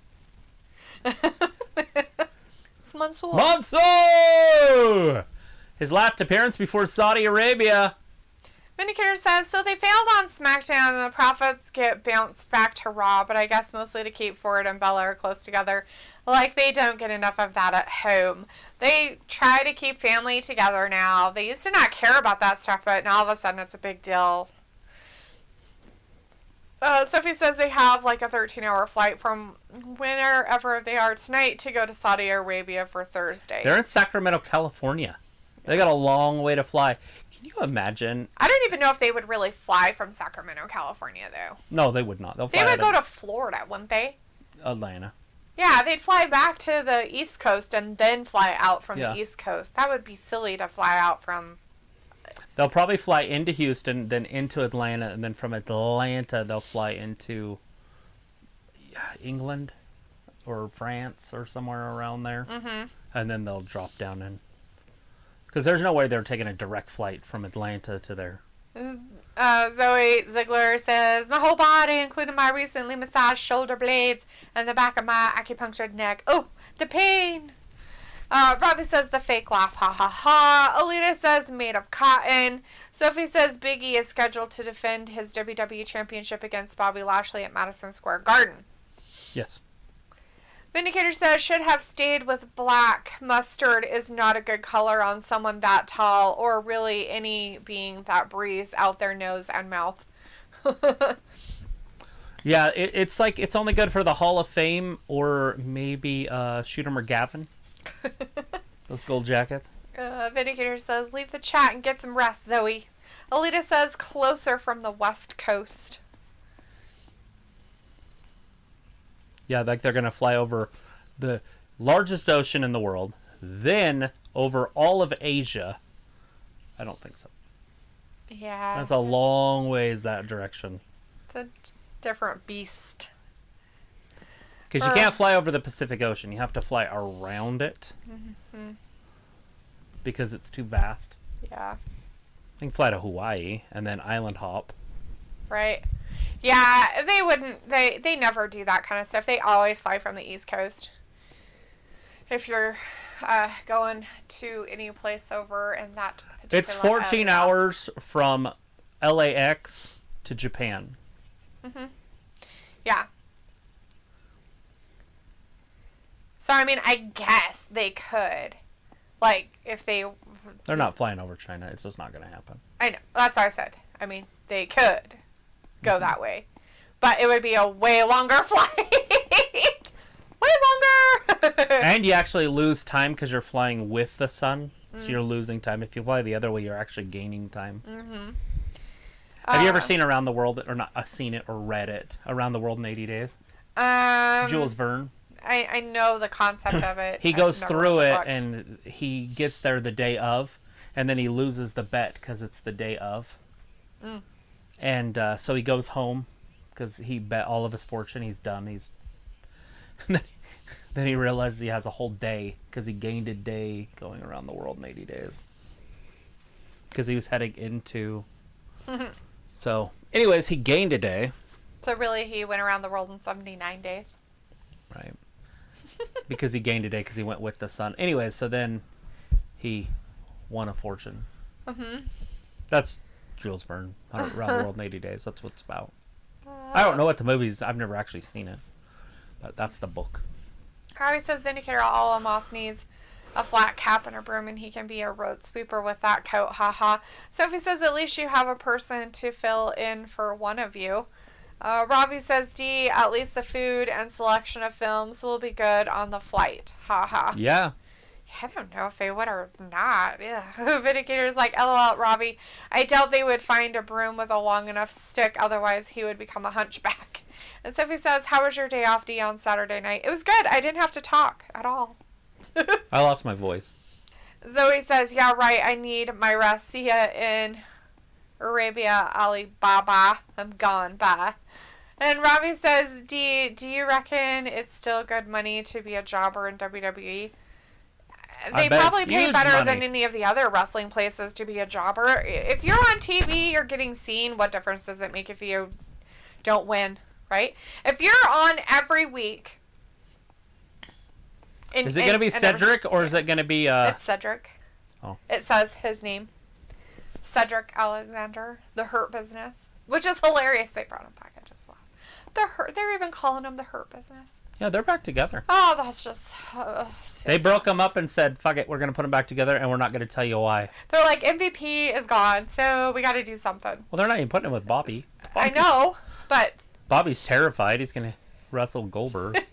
It's Mansoor. Mansoor! His last appearance before Saudi Arabia. Vindicator says, so they failed on SmackDown and the Profits get bounced back to Raw, but I guess mostly to keep Ford and Belair close together. Like they don't get enough of that at home. They try to keep family together now. They used to not care about that stuff, but now all of a sudden it's a big deal. Sophie says they have like a 13-hour flight from wherever they are tonight to go to Saudi Arabia for Thursday. They're in Sacramento, California. They got a long way to fly. Can you imagine? I don't even know if they would really fly from Sacramento, California, though. No, they would not. They would go to Florida, wouldn't they? Atlanta. Yeah, they'd fly back to the East Coast and then fly out from the East Coast. That would be silly to fly out from... They'll probably fly into Houston, then into Atlanta, and then from Atlanta they'll fly into England or France or somewhere around there. Mm-hmm. And then they'll drop down in. Because there's no way they're taking a direct flight from Atlanta to there. Zoe Ziegler says, my whole body, including my recently massaged shoulder blades and the back of my acupunctured neck. Oh, the pain. Robbie says the fake laugh, ha ha ha. Alita says made of cotton. Sophie says Big E is scheduled to defend his WWE Championship against Bobby Lashley at Madison Square Garden. Yes. Vindicator says should have stayed with black. Mustard is not a good color on someone that tall or really any being that breathes out their nose and mouth. Yeah, it's like it's only good for the Hall of Fame or maybe Shooter McGavin. Those gold jackets. Vindicator says leave the chat and get some rest, Zoe. Alita says closer from the West Coast. Yeah, like they're going to fly over the largest ocean in the world, then over all of Asia. I don't think so. Yeah. That's a long ways that direction. It's a different beast. Because you can't fly over the Pacific Ocean. You have to fly around it. Mm-hmm. Because it's too vast. Yeah. You can fly to Hawaii and then island hop. Right. Yeah, they wouldn't. They never do that kind of stuff. They always fly from the East Coast. If you're going to any place over in that particular It's 14 hours from LAX to Japan. Mm-hmm. Yeah. So, I mean, I guess they could. Like, if they... They're not flying over China. It's just not going to happen. I know. That's what I said. I mean, they could go that way. But it would be a way longer flight. Way longer! And you actually lose time because you're flying with the sun. So you're losing time. If you fly the other way, you're actually gaining time. Mm-hmm. Have you ever seen Around the World, or not seen it or read it, Around the World in 80 Days? Jules Verne. I know the concept of it. He goes through it, and he gets there the day of, and then he loses the bet because it's the day of. And so he goes home because he bet all of his fortune. He's done. Then he realizes he has a whole day because he gained a day going around the world in 80 days. Because he was heading into... So, anyways, he gained a day. So really, he went around the world in 79 days. Right. Because he gained a day because he went with the sun. Anyways, so then he won a fortune. Mm-hmm. That's Jules Verne, Around the World in 80 Days. That's what it's about. I don't know what the movie's... I've never actually seen it. But that's the book. Harvey says Vindicator all Moss needs a flat cap and a broom and he can be a road sweeper with that coat. Haha. Sophie says at least you have a person to fill in for one of you. Robbie says D, at least the food and selection of films will be good on the flight. Haha. Yeah. I don't know if they would or not. Yeah. Vindicator's like, LOL, Robbie. I doubt they would find a broom with a long enough stick. Otherwise, he would become a hunchback. And Sophie says, how was your day off, D, on Saturday night? It was good. I didn't have to talk at all. I lost my voice. Zoe says, yeah, right. I need my rest. See ya in Arabia, Alibaba. I'm gone. Bye. And Robbie says, D, do you reckon it's still good money to be a jobber in WWE? They probably pay better than any of the other wrestling places to be a jobber. If you're on TV, you're getting seen. What difference does it make if you don't win, right? If you're on every week... Is it going to be Cedric or is it going to be... It's Cedric. Oh. It says his name. Cedric Alexander, the Hurt Business. Which is hilarious. They brought him back. I just laughed. They're even calling him the Hurt Business. Yeah, they're back together. Oh, that's just... They broke them up and said, fuck it, we're going to put them back together and we're not going to tell you why. They're like, MVP is gone, so we got to do something. Well, they're not even putting him with Bobby. I know, but... Bobby's terrified. He's going to wrestle Goldberg.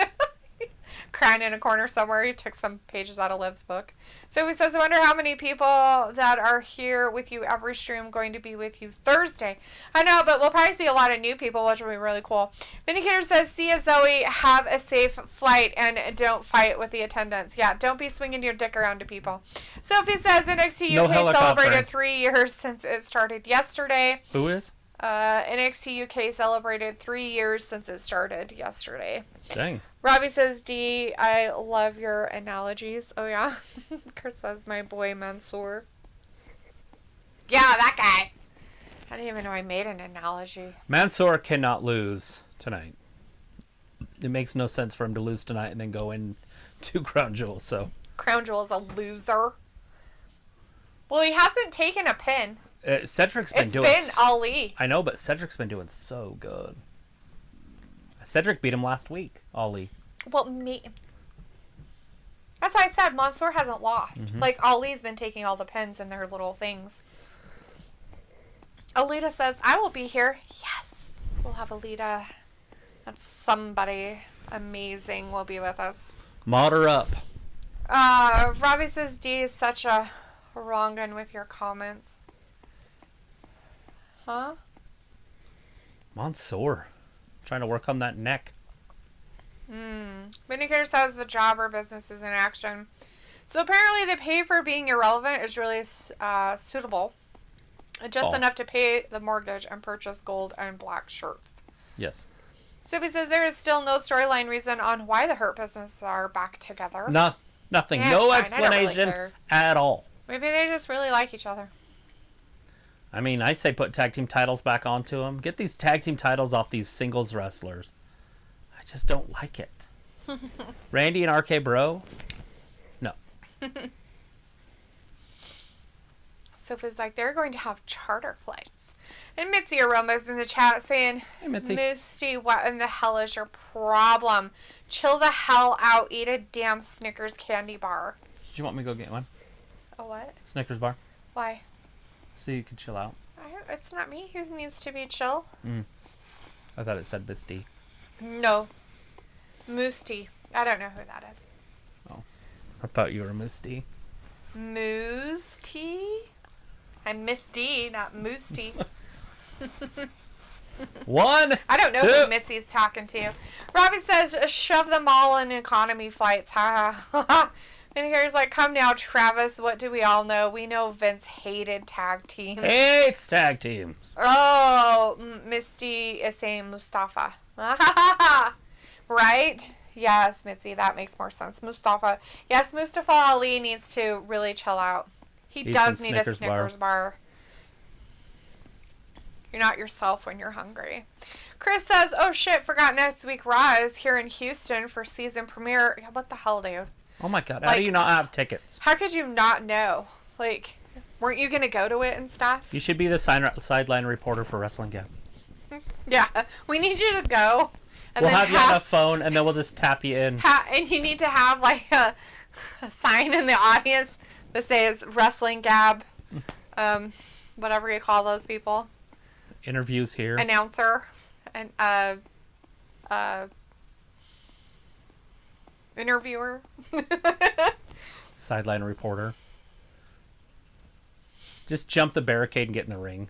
Crying in a corner somewhere. He took some pages out of Liv's book. So he says, I wonder how many people that are here with you every stream going to be with you Thursday. I know, but we'll probably see a lot of new people, which will be really cool. Vindicator says, see ya, Zoe. Have a safe flight and don't fight with the attendants. Yeah, don't be swinging your dick around to people. Sophie says, NXT UK celebrated 3 years since it started yesterday. Who is? NXT UK celebrated 3 years since it started yesterday. Dang. Robbie says, D, I love your analogies. Oh, yeah? Chris says, my boy Mansoor. Yeah, that guy. I didn't even know I made an analogy. Mansoor cannot lose tonight. It makes no sense for him to lose tonight and then go in to Crown Jewel, so. Crown Jewel is a loser. Well, he hasn't taken a pin. Cedric's been doing... It's been Ali. I know, but Cedric's been doing so good. Cedric beat him last week, Ali. Well, that's why I said Mansoor hasn't lost. Mm-hmm. Like, Ali's been taking all the pins in their little things. Alita says, I will be here. Yes. We'll have Alita. That's somebody amazing will be with us. Mod her up. Robbie says, D is such a wrong un with your comments. Huh? Mansoor. Trying to work on that neck. Vindicator says the jobber business is in action. So apparently the pay for being irrelevant is really suitable. Just enough to pay the mortgage and purchase gold and black shirts. Yes. Sophie says there is still no storyline reason on why the Hurt Business are back together. Nothing. Yeah, no fine. explanation at all. Maybe they just really like each other. I mean, I say put tag team titles back onto them. Get these tag team titles off these singles wrestlers. I just don't like it. Randy and RK Bro? No. Sophie's like, they're going to have charter flights. And Mitzi Aroma's in the chat saying, Hey, Mitzi. Misty, what in the hell is your problem? Chill the hell out. Eat a damn Snickers candy bar. Do you want me to go get one? A what? Snickers bar? Why? So you can chill out. It's not me who needs to be chill. I thought it said Misty. No. Moosty. I don't know who that is. Oh. I thought you were Misty. Moosty? I'm Miss D, not Moosty. 1, I don't know 2. who Mitzi's talking to. Robbie says, shove them all in economy flights. Ha ha. And here's like, come now, Travis. What do we all know? We know Vince hated tag teams. Hates tag teams. Oh, Misty is saying Mustafa. Right? Yes, Mitzi, that makes more sense. Mustafa. Yes, Mustafa Ali needs to really chill out. He does need a Snickers bar. You're not yourself when you're hungry. Chris says, oh shit, forgot next week Raw is here in Houston for season premiere. What the hell, dude? Oh my god, how do you not have tickets? How could you not know? Like, weren't you going to go to it and stuff? You should be the sideline reporter for Wrestling Gap. Yeah, we need you to go. And we'll have you on a phone, and then we'll just tap you in. And you need to have, like, a sign in the audience that says Wrestling Gab, whatever you call those people. Interviews here. Announcer. And, interviewer. Sideline reporter. Just jump the barricade and get in the ring.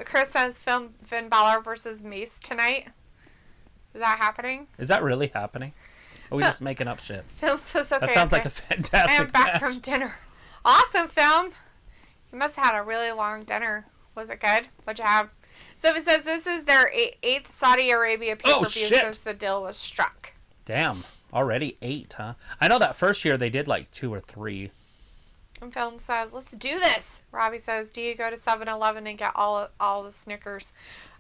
Chris says film Finn Balor versus Mace tonight. Is that happening? Is that really happening? Or are we just making up shit? Film says okay. That sounds like a fantastic I am back match. from dinner. Awesome, Film. You must have had a really long dinner. Was it good? What'd you have? So it says this is their 8th Saudi Arabia pay-per-view since the deal was struck. Damn. Already 8, huh? I know that first year they did like 2 or 3. And Film says, let's do this. Robbie says, do you go to 7-Eleven and get all the Snickers?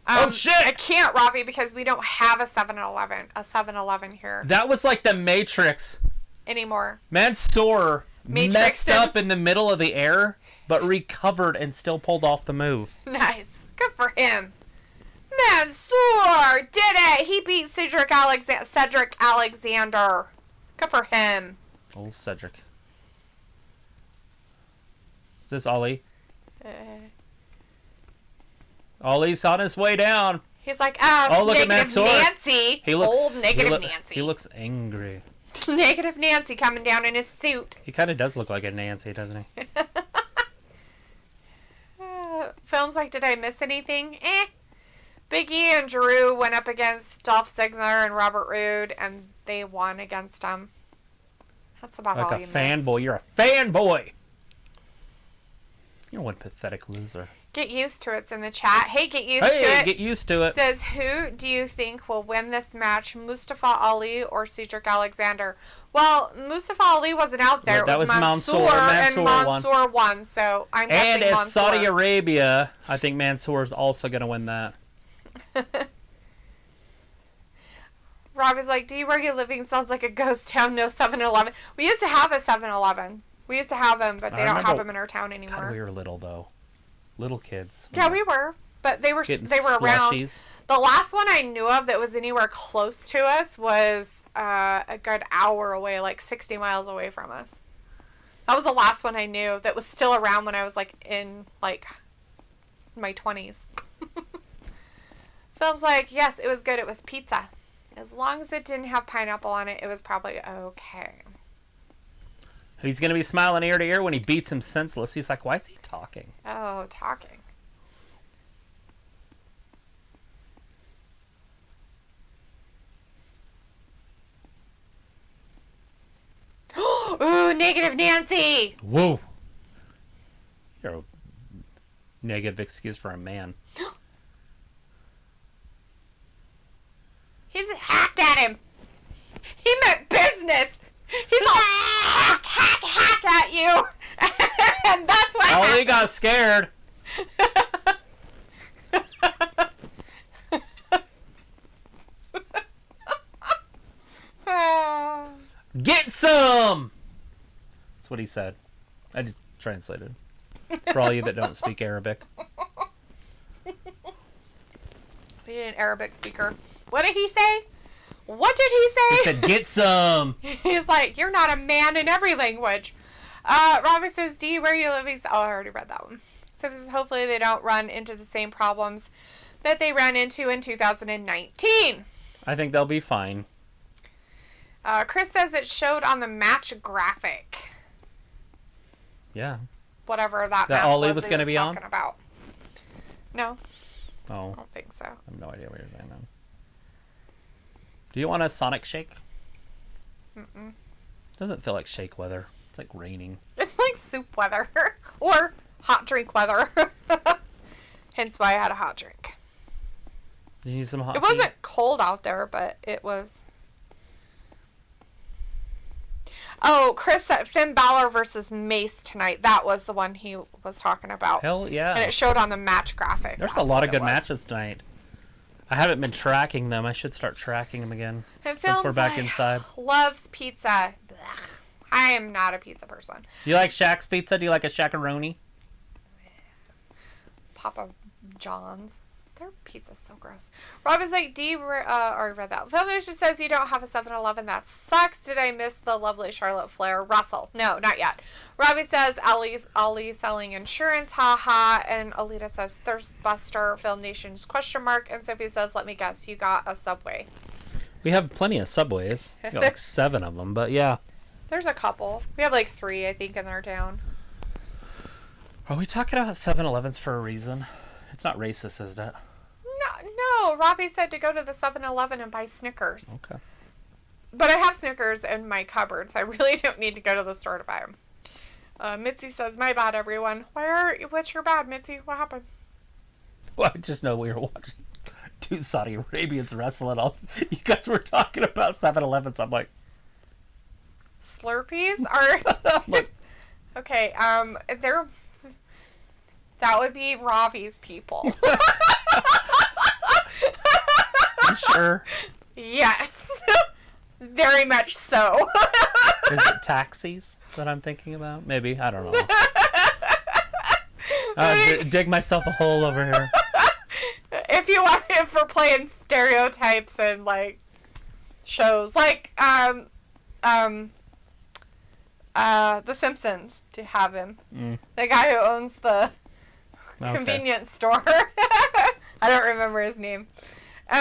Oh, shit! I can't, Robbie, because we don't have a 7-Eleven here. That was like the Matrix. Anymore. Mansoor messed up in the middle of the air, but recovered and still pulled off the move. Nice. Good for him. Mansoor did it. He beat Cedric Alexander. Good for him. Old Cedric. Is this Ollie? Ollie's on his way down. He's like, look at Negative Nancy. Old Negative Nancy. He looks angry. Negative Nancy coming down in his suit. He kind of does look like a Nancy, doesn't he? Film's like, did I miss anything? Big E and Drew went up against Dolph Ziggler and Robert Roode, and they won against them. That's about all you missed. Like a fanboy. You're a fanboy. You're one pathetic loser. Get used to it's in the chat. Hey, get used to it. Get used to it. Says, who do you think will win this match, Mustafa Ali or Cedric Alexander? Well, Mustafa Ali wasn't out there. That it was Mansoor. and Mansoor won. So I'm guessing And it's Mansoor. Saudi Arabia. I think Mansoor's also going to win that. Rob is like, do you where you're living sounds like a ghost town, no 7-Eleven. We used to have a 7-Eleven. We used to have them, but they don't have them in our town anymore. God, we were little, though. Little kids. Yeah, we were. But they were around. The last one I knew of that was anywhere close to us was a good hour away, like 60 miles away from us. That was the last one I knew that was still around when I was like in like my 20s. Film's like, yes, it was good. It was pizza. As long as it didn't have pineapple on it, it was probably okay. He's going to be smiling ear to ear when he beats him senseless. He's like, why is he talking? Oh, talking. Ooh, Negative Nancy! Whoa. You're a negative excuse for a man. He just hacked at him. He meant business. He's all hack at you. And that's what happened. He got scared. Get some! That's what he said. I just translated. For all you that don't speak Arabic. We need an Arabic speaker. What did he say? What did he say? He said, get some. He's like, you're not a man in every language. Robbie says, D, where are you living? Oh, I already read that one. So this is hopefully they don't run into the same problems that they ran into in 2019. I think they'll be fine. Chris says it showed on the match graphic. Yeah. Whatever that That match Ollie was going to be on? About. No. Oh. I don't think so. I have no idea what you're saying now. Do you want a Sonic shake? Mm-mm. Doesn't feel like shake weather. It's like raining. It's like soup weather. Or hot drink weather. Hence why I had a hot drink. Did you need some hot It wasn't cold out there, but it was... Oh, Chris said Finn Balor versus Mace tonight. That was the one he was talking about. Hell yeah. And it showed on the match graphic. There's a lot of good matches tonight. I haven't been tracking them. I should start tracking them again. And since we're back inside. Loves pizza. Blech. I am not a pizza person. Do you like Shaq's pizza? Do you like a Shaq-a-roni? Papa John's. Their pizza's so gross. Robin's like, already read that. Filmers just says you don't have a 7-Eleven. That sucks. Did I miss the lovely Charlotte Flair? Russell. No, not yet. Robbie says, Ali selling insurance. Haha. And Alita says, Thirst Buster. Film Nation's question mark. And Sophie says, let me guess. You got a Subway. We have plenty of Subways. We got like 7 of them, but yeah. There's a couple. We have like 3, I think, in our town. Are we talking about 7-Elevens for a reason? It's not racist, is it? No. Robbie said to go to the 7-Eleven and buy Snickers. Okay. But I have Snickers in my cupboard, so I really don't need to go to the store to buy them. Mitzi says, my bad, everyone. What's your bad, Mitzi? What happened? Well, I just know we were watching 2 Saudi Arabians wrestle and all. You guys were talking about 7-Elevens. I'm like... Slurpees are... Okay, they're... That would be Ravi's people. You sure? Yes. Very much so. Is it taxis that I'm thinking about? Maybe. I don't know. Dig myself a hole over here. If you want him for playing stereotypes and, like, shows. Like, The Simpsons, to have him. The guy who owns the convenience store. I don't remember his name.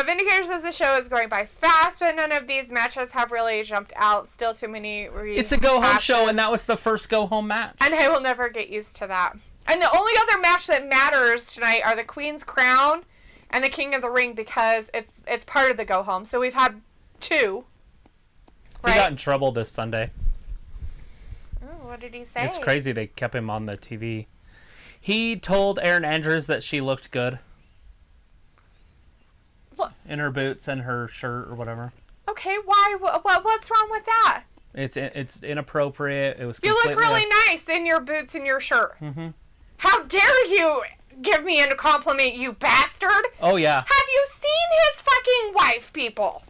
Vindicator says the show is going by fast, but none of these matches have really jumped out. Still too many It's a go-home show, and that was the first go-home match. And I will never get used to that. And the only other match that matters tonight are the Queen's Crown and the King of the Ring, because it's part of the go-home. So we've had 2. Right? He got in trouble this Sunday. Oh, what did he say? It's crazy they kept him on the TV. He told Erin Andrews that she looked good. Look. In her boots and her shirt or whatever. Okay, why? What's wrong with that? It's inappropriate. It was. You look really nice in your boots and your shirt. Mm-hmm. How dare you give me a compliment, you bastard! Oh yeah. Have you seen his fucking wife, people?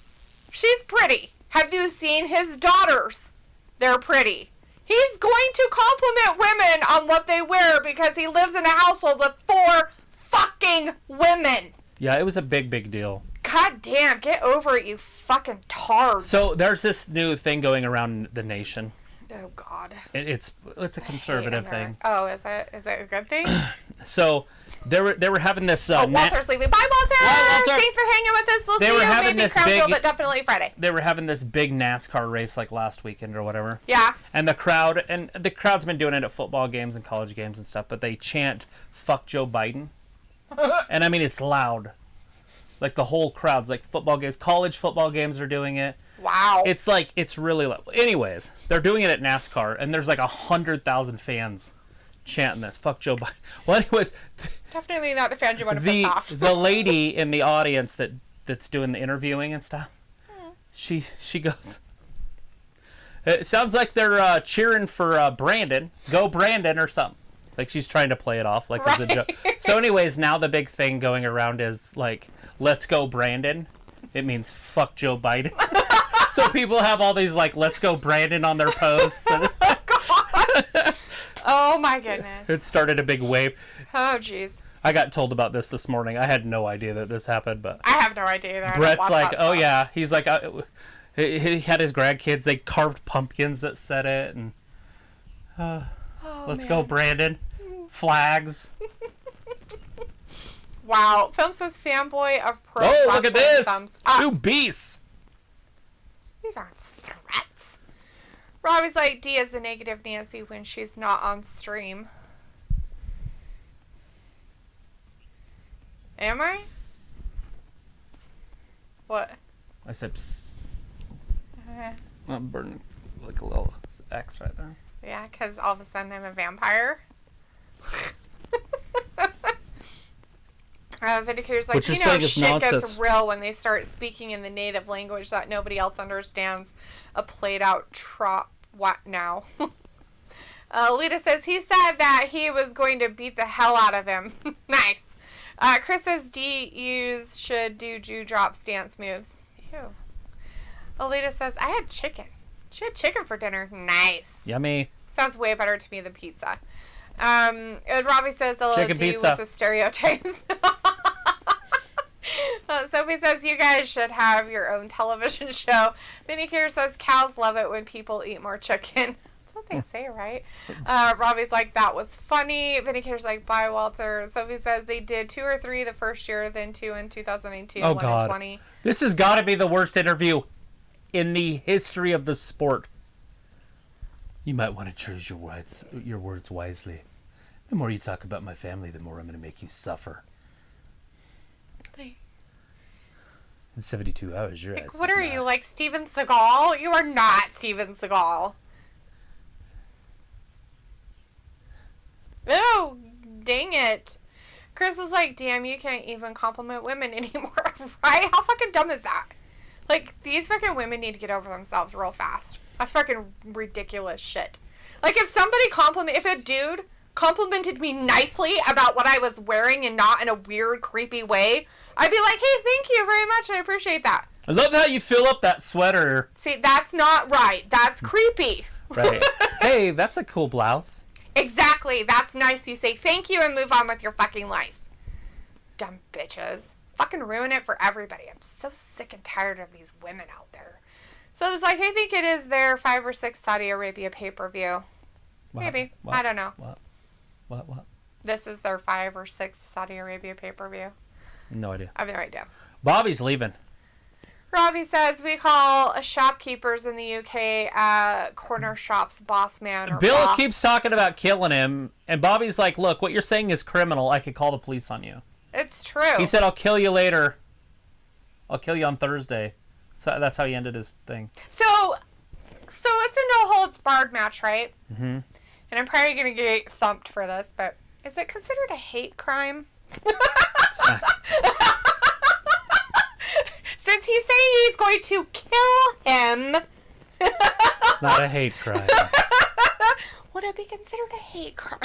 She's pretty. Have you seen his daughters? They're pretty. He's going to compliment women on what they wear because he lives in a household with 4 fucking women. Yeah, it was a big deal. God damn, get over it, you fucking tards. So there's this new thing going around the nation. Oh God. It's a conservative thing. Oh, is it a good thing? So they were having this. Walter's leaving. Bye, Walter. Bye, Walter. Thanks for hanging with us. We'll They see were you having maybe this Crown Jewel, big- but definitely Friday. They were having this big NASCAR race like last weekend or whatever. Yeah. And the crowd's been doing it at football games and college games and stuff, but they chant "fuck Joe Biden," and I mean it's loud. Like the whole crowd's like football games, college football games are doing it. Wow. It's like, it's really loud. Anyways, they're doing it at NASCAR, and there's like 100,000 fans chanting this. Fuck Joe Biden. Well, anyways. Definitely not the fans you want to piss off. The lady in the audience that's doing the interviewing and stuff, she goes, it sounds like they're cheering for Brandon. Go Brandon or something. Like she's trying to play it off like as a joke. So anyways, now the big thing going around is like, let's go Brandon. It means fuck Joe Biden. So people have all these like, let's go Brandon on their posts. And God. Oh my goodness. It started a big wave. Oh jeez. I got told about this morning. I had no idea that this happened, but I have no idea either. Brett's like, oh yeah. He's like, he had his grandkids. They carved pumpkins that said it, and let's go Brandon. Flags. Wow. Film says fanboy of pro Oh, wrestling. look at this. Thumbs up. 2 beasts. These aren't threats. Robbie's like, D is a negative Nancy when she's not on stream. Am I? What? I said psst. Okay. I'm burning like a little X right there. Yeah, because all of a sudden I'm a vampire. Vindicator's like, Shit gets real when they start speaking in the native language that nobody else understands. A played out what now? Lita says he said that he was going to beat the hell out of him. Nice. Chris says DUs should do Jew-drop stance moves. Ew. Alita says, I had chicken. She had chicken for dinner. Nice. Yummy. Sounds way better to me than pizza. Robbie says, chicken do pizza with the stereotypes. Sophie says, you guys should have your own television show. Vindicator says, cows love it when people eat more chicken. That's what they say, right? Robbie's like, that was funny. Vindicator's like, bye, Walter. Sophie says, they did 2 or 3 the first year, then 2 in 2002, oh, 1 God. in 20. This has got to be the worst interview in the history of the sport. You might want to choose your words wisely. The more you talk about my family, the more I'm going to make you suffer. In 72 hours, your ass. What are you, like Steven Seagal? You are not Steven Seagal. Oh, dang it. Chris is like, damn, you can't even compliment women anymore, right? How fucking dumb is that? Like, these fucking women need to get over themselves real fast. That's fucking ridiculous shit. Like, if a dude complimented me nicely about what I was wearing and not in a weird, creepy way, I'd be like, hey, thank you very much. I appreciate that. I love how you fill up that sweater. See, that's not right. That's creepy. Right. Hey, that's a cool blouse. Exactly. That's nice. You say thank you and move on with your fucking life. Dumb bitches. Fucking ruin it for everybody. I'm so sick and tired of these women out there. So it's like, I think it is their 5 or 6 Saudi Arabia pay-per-view. Maybe. What? I don't know. What? This is their 5 or 6 Saudi Arabia pay-per-view. No idea. I have no idea. Bobby's leaving. Robbie says, we call shopkeepers in the UK corner shops boss man or Bill boss. keeps talking about killing him, and Bobby's like, look, what you're saying is criminal. I could call the police on you. It's true. He said, I'll kill you later. I'll kill you on Thursday. So that's how he ended his thing. So it's a no-holds-barred match, right? Mm-hmm. And I'm probably going to get thumped for this, but is it considered a hate crime? Since he's saying he's going to kill him. It's not a hate crime. Would it be considered a hate crime?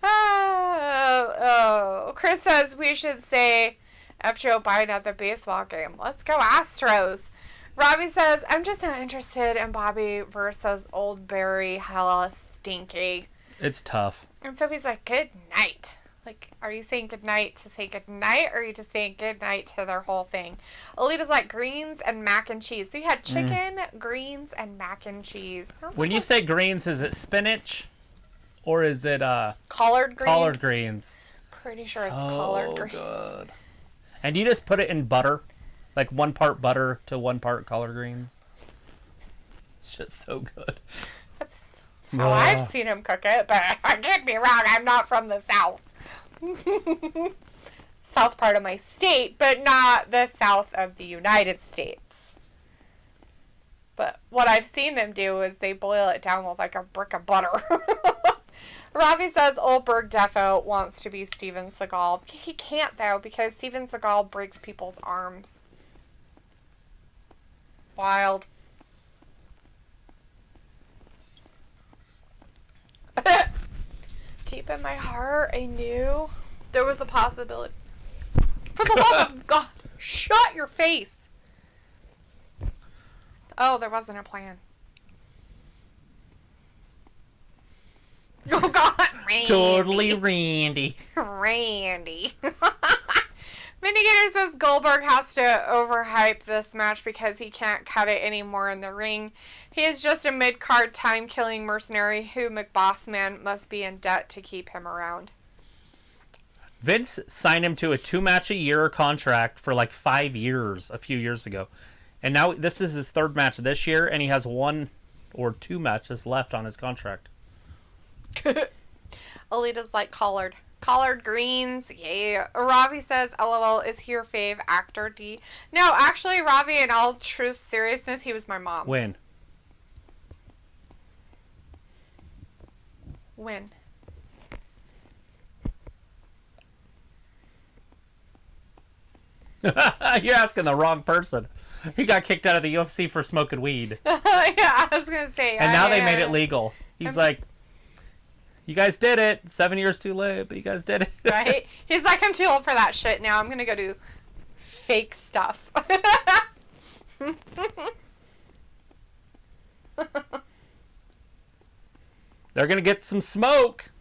Oh, Chris says we should say F. Joe Biden at the baseball game. Let's go Astros. Robbie says, I'm just not interested in Bobby versus Old Barry. Hella stinky. It's tough. And so he's like, good night. Like, are you saying good night to say good night, or are you just saying good night to their whole thing? Alita's like greens and mac and cheese. So you had chicken, greens, and mac and cheese. When you say greens, is it spinach? Or is it collard greens? Collard greens. Pretty sure it's collard greens. Good. And you just put it in butter? Like 1 part butter to 1 part collard greens? It's just so good. That's how I've seen him cook it, but I can't be wrong. I'm not from the South. South part of my state, but not the South of the United States. But what I've seen them do is they boil it down with like a brick of butter. Ravi says Oldberg defo wants to be Steven Seagal. He can't, though, because Steven Seagal breaks people's arms. Wild. Deep in my heart, I knew there was a possibility. For the love of God, shut your face. Oh, there wasn't a plan. Oh, God, Randy. Totally Randy. Randy. Vindicator says Goldberg has to overhype this match because he can't cut it anymore in the ring. He is just a mid-card time-killing mercenary who McBossman must be in debt to keep him around. Vince signed him to a 2-match-a-year contract for like 5 years a few years ago. And now this is his 3rd match this year, and he has 1 or 2 matches left on his contract. Alita's like collared. Collard greens, yay. Ravi says, LOL, is he your fave actor, D? No, actually, Ravi, in all true seriousness, he was my mom's. When? When? You're asking the wrong person. He got kicked out of the UFC for smoking weed. Yeah, I was going to say. And now they made it legal. He's like, you guys did it. 7 years too late, but you guys did it. Right? He's like, I'm too old for that shit now. I'm going to go do fake stuff. They're going to get some smoke.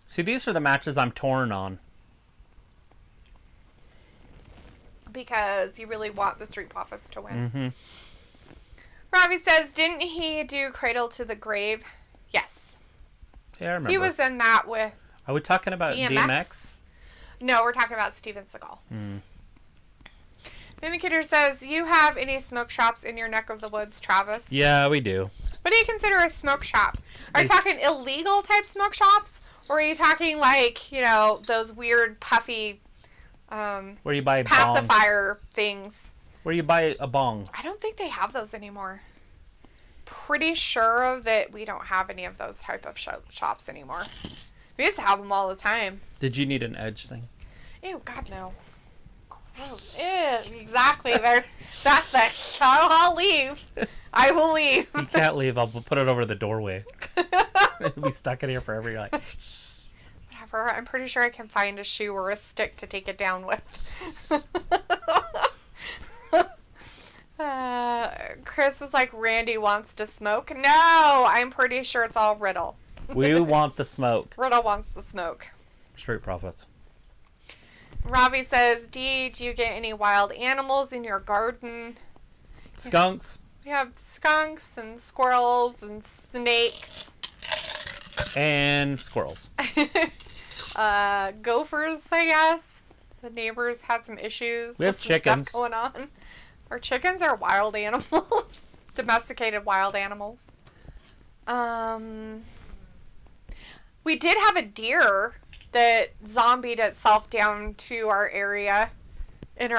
See, these are the matches I'm torn on. Because you really want the Street Profits to win. Mm-hmm. Ravi says, didn't he do Cradle to the Grave? Yes. Yeah, I remember. He was in that with Are we talking about DMX? No, we're talking about Steven Seagal. Vindicator says, you have any smoke shops in your neck of the woods, Travis? Yeah, we do. What do you consider a smoke shop? Are you talking illegal type smoke shops? Or are you talking like, you know, those weird puffy where you buy pacifier things? Where you buy a bong? I don't think they have those anymore. Pretty sure that we don't have any of those type of shops anymore. We used to have them all the time. Did you need an edge thing? Ew, God, no. Gross. Ew, exactly. That's the how I'll leave. I will leave. You can't leave. I'll put it over the doorway. It'll be stuck in here forever. You're like... Whatever. I'm pretty sure I can find a shoe or a stick to take it down with. Chris is like, Randy wants to smoke. No, I'm pretty sure it's all Riddle. We want the smoke. Riddle wants the smoke. Street Profits. Ravi says, D, do you get any wild animals in your garden? Skunks. We have skunks and squirrels and snakes. And squirrels. Gophers, I guess. The neighbors had some issues. We have with chickens. Stuff going on. Our chickens are wild animals. Domesticated wild animals. We did have a deer that zombied itself down to our area. It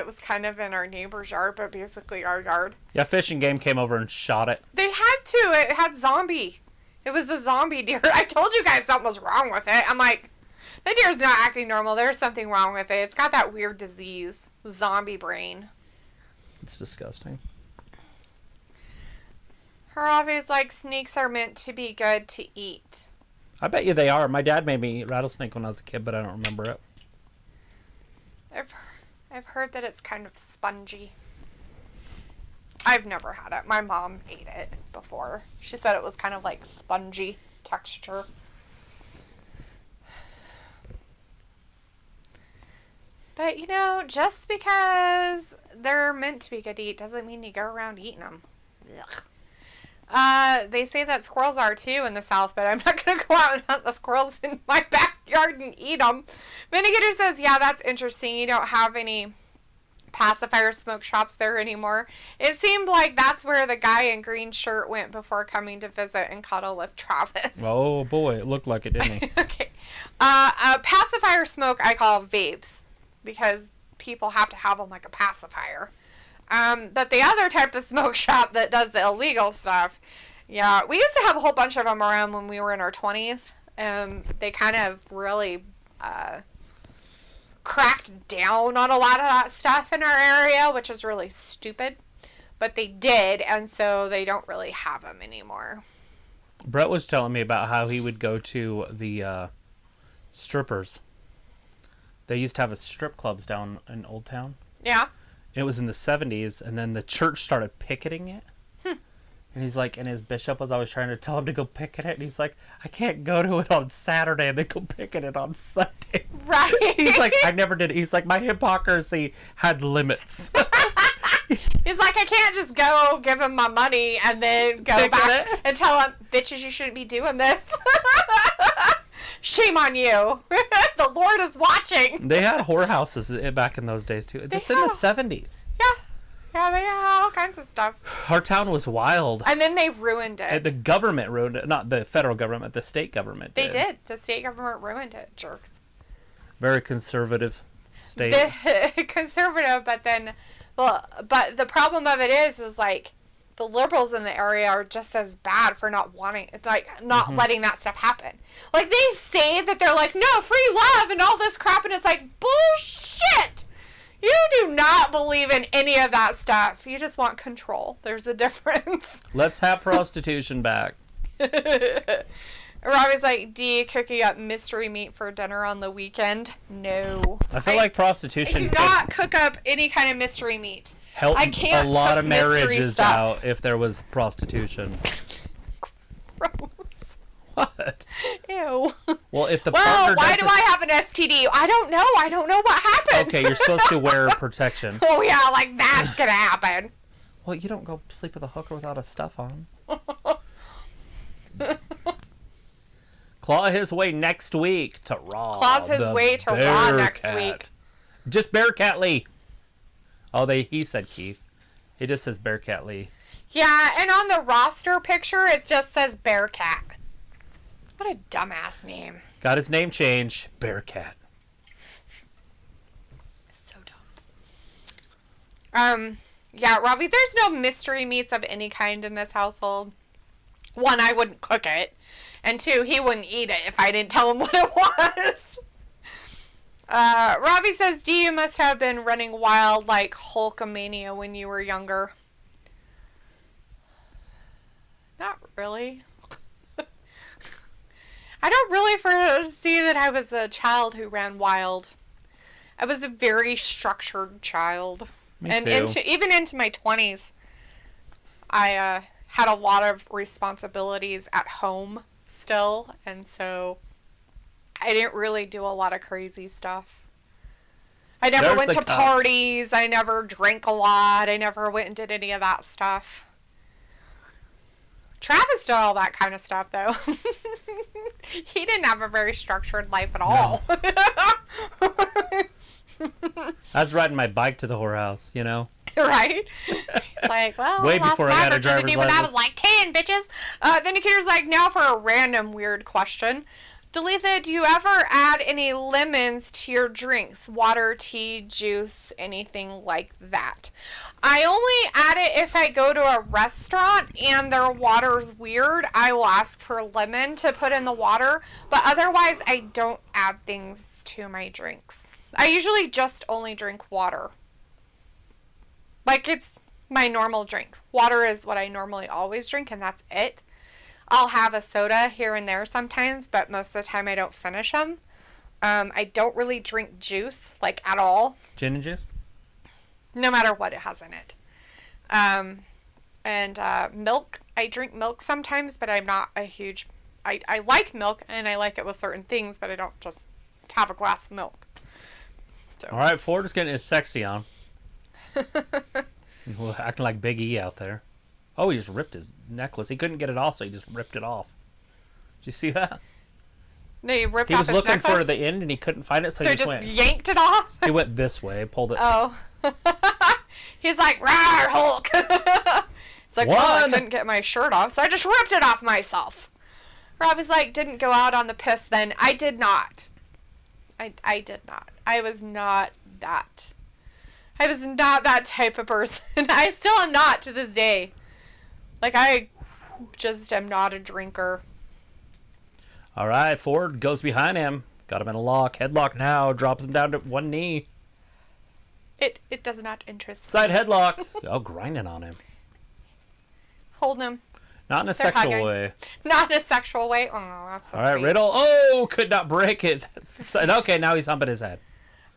was kind of in our neighbor's yard, but basically our yard. Yeah, Fish and Game came over and shot it. They had to. It had zombie. It was a zombie deer. I told you guys something was wrong with it. I'm like, the deer's not acting normal. There's something wrong with it. It's got that weird disease. Zombie brain. It's disgusting. Haravi's like, snakes are meant to be good to eat. I bet you they are. My dad made me eat rattlesnake when I was a kid, but I don't remember it. I've heard that it's kind of spongy. I've never had it. My mom ate it before. She said it was kind of like spongy texture. But, you know, just because they're meant to be good to eat doesn't mean you go around eating them. Ugh. They say that squirrels are too in the South, but I'm not going to go out and hunt the squirrels in my backyard and eat them. Vindicator says, yeah, that's interesting. You don't have any pacifier smoke shops there anymore. It seemed like that's where the guy in green shirt went before coming to visit and cuddle with Travis. Oh, boy. It looked like it, didn't it? Okay. Pacifier smoke I call vapes because people have to have them like a pacifier. But the other type of smoke shop that does the illegal stuff, yeah, we used to have a whole bunch of them around when we were in our 20s. They kind of really cracked down on a lot of that stuff in our area, which is really stupid. But they did, and so they don't really have them anymore. Brett was telling me about how he would go to the strippers. They used to have a strip clubs down in Old Town. Yeah. It was in the 70s, and then the church started picketing it. And he's like, and his bishop was always trying to tell him to go picket it. And he's like, I can't go to it on Saturday and then go picket it on Sunday. Right. He's like, I never did it. He's like, my hypocrisy had limits. He's like, I can't just go give him my money and then go Picket back it. and tell him, bitches, you shouldn't be doing this. Shame on you. The Lord is watching. They had whorehouses back in those days, too. Just in the 70s. Yeah. Yeah, they had all kinds of stuff. Our town was wild. And then they ruined it. The government ruined it. Not the federal government, the state government They did. The state government ruined it, jerks. Very conservative state. Conservative, but then... But the problem of it is like, the liberals in the area are just as bad for not wanting... Like, not letting that stuff happen. Like, they say that they're like, no, free love and all this crap, and it's like, bullshit! You do not believe in any of that stuff. You just want control. There's a difference. Let's have prostitution back. Robbie's like, do you cooking up mystery meat for dinner on the weekend? No. I feel like prostitution... I do not cook up any kind of mystery meat. Help I can't a lot of cook mystery marriages stuff. out if there was prostitution. Gross. What? Ew. Well, if the Well, partner why doesn't... do I have an STD? I don't know. I don't know what happened. Okay, you're supposed to wear protection. Oh, yeah, like that's going to happen. Well, you don't go sleep with a hooker without a stuff on. Claw his way next week to Raw. Claws his way to Raw next week. Just Bearcat Lee. Oh, he said Keith. It just says Bearcat Lee. Yeah, and on the roster picture, it just says Bearcat. What a dumbass name. Got his name changed. Bearcat. So dumb. Yeah, Robbie, there's no mystery meats of any kind in this household. One, I wouldn't cook it. And two, he wouldn't eat it if I didn't tell him what it was. Robbie says, D, you must have been running wild like Hulkamania when you were younger. Not really. I don't really foresee that I was a child who ran wild. I was a very structured child. Me and too. even into my 20s, I had a lot of responsibilities at home still, and so I didn't really do a lot of crazy stuff. I never went to parties. I never drank a lot. I never went and did any of that stuff. Travis did all that kind of stuff, though. He didn't have a very structured life at all. I was riding my bike to the whorehouse, you know? Right? It's like, well, way I lost before I my got a driver's virginity when I license. was like 10, bitches. Then Nikita's like, now for a random weird question. Dalethea, do you ever add any lemons to your drinks? Water, tea, juice, anything like that? I only add it if I go to a restaurant and their water's weird. I will ask for lemon to put in the water. But otherwise, I don't add things to my drinks. I usually just only drink water. Like, it's my normal drink. Water is what I normally always drink, and that's it. I'll have a soda here and there sometimes, but most of the time I don't finish them. I don't really drink juice, like, at all. Gin and juice? No matter what it has in it. Milk. I drink milk sometimes, but I'm not a huge... I like milk, and I like it with certain things, but I don't just have a glass of milk. So. All right, Ford is getting his sexy on. Acting like Big E out there. Oh, he just ripped his necklace. He couldn't get it off, so he just ripped it off. Did you see that? No, he ripped He off was his looking necklace? for the end, and he couldn't find it, so he just went. Yanked it off? He went this way, pulled it. Oh. He's like, rawr, Hulk. It's like, well, I couldn't get my shirt off, so I just ripped it off myself. Robbie's like, didn't go out on the piss then. I did not. I did not. I was not that. I was not that type of person. I still am not to this day. Like, I just am not a drinker. All right, Ford goes behind him. Got him in a lock. Headlock now. Drops him down to one knee. It does not interest me. Side headlock. Oh, grinding on him. Holding him. Not in a sexual way. Not in a sexual way. Oh, that's so All right, sweet. Riddle. Oh, could not break it. Okay, now he's humping his head.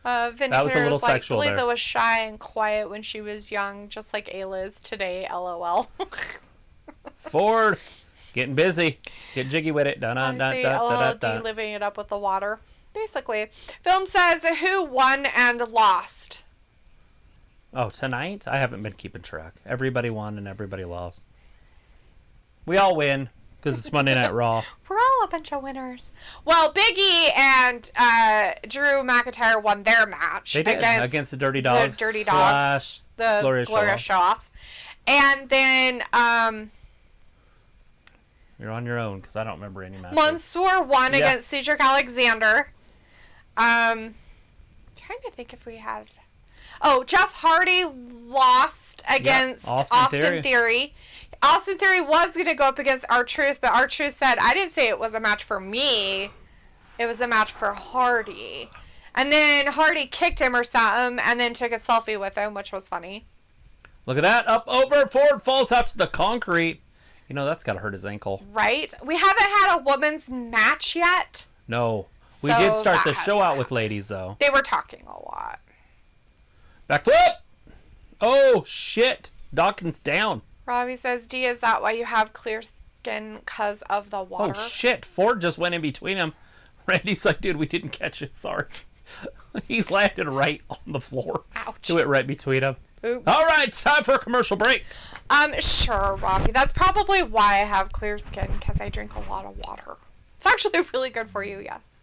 That was a little sexual Dalethea there. was shy and quiet when she was young, just like Ayla is today, LOL. Ford, getting busy. Get jiggy with it. LOLD, living it up with the water. Basically. Film says, who won and lost? Oh, tonight? I haven't been keeping track. Everybody won and everybody lost. We all win because it's Monday Night Raw. We're all a bunch of winners. Well, Big E and Drew McIntyre won their match. They did against the Dirty Dogs. The Dirty Dogs. Gloria show-offs. And then you're on your own because I don't remember any matches. Mansoor won against Cedric Alexander. Trying to think if we had... Oh, Jeff Hardy lost against Austin Theory. Austin Theory was going to go up against R-Truth, but R-Truth said, I didn't say it was a match for me. It was a match for Hardy. And then Hardy kicked him or something and then took a selfie with him, which was funny. Look at that. Up, over, forward, falls out to the concrete. You know, that's got to hurt his ankle. Right? We haven't had a women's match yet. No. We did start the show out with ladies, though. They were talking a lot. Backflip! Oh, shit. Dawkins down. Robbie says, D, is that why you have clear skin because of the water? Oh, shit. Ford just went in between him. Randy's like, dude, we didn't catch it. Sorry. He landed right on the floor. Ouch. He went right between them. Oops. All right, time for a commercial break. Sure, Robbie. That's probably why I have clear skin, because I drink a lot of water. It's actually really good for you, yes.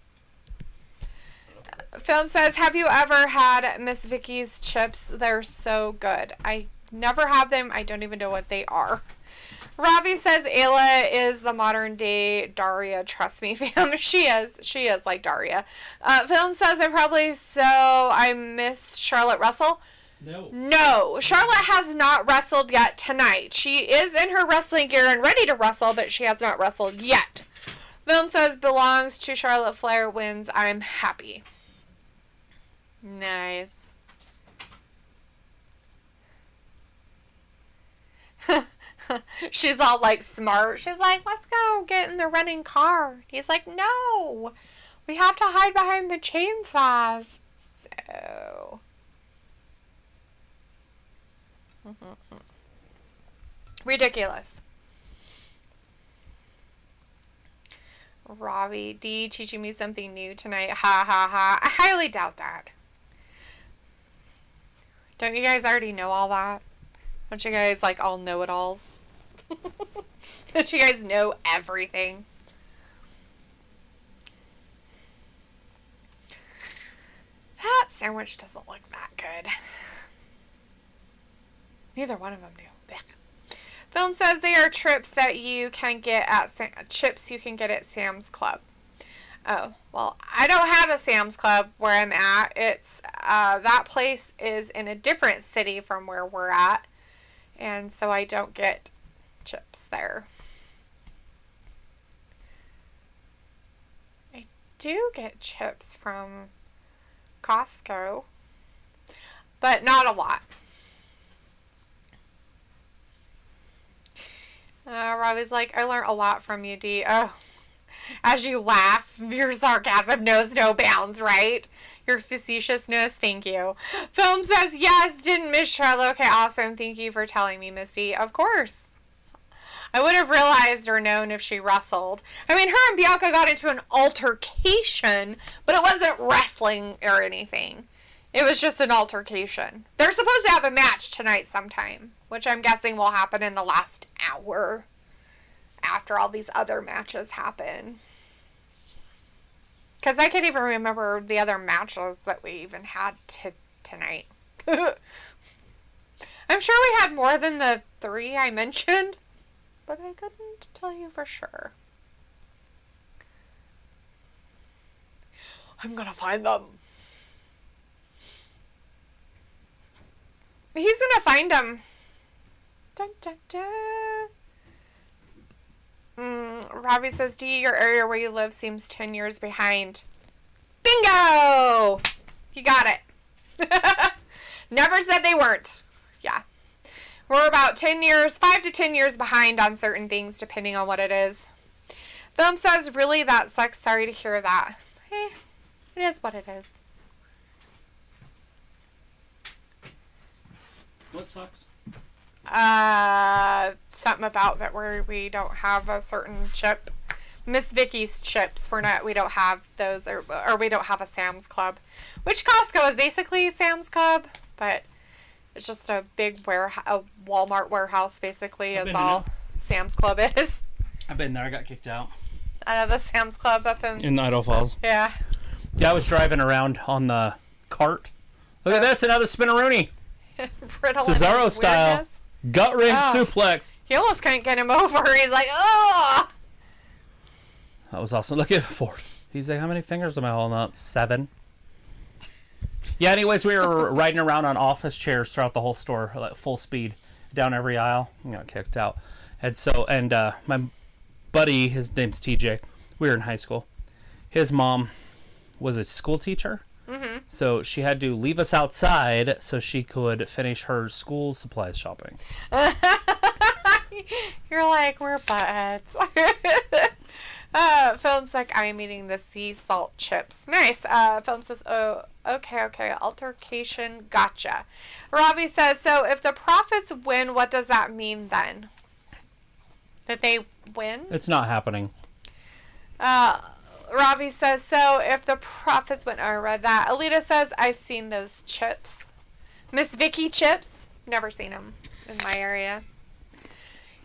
Film says, have you ever had Miss Vicky's chips? They're so good. I never have them. I don't even know what they are. Robbie says Ayla is the modern day Daria. Trust me, fam. She is. She is like Daria. Film says I missed Charlotte Russell. No. Charlotte has not wrestled yet tonight. She is in her wrestling gear and ready to wrestle, but she has not wrestled yet. Film says belongs to Charlotte Flair wins. I'm happy. Nice. She's all like smart. She's like, let's go get in the running car. He's like, no, we have to hide behind the chainsaws. So. Ridiculous. Robbie D teaching me something new tonight. Ha ha ha. I highly doubt that. Don't you guys already know all that? Don't you guys like all know-it-alls? Don't you guys know everything? That sandwich doesn't look that good. Neither one of them do. Blech. Film says they are trips that you can get at chips you can get at Sam's Club. Oh, well, I don't have a Sam's Club where I'm at. It's that place is in a different city from where we're at, and so I don't get chips there. I do get chips from Costco, but not a lot. Robbie's like, I learned a lot from you, D. Oh, as you laugh, your sarcasm knows no bounds, right? Your facetiousness, thank you. Film says, yes, didn't miss Charlotte. Okay, awesome. Thank you for telling me, Misty. Of course. I would have realized or known if she wrestled. I mean, her and Bianca got into an altercation, but it wasn't wrestling or anything. It was just an altercation. They're supposed to have a match tonight sometime, which I'm guessing will happen in the last hour after all these other matches happen. Because I can't even remember the other matches that we even had tonight. I'm sure we had more than the 3 I mentioned, but I couldn't tell you for sure. I'm gonna find them. He's gonna find them. Dun, dun, dun. Robbie says, D, your area where you live seems 10 years behind. Bingo! You got it. Never said they weren't. Yeah. We're about 10 years, 5 to 10 years behind on certain things, depending on what it is. Film says, really, that sucks. Sorry to hear that. It is what it is. What sucks? Something about that where we don't have a certain chip. Miss Vicky's chips. We don't have those, or we don't have a Sam's Club, which Costco is basically Sam's Club, but it's just a big a Walmart warehouse basically is all Sam's Club is. I've been there. I got kicked out. Out of the Sam's Club up in Idaho Falls. Yeah. Yeah, I was driving around on the cart. Look at this, another spinneroonie. Riddle Cesaro style. weirdness. Gut ring suplex. He almost couldn't get him over. He's like, oh! That was awesome. Look at 4. He's like, how many fingers am I holding up? 7. Yeah, anyways, we were riding around on office chairs throughout the whole store, like full speed, down every aisle. I got kicked out. And my buddy, his name's TJ, we were in high school. His mom was a school teacher. Mm-hmm. So she had to leave us outside so she could finish her school supplies shopping. You're like, we're buttheads. Film's like, I'm eating the sea salt chips. Nice. Film says, oh, okay. Altercation, gotcha. Ravi says, so if the Profits win, what does that mean then? That they win? It's not happening. Ravi says, so if the Profits win, I read that. Alita says, I've seen those chips. Miss Vicky chips? Never seen them in my area.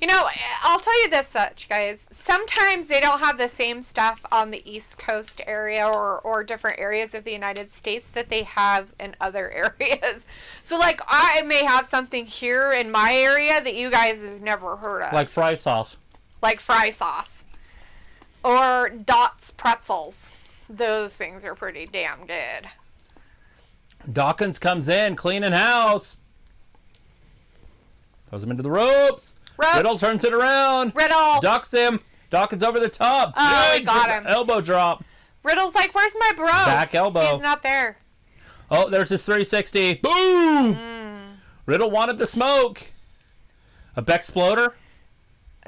You know, I'll tell you this much, guys. Sometimes they don't have the same stuff on the East Coast area or different areas of the United States that they have in other areas. So, like, I may have something here in my area that you guys have never heard of. Like fry sauce. Like fry sauce. Or Dot's pretzels. Those things are pretty damn good. Dawkins comes in, cleaning house. Throws him into the ropes. Riddle turns it around. Riddle. Ducks him. Dawkins over the top. Oh, he got him. Elbow drop. Riddle's like, where's my bro? Back elbow. He's not there. Oh, there's his 360. Boom! Riddle wanted the smoke. A Bexploder.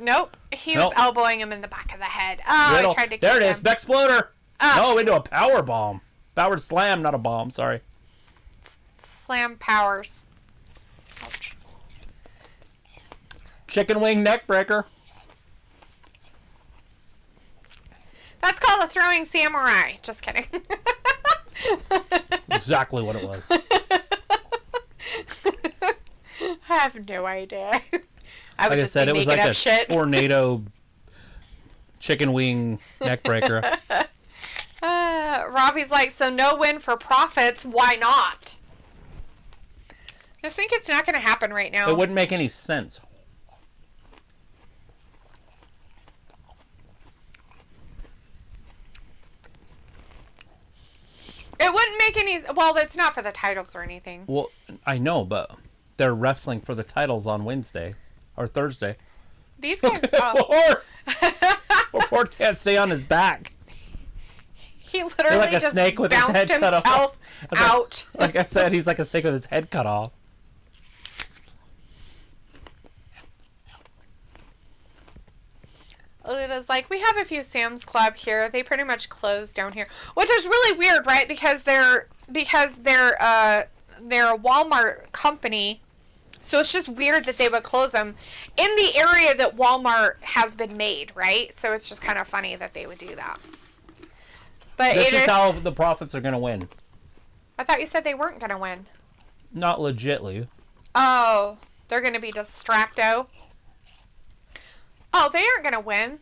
Nope. He was elbowing him in the back of the head. Oh, Riddle. I tried to There kick it is. him. Bexploder. No, into a power bomb. Powered slam, not a bomb. Sorry. Slam powers. Ouch. Chicken wing neck breaker. That's called a throwing samurai. Just kidding. Exactly what it was. I have no idea. I would Like I just said, be it was making like up a shit. tornado chicken wing neck breaker. Ravi's like, so no win for Profits. Why not? I just think it's not going to happen right now. It wouldn't make any sense. It wouldn't make any... Well, it's not for the titles or anything. Well, I know, but they're wrestling for the titles on Wednesday or Thursday. These guys... Or Ford can't stay on his back. He literally like a just snake with his bounced head cut off. himself out. Like I said, he's like a snake with his head cut off. Alita's like, we have a few Sam's Club here. They pretty much closed down here, which is really weird, right? Because they're a Walmart company, so it's just weird that they would close them in the area that Walmart has been made, right? So it's just kind of funny that they would do that. But This is how the Profits are going to win. I thought you said they weren't going to win. Not legitly. Oh, they're going to be distracto. Oh, they aren't going to win.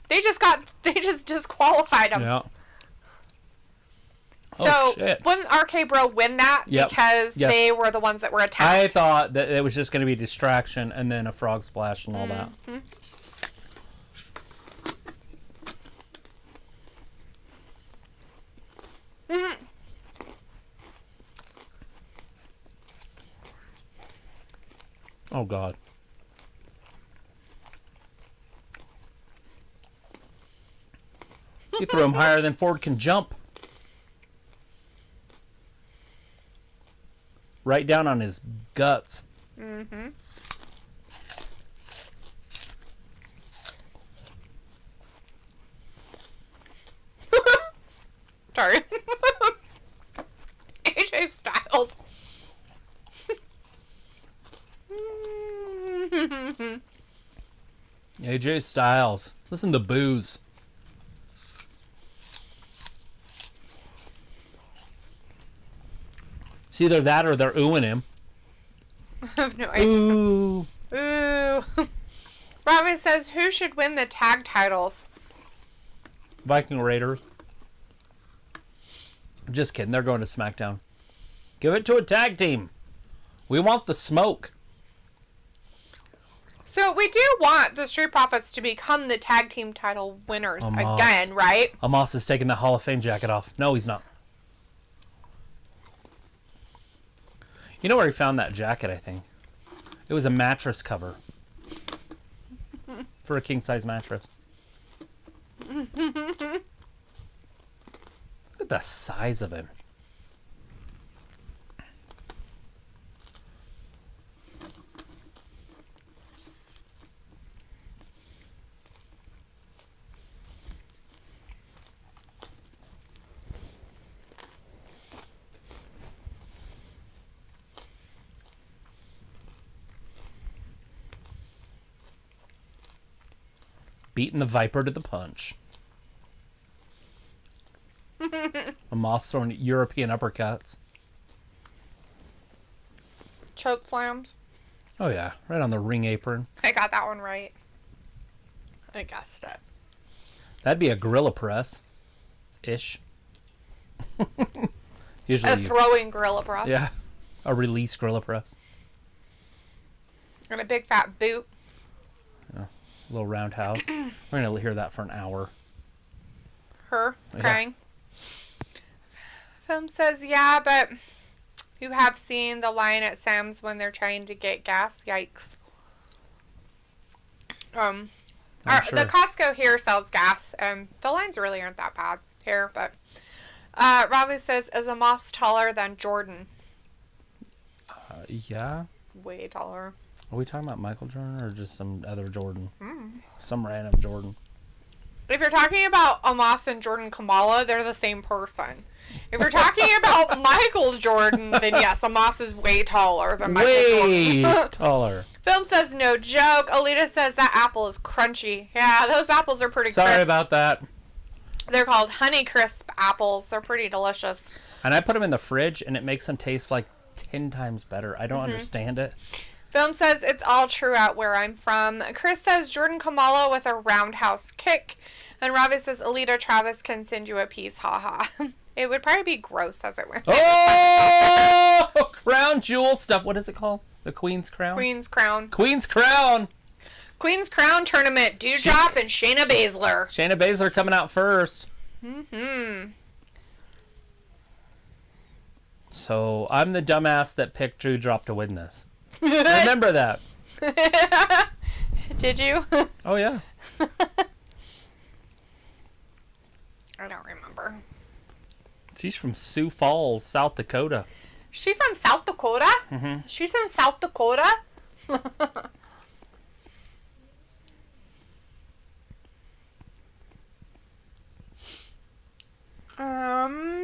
They just disqualified them. Yeah. So, shit. wouldn't RK Bro win that? Yep. Because Yes. they were the ones that were attacked? I thought that it was just going to be distraction and then a frog splash and all that. Mm-hmm. Oh, God. You threw him higher than Ford can jump. Right down on his guts. Mm-hmm. Sorry. AJ Styles. AJ Styles. Listen to Booze. It's either that or they're oohing him. I have no idea. Ooh. Ooh. Robin says, who should win the tag titles? Viking Raiders. Just kidding. They're going to SmackDown. Give it to a tag team. We want the smoke. So we do want the Street Profits to become the tag team title winners again, right? Amos is taking the Hall of Fame jacket off. No, he's not. You know where he found that jacket, I think? It was a mattress cover. For a king-size mattress. Look at the size of him. Beating the Viper to the punch. Amos throwing European uppercuts. Choke slams. Oh yeah, right on the ring apron. I got that one right. I guessed it. That'd be a gorilla press. Ish. Usually throwing gorilla press. Yeah. A release gorilla press. And a big fat boot. Yeah. A little roundhouse. We're going to hear that for an hour. Her crying. Film says, yeah, but you have seen the line at Sam's when they're trying to get gas. Yikes. Sure. The Costco here sells gas. The lines really aren't that bad here, but Robbie says, is Amos taller than Jordan? Yeah. Way taller. Are we talking about Michael Jordan or just some other Jordan? Some random Jordan. If you're talking about Amos and Jordan Kamala, they're the same person. If you're talking about Michael Jordan, then yes, Amos is way taller than Michael Jordan. Way taller. Film says no joke. Alita says that apple is crunchy. Yeah, those apples are pretty Sorry crisp. about that. They're called Honey Crisp apples. They're pretty delicious. And I put them in the fridge and it makes them taste like 10 times better. I don't understand it. Film says it's all true out where I'm from. Chris says Jordan Kamala with a roundhouse kick. And Robbie says Alita Travis can send you a piece. Ha ha. It would probably be gross as it went. Oh! Crown jewel stuff. What is it called? The Queen's Crown? Queen's Crown. Queen's Crown! Queen's Crown tournament. Dewdrop and Shayna Baszler. Shayna Baszler coming out first. So, I'm the dumbass that picked Dewdrop to win this. Remember that. Did you? Oh, yeah. I don't remember. She's from Sioux Falls, South Dakota. She from South Dakota? Mm-hmm. She's from South Dakota?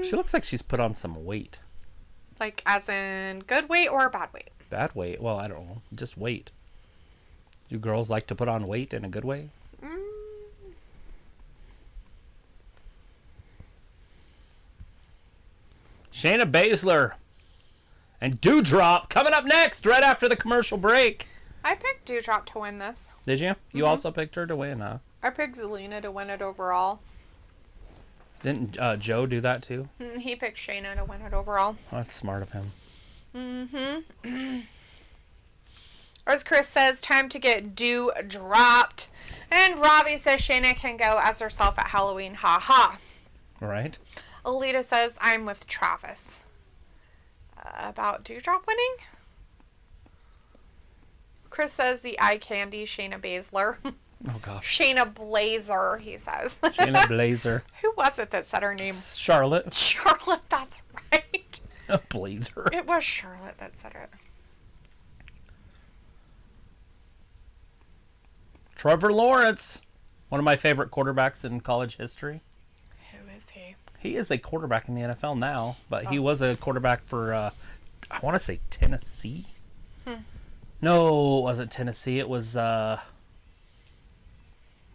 She looks like she's put on some weight. Like as in good weight or bad weight? Bad weight? Well, I don't know. Just weight. Do girls like to put on weight in a good way? Shayna Baszler and Dewdrop coming up next, right after the commercial break. I picked Dewdrop to win this. Did you? You also picked her to win, huh? I picked Zelina to win it overall. Didn't Joe do that too? He picked Shayna to win it overall. Oh, that's smart of him. As Chris says, time to get Dew dropped. And Robbie says Shayna can go as herself at Halloween. Ha ha. All right. Alita says, I'm with Travis. About Dewdrop winning? Chris says the eye candy, Shayna Baszler. Oh, gosh. Shayna Blazer, he says. Shayna Blazer. Who was it that said her name? Charlotte. Charlotte, that's right. Blazer. It was Charlotte that said it. Trevor Lawrence. One of my favorite quarterbacks in college history. Who is he? He is a quarterback in the NFL now, but he was a quarterback for, I want to say Tennessee. No, it wasn't Tennessee. It was over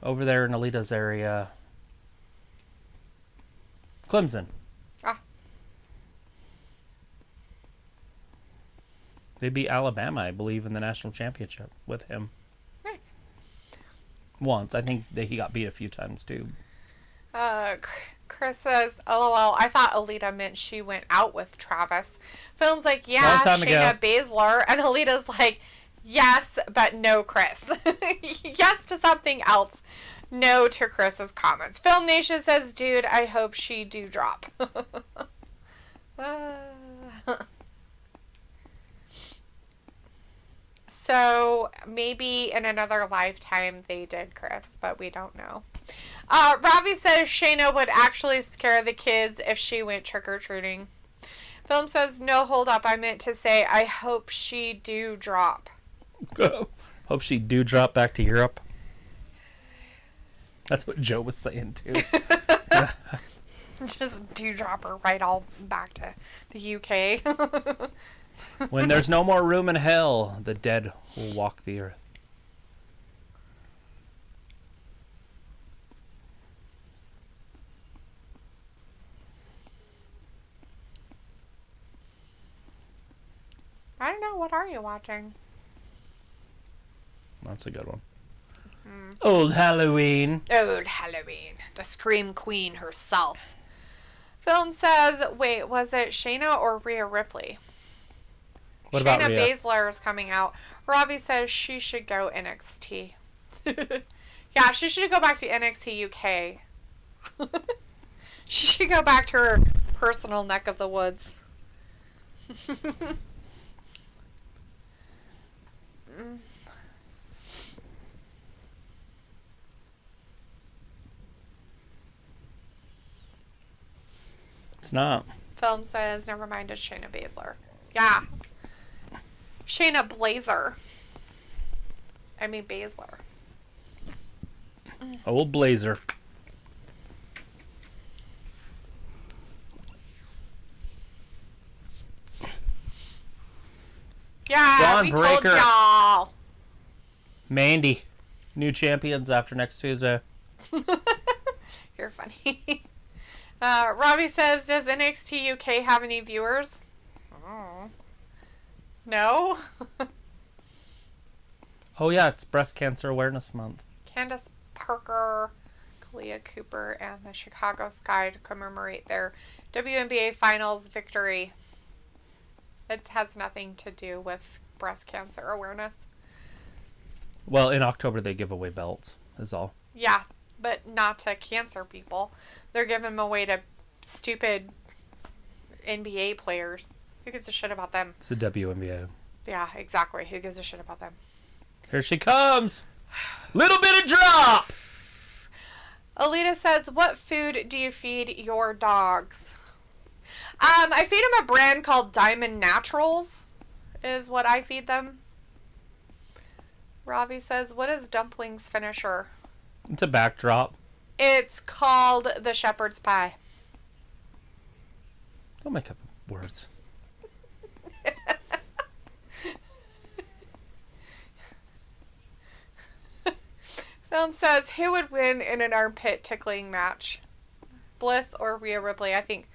there in Alita's area. Clemson. Ah. They beat Alabama, I believe, in the national championship with him. Nice. Once. I think that he got beat a few times, too. Chris says, LOL, I thought Alita meant she went out with Travis. Film's like, Long yeah, time Shayna ago. Baszler. And Alita's like, yes, but no, Chris. Yes to something else. No to Chris's comments. Film Nation says, dude, I hope she do drop. So maybe in another lifetime they did, Chris, but we don't know. Ravi says Shayna would actually scare the kids if she went trick-or-treating. Film says, no, hold up. I meant to say, I hope she do drop. Hope she do drop back to Europe. That's what Joe was saying, too. Just do drop her right all back to the UK. When there's no more room in hell, the dead will walk the earth. I don't know. What are you watching? That's a good one. Old Halloween. Old Halloween. The Scream Queen herself. Film says, wait, was it Shayna or Rhea Ripley? What Shayna about Rhea? Baszler is coming out. Robbie says she should go NXT. Yeah, she should go back to NXT UK. She should go back to her personal neck of the woods. It's not. Film says, never mind, it's Shayna Baszler. Yeah. Shayna Blazer. I mean Baszler. Old Blazer. Yeah, Braun we Breaker. told y'all. Mandy. New champions after next Tuesday. You're funny. Robbie says, does NXT UK have any viewers? Oh. No? Oh, yeah, it's Breast Cancer Awareness Month. Candace Parker, Kalia Cooper, and the Chicago Sky to commemorate their WNBA Finals victory. It has nothing to do with breast cancer awareness. Well, in October, they give away belts, is all. Yeah, but not to cancer people. They're giving them away to stupid NBA players. Who gives a shit about them? It's the WNBA. Yeah, exactly. Who gives a shit about them? Here she comes. Little bit of drop. Alita says, what food do you feed your dogs? I feed them a brand called Diamond Naturals, is what I feed them. Ravi says, what is Dumplings finisher? It's a backdrop. It's called the Shepherd's Pie. Don't make up words. Film says, who would win in an armpit tickling match? Bliss or Rhea Ripley? I think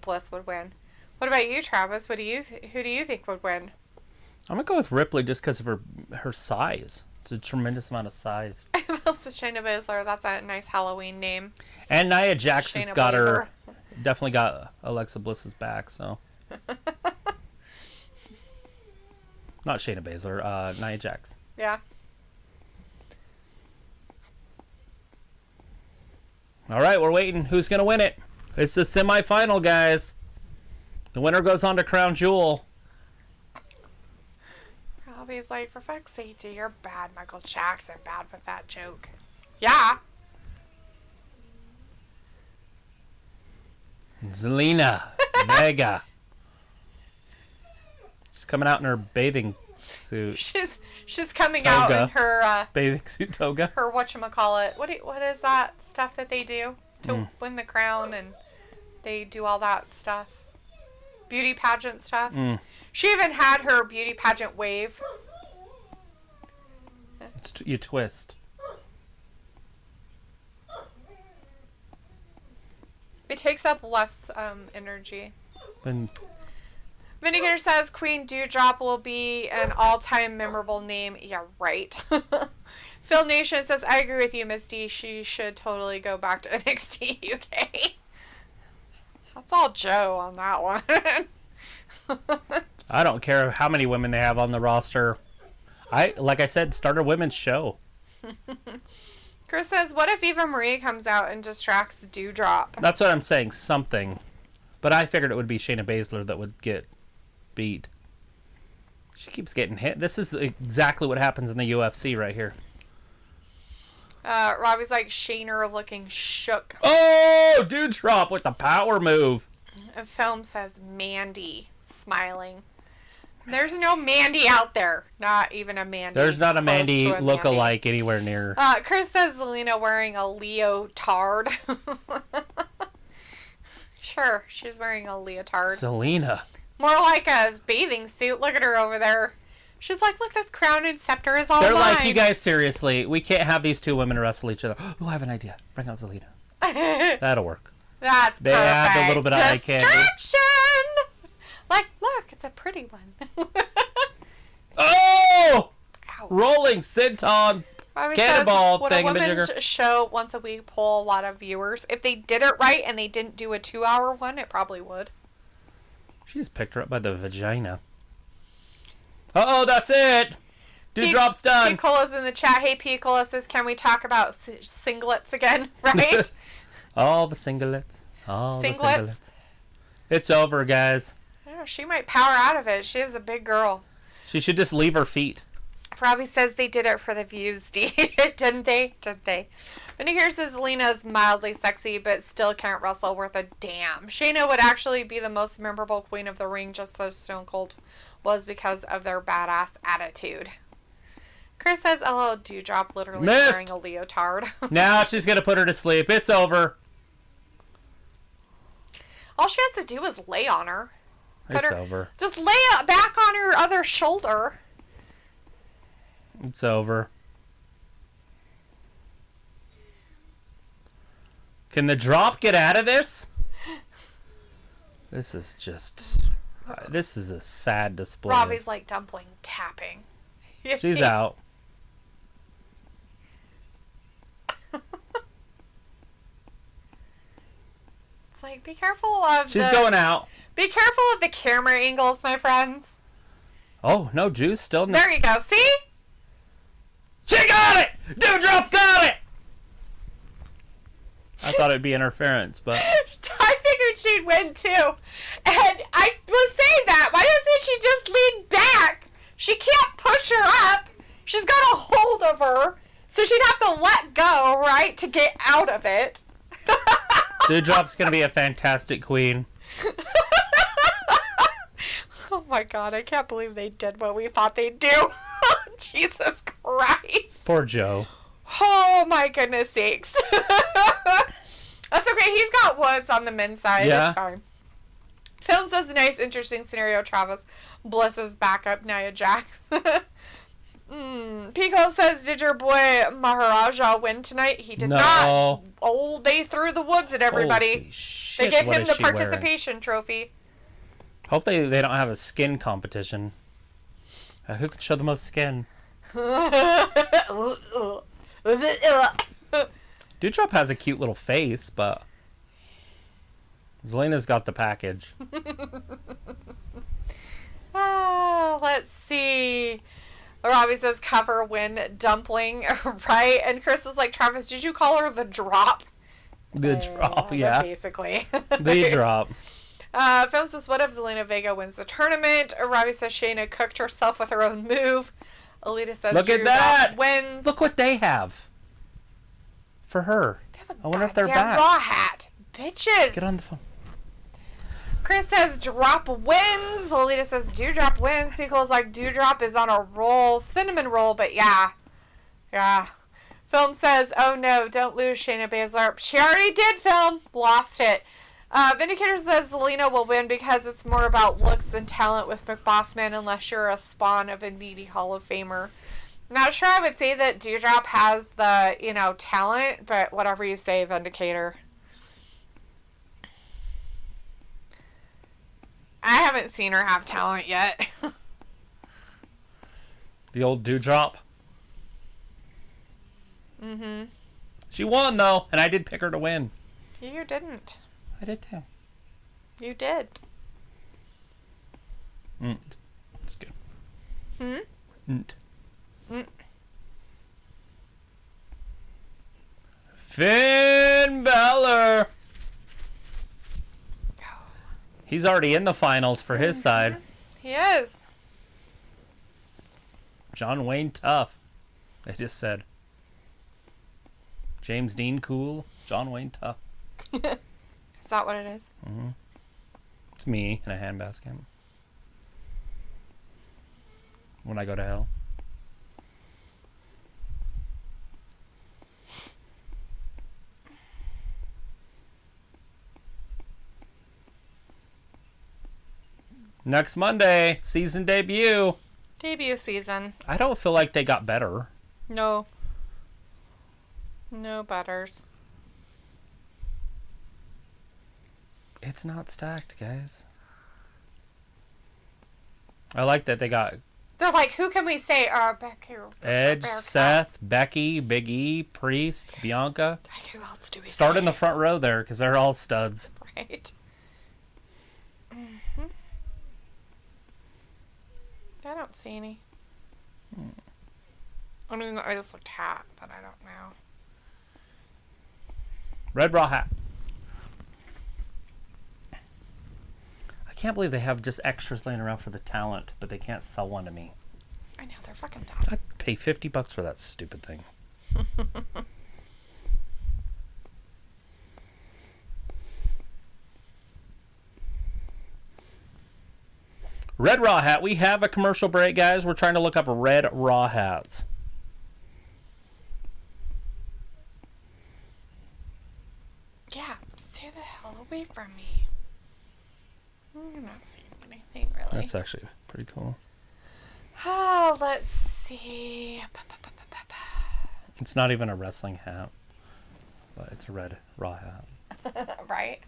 Bliss would win. What about you, Travis? Who do you think would win? I'm going to go with Ripley just because of her size. It's a tremendous amount of size. Film says Shayna Baszler. That's a nice Halloween name. And Nia Jax has Shayna got Blazer. definitely got Alexa Bliss's back, so. Not Shayna Baszler, Nia Jax. Yeah. All right, we're waiting. Who's going to win it? It's the semifinal, guys. The winner goes on to Crown Jewel. Robbie's like, for fuck's sake, you're bad, Michael Jackson. Bad with that joke. Yeah. Zelina Vega. She's coming out in her bathing suit. She's coming Toga. out in her Bathing suit toga. her whatchamacallit. What is that stuff that they do to win the crown, and they do all that stuff? Beauty pageant stuff. She even had her beauty pageant wave. You twist. It takes up less energy. And Vindicator says Queen Dewdrop will be an all-time memorable name. Yeah, right. Phil Nation says, I agree with you, Misty. She should totally go back to NXT UK. That's all Joe on that one. I don't care how many women they have on the roster. Like I said, start a women's show. Chris says, what if Eva Marie comes out and distracts Dewdrop? That's what I'm saying, something. But I figured it would be Shayna Baszler that would get beat. She keeps getting hit. This is exactly what happens in the UFC right here. Robbie's like, Shayna looking shook. Oh, Dewdrop with the power move. A film says Mandy, smiling. There's no Mandy out there. Not even a Mandy. There's not a Mandy Mandy. look-alike anywhere near. Chris says Zelina wearing a leotard. Sure, she's wearing a leotard. Zelina. More like a bathing suit. Look at her over there. She's like, look, this crown and scepter is all They're mine. like, you guys, seriously, we can't have these two women wrestle each other. Oh, I have an idea. Bring out Zelina. That'll work. That's They perfect. add a little bit of eye candy. Distraction! Like, look, it's a pretty one. Oh! Ouch. Rolling senton Bobby cannonball says, would a thingamajigger. women's show once a week pull a lot of viewers? If they did it right and they didn't do a 2-hour one, it probably would. She just picked her up by the vagina. Uh-oh, that's it. Dewdrop's done. Picola's in the chat. Hey, Picola says, can we talk about singlets again? Right? All the singlets. All the Singlets? singlets. It's over, guys. I don't know, she might power out of it. She is a big girl. She should just leave her feet. Robbie says they did it for the views, didn't they? Didn't they? But here says Lena's mildly sexy, but still can't wrestle worth a damn. Shayna would actually be the most memorable queen of the ring, just as Stone Cold was, because of their badass attitude. Chris says, "Oh, Dewdrop literally Missed. wearing a leotard." Now she's going to put her to sleep. It's over. All she has to do is lay on her. It's over. Just lay it back on her other shoulder. It's over. Can the drop get out of this? This is just... this is a sad display. Robbie's like dumpling tapping. She's out. It's like, be careful of She's going out. Be careful of the camera angles, my friends. Oh, no, Juice still in There you go. See? She got it! Dewdrop got it! I thought it'd be interference, but... I figured she'd win too. And I was saying that. Why doesn't she just lean back? She can't push her up. She's got a hold of her. So she'd have to let go, right, to get out of it. Dewdrop's gonna be a fantastic queen. Oh my god, I can't believe they did what we thought they'd do. Jesus Christ. Poor Joe. Oh my goodness sakes. That's okay. He's got Woods on the men's side. Yeah. It's fine. Film says a nice, interesting scenario. Travis Bliss's backup, Nia Jax. Pico says, did your boy Maharaja win tonight? He did not. Oh, they threw the Woods at everybody. Holy shit, They gave what him is the she wearing? participation trophy. Hopefully they don't have a skin competition. Who can show the most skin? Dewdrop has a cute little face, but Zelina's got the package. Let's see. Robbie says cover win dumpling, right? And Chris is like, Travis, did you call her the drop? The drop, yeah. Basically. The drop. Film says, what if Zelina Vega wins the tournament? Robbie says Shayna cooked herself with her own move. Alita says, Look at Drew that! Dobb wins. Look what they have for her. They have a I wonder if they're goddamn back. Raw hat. Bitches. Get on the phone. Chris says drop wins. Alita says Dewdrop wins. Pickle's like Dewdrop is on a roll. Cinnamon roll, but yeah. Yeah. Film says, oh no, don't lose Shayna Baszler. She already did, Film. Lost it. Vindicator says Zelina will win because it's more about looks than talent with McBossman unless you're a spawn of a needy Hall of Famer. Not sure I would say that Dewdrop has the, talent, but whatever you say, Vindicator. I haven't seen her have talent yet. The old Dewdrop. You did. That's good. Finn Balor. He's already in the finals for his side. He is. John Wayne tough. They just said. James Dean cool. John Wayne tough. Is that what it is? Mm-hmm. It's me in a handbasket. When I go to hell. Next Monday, season debut. Debut season. I don't feel like they got better. No. No butters. It's not stacked, guys. I like that they got They're like, who can we say are Becky? Edge, Seth, Becky, Big E, Priest, Bianca. Like, who else do we Start say? in the front row there because they're all studs. Right. Mm-hmm. I don't see any. I mean, I just looked hat, but I don't know. Red Raw hat. I can't believe they have just extras laying around for the talent, but they can't sell one to me. I know, they're fucking dumb. I'd pay $50 for that stupid thing. Red Raw hat. We have a commercial break, guys. We're trying to look up Red Raw hats. Yeah, stay the hell away from me. I'm not seeing anything, really. That's actually pretty cool. Oh, let's see. It's not even a wrestling hat, but it's a Red Raw hat. Right?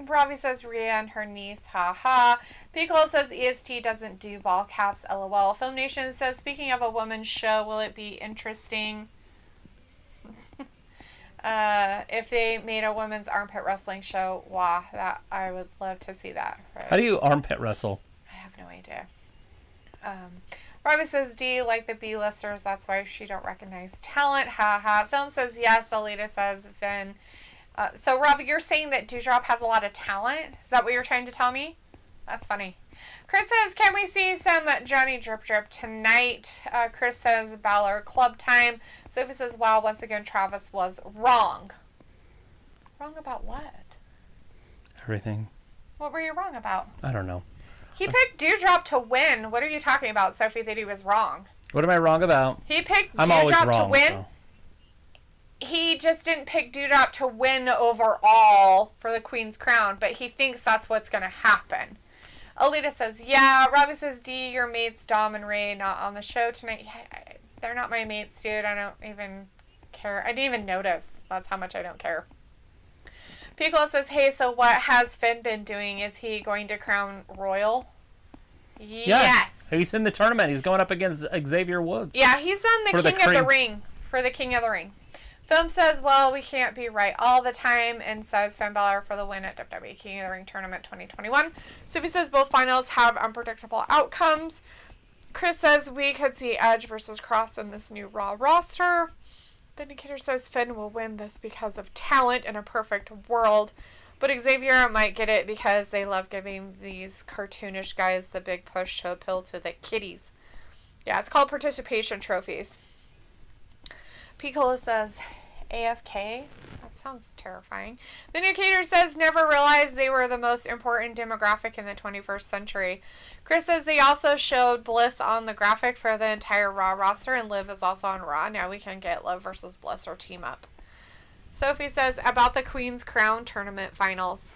Robbie says Rhea and her niece, ha. Piccolo says EST doesn't do ball caps, lol. Film Nation says, speaking of a woman's show, will it be interesting if they made a women's armpit wrestling show? Wow, that I would love to see that. Right? How do you armpit wrestle? I have no idea. Robbie says D like the B-listers, that's why she don't recognize talent, haha. Film says yes. Alita says Finn. So Robbie, you're saying that Dewdrop has a lot of talent? Is that what you're trying to tell me? That's funny. Chris says, can we see some Johnny Drip Drip tonight? Chris says Balor club time. Sophie says, wow, once again Travis was wrong. Wrong about what? Everything. What were you wrong about? I don't know. He picked Dewdrop to win. What are you talking about, Sophie, that he was wrong? What am I wrong about? He picked I'm always Dewdrop wrong, to win. so. He just didn't pick Dewdrop to win overall for the Queen's Crown, but he thinks that's what's going to happen. Alita says, yeah. Robbie says, D, your mates Dom and Ray not on the show tonight. Yeah, they're not my mates, dude. I don't even care. I didn't even notice. That's how much I don't care. Piccolo says, hey, so what has Finn been doing? Is he going to crown royal? Yes. He's in the tournament. He's going up against Xavier Woods. Yeah, he's on the King of the Ring. For the King of the Ring. Film says, well, we can't be right all the time, and says Finn Balor for the win at WWE King of the Ring Tournament 2021. Sophie says both finals have unpredictable outcomes. Chris says we could see Edge versus Cross in this new Raw roster. Vindicator says Finn will win this because of talent in a perfect world. But Xavier might get it because they love giving these cartoonish guys the big push to appeal to the kiddies. Yeah, it's called participation trophies. Piccolo says, AFK? That sounds terrifying. Vindicator says, never realized they were the most important demographic in the 21st century. Chris says they also showed Bliss on the graphic for the entire Raw roster, and Liv is also on Raw. Now we can get Liv versus Bliss or team up. Sophie says, about the Queen's Crown tournament finals.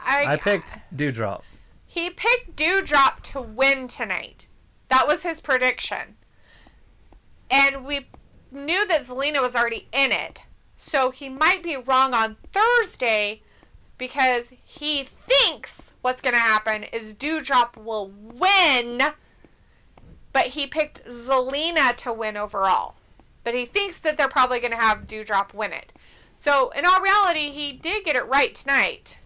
I picked Dewdrop. He picked Dewdrop to win tonight. That was his prediction. And we knew that Zelina was already in it. So he might be wrong on Thursday because he thinks what's going to happen is Dewdrop will win. But he picked Zelina to win overall. But he thinks that they're probably going to have Doudrop win it. So, in all reality, he did get it right tonight.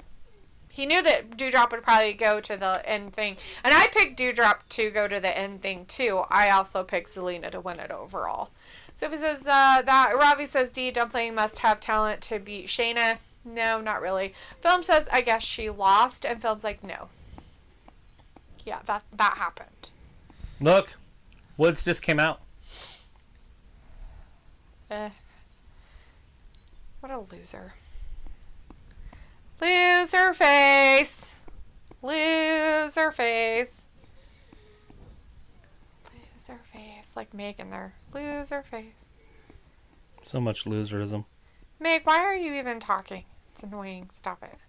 He knew that Doudrop would probably go to the end thing. And I picked Doudrop to go to the end thing, too. I also picked Zelina to win it overall. So, if he says that, Ravi says, D, Dumpling must have talent to beat Shayna. No, not really. Film says, I guess she lost. And Film's like, no. Yeah, that happened. Look, Woods just came out. What a loser. Loser face. Loser face. Loser face. Like Megan there. Loser face. So much loserism. Meg, why are you even talking? It's annoying. Stop it.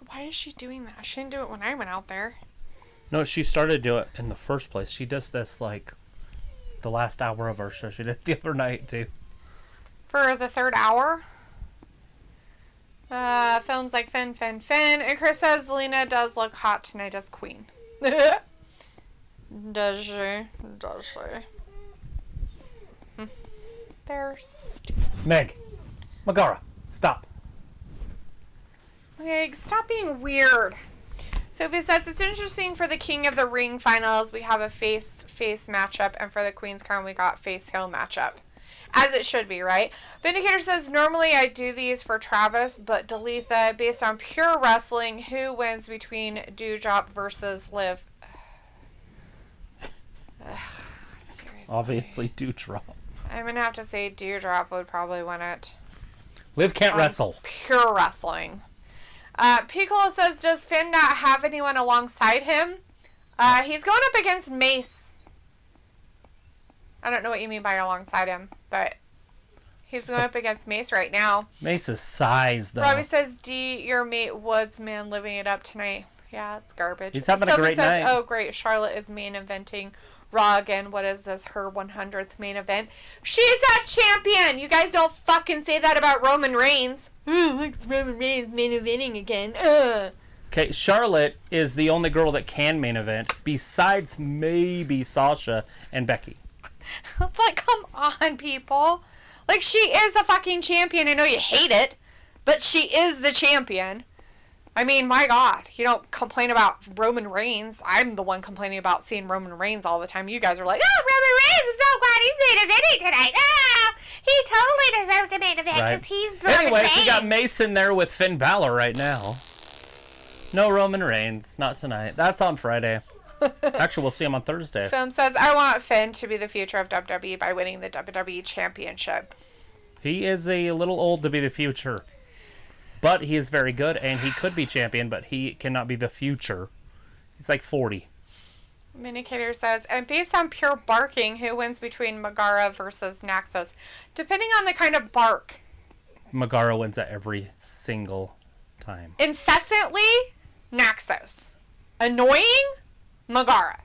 Why is she doing that? She didn't do it when I went out there. No, she started to do it in the first place. She does this like the last hour of our show. She did it the other night too. For the third hour? Films like Finn. And Chris says Zelina does look hot tonight as queen. Does she? They're stupid. Meg. Megara, stop. Okay, stop being weird. Sophie says, it's interesting for the King of the Ring finals, we have a face-face matchup, and for the Queen's Crown, we got face-heel matchup. As it should be, right? Vindicator says, normally I do these for Travis, but Dalethea, based on pure wrestling, who wins between Doudrop versus Liv? Seriously. Obviously, Doudrop. I'm going to have to say Doudrop would probably win it. Liv can't wrestle. Pure wrestling. Piccolo says, does Finn not have anyone alongside him? He's going up against Mace. I don't know what you mean by alongside him, but he's going up against Mace right now. Mace's size, though. Robbie says, D, your mate Woods, man, living it up tonight. Yeah, it's garbage. He's having a great night. Oh, great. Charlotte is main eventing Raw again. What is this? Her 100th main event. She's a champion! You guys don't fucking say that about Roman Reigns. Look, it's Roman Reigns main eventing again. Okay, Charlotte is the only girl that can main event, besides maybe Sasha and Becky. It's like, come on, people. Like, she is a fucking champion. I know you hate it, but she is the champion. I mean, my God, you don't complain about Roman Reigns. I'm the one complaining about seeing Roman Reigns all the time. You guys are like, oh, Roman Reigns, I'm so glad he's main eventing tonight. Oh, he totally deserves to main event because he's Roman Anyway, Reigns. we got Mason there with Finn Balor right now. No Roman Reigns, not tonight. That's on Friday. Actually, we'll see him on Thursday. Film says, I want Finn to be the future of WWE by winning the WWE Championship. He is a little old to be the future. But he is very good, and he could be champion, but he cannot be the future. He's like 40. Minicator says, and based on pure barking, who wins between Megara versus Naxos? Depending on the kind of bark. Megara wins at every single time. Incessantly, Naxos. Annoying, Megara.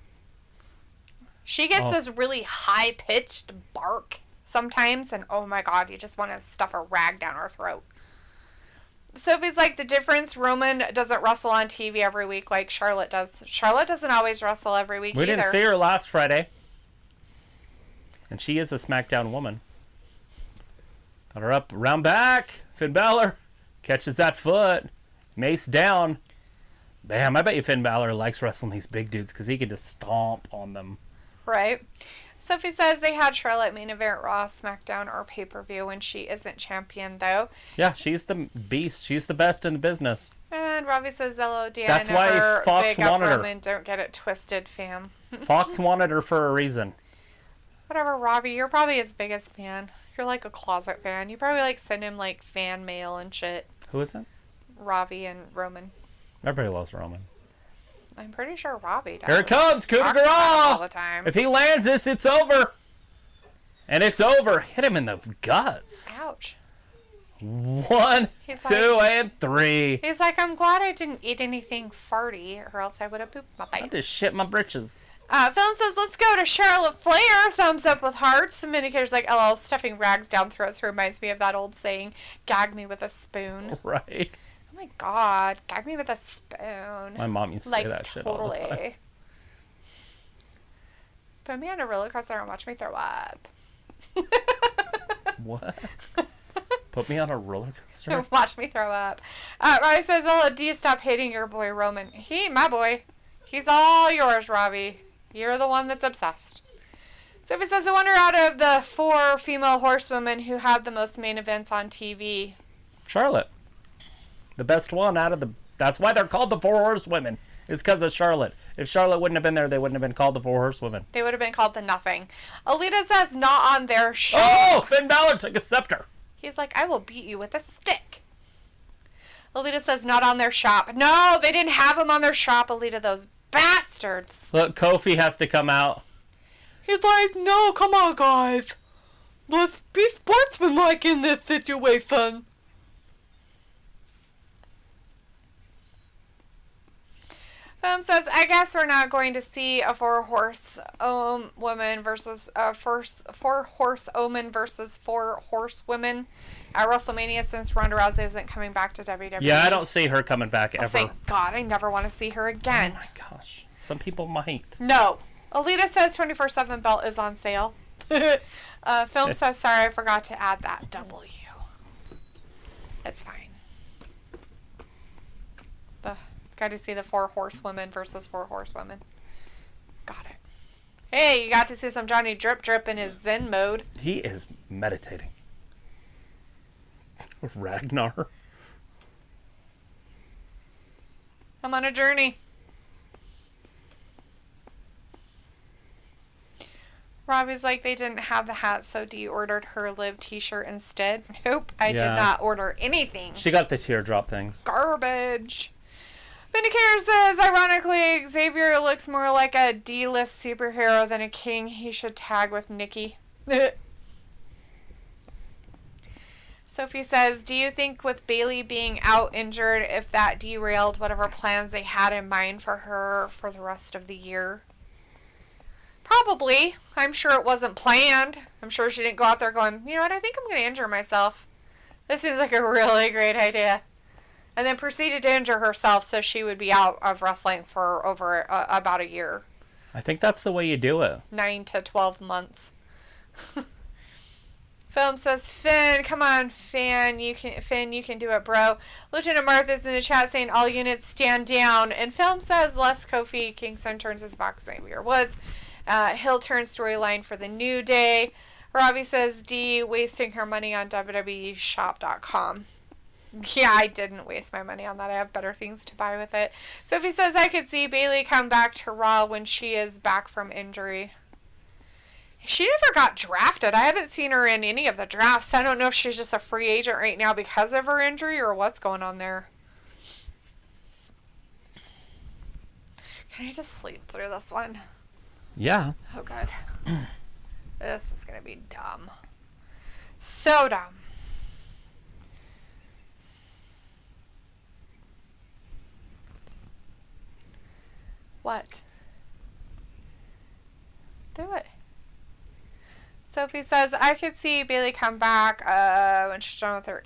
She gets this really high-pitched bark sometimes, and oh my God, you just want to stuff a rag down her throat. Sophie's like, the difference, Roman doesn't wrestle on TV every week like Charlotte does. Charlotte doesn't always wrestle every week either. We didn't see her last Friday. And she is a SmackDown woman. Got her up, round back. Finn Balor catches that foot. Mace down. Bam, I bet you Finn Balor likes wrestling these big dudes because he can just stomp on them. Right. Sophie says they had Charlotte main event Raw, SmackDown, or pay-per-view when she isn't champion, though. Yeah, she's the beast. She's the best in the business. And Robbie says, hello, Deanna. That's why Fox wanted her. Roman. Don't get it twisted, fam. Fox wanted her for a reason. Whatever, Robbie. You're probably his biggest fan. You're like a closet fan. You probably like send him like fan mail and shit. Who is it? Robbie and Roman. Everybody loves Roman. I'm pretty sure Robbie does. Here it comes, coup de grace! All the time. If he lands this, it's over. And it's over. Hit him in the guts. Ouch. 1, He's 2, and 3. He's like, I'm glad I didn't eat anything farty, or else I would have pooped my I pants. just shit my britches. Film says, let's go to Charlotte Flair. Thumbs up with hearts. Communicator's like, LL, stuffing rags down throats reminds me of that old saying, gag me with a spoon. Right. Oh my god, gag me with a spoon. My mom used to say that shit all the time. Put me on a roller coaster and watch me throw up. What? Put me on a roller coaster? Watch me throw up. Robbie says, "Oh, do you stop hating your boy Roman? He ain't my boy. He's all yours, Robbie. You're the one that's obsessed." Sophie says, "I wonder out of the 4 female horsewomen who have the most main events on TV." Charlotte. The best one out of the... That's why they're called the 4 horsewomen. It's because of Charlotte. If Charlotte wouldn't have been there, they wouldn't have been called the 4 horsewomen. They would have been called the Nothing. Alita says, "Not on their show." Oh! Finn Balor took a scepter. He's like, "I will beat you with a stick." Alita says, "Not on their shop." No, they didn't have him on their shop, Alita, those bastards. Look, Kofi has to come out. He's like, "No, come on, guys. Let's be sportsmanlike in this situation." Film says, "I guess we're not going to see a 4-horse woman versus 4-horse omen versus 4 horsewomen at WrestleMania since Ronda Rousey isn't coming back to WWE." Yeah, I don't see her coming back ever. Thank God, I never want to see her again. Oh my gosh. Some people might. No. Alita says 24/7 belt is on sale. Film says, "Sorry, I forgot to add that W." It's fine. Got to see the 4 horsewomen versus 4 horsewomen. Got it. Hey, you got to see some Johnny Drip Drip in his Zen mode. He is meditating. Ragnar. I'm on a journey. Robbie's like, "They didn't have the hat, so Dee ordered her Live t-shirt instead." Nope, I did not order anything. She got the teardrop things. Garbage. Vindicator says, "Ironically, Xavier looks more like a D-list superhero than a king. He should tag with Nikki." Sophie says, "Do you think with Bayley being out injured, if that derailed whatever plans they had in mind for her for the rest of the year?" Probably. I'm sure it wasn't planned. I'm sure she didn't go out there going, "You know what, I think I'm going to injure myself. This seems like a really great idea." And then proceeded to injure herself so she would be out of wrestling for over about a year. I think that's the way you do it. 9 to 12 months. Film says, "Finn, come on, Finn, you can do it, bro." Lieutenant Martha's in the chat saying, "All units stand down." And Film says, "Les Kofi Kingston turns his back to Xavier Woods. Hill turns storyline for the New Day." Robbie says, "D wasting her money on WWEshop.com." Yeah, I didn't waste my money on that. I have better things to buy with it. Sophie says, "I could see Bayley come back to Raw when she is back from injury." She never got drafted. I haven't seen her in any of the drafts. I don't know if she's just a free agent right now because of her injury or what's going on there. Can I just sleep through this one? Yeah. Oh, good. This is going to be dumb. So dumb. What? Do it. Sophie says, "I could see Bayley come back when she's done with her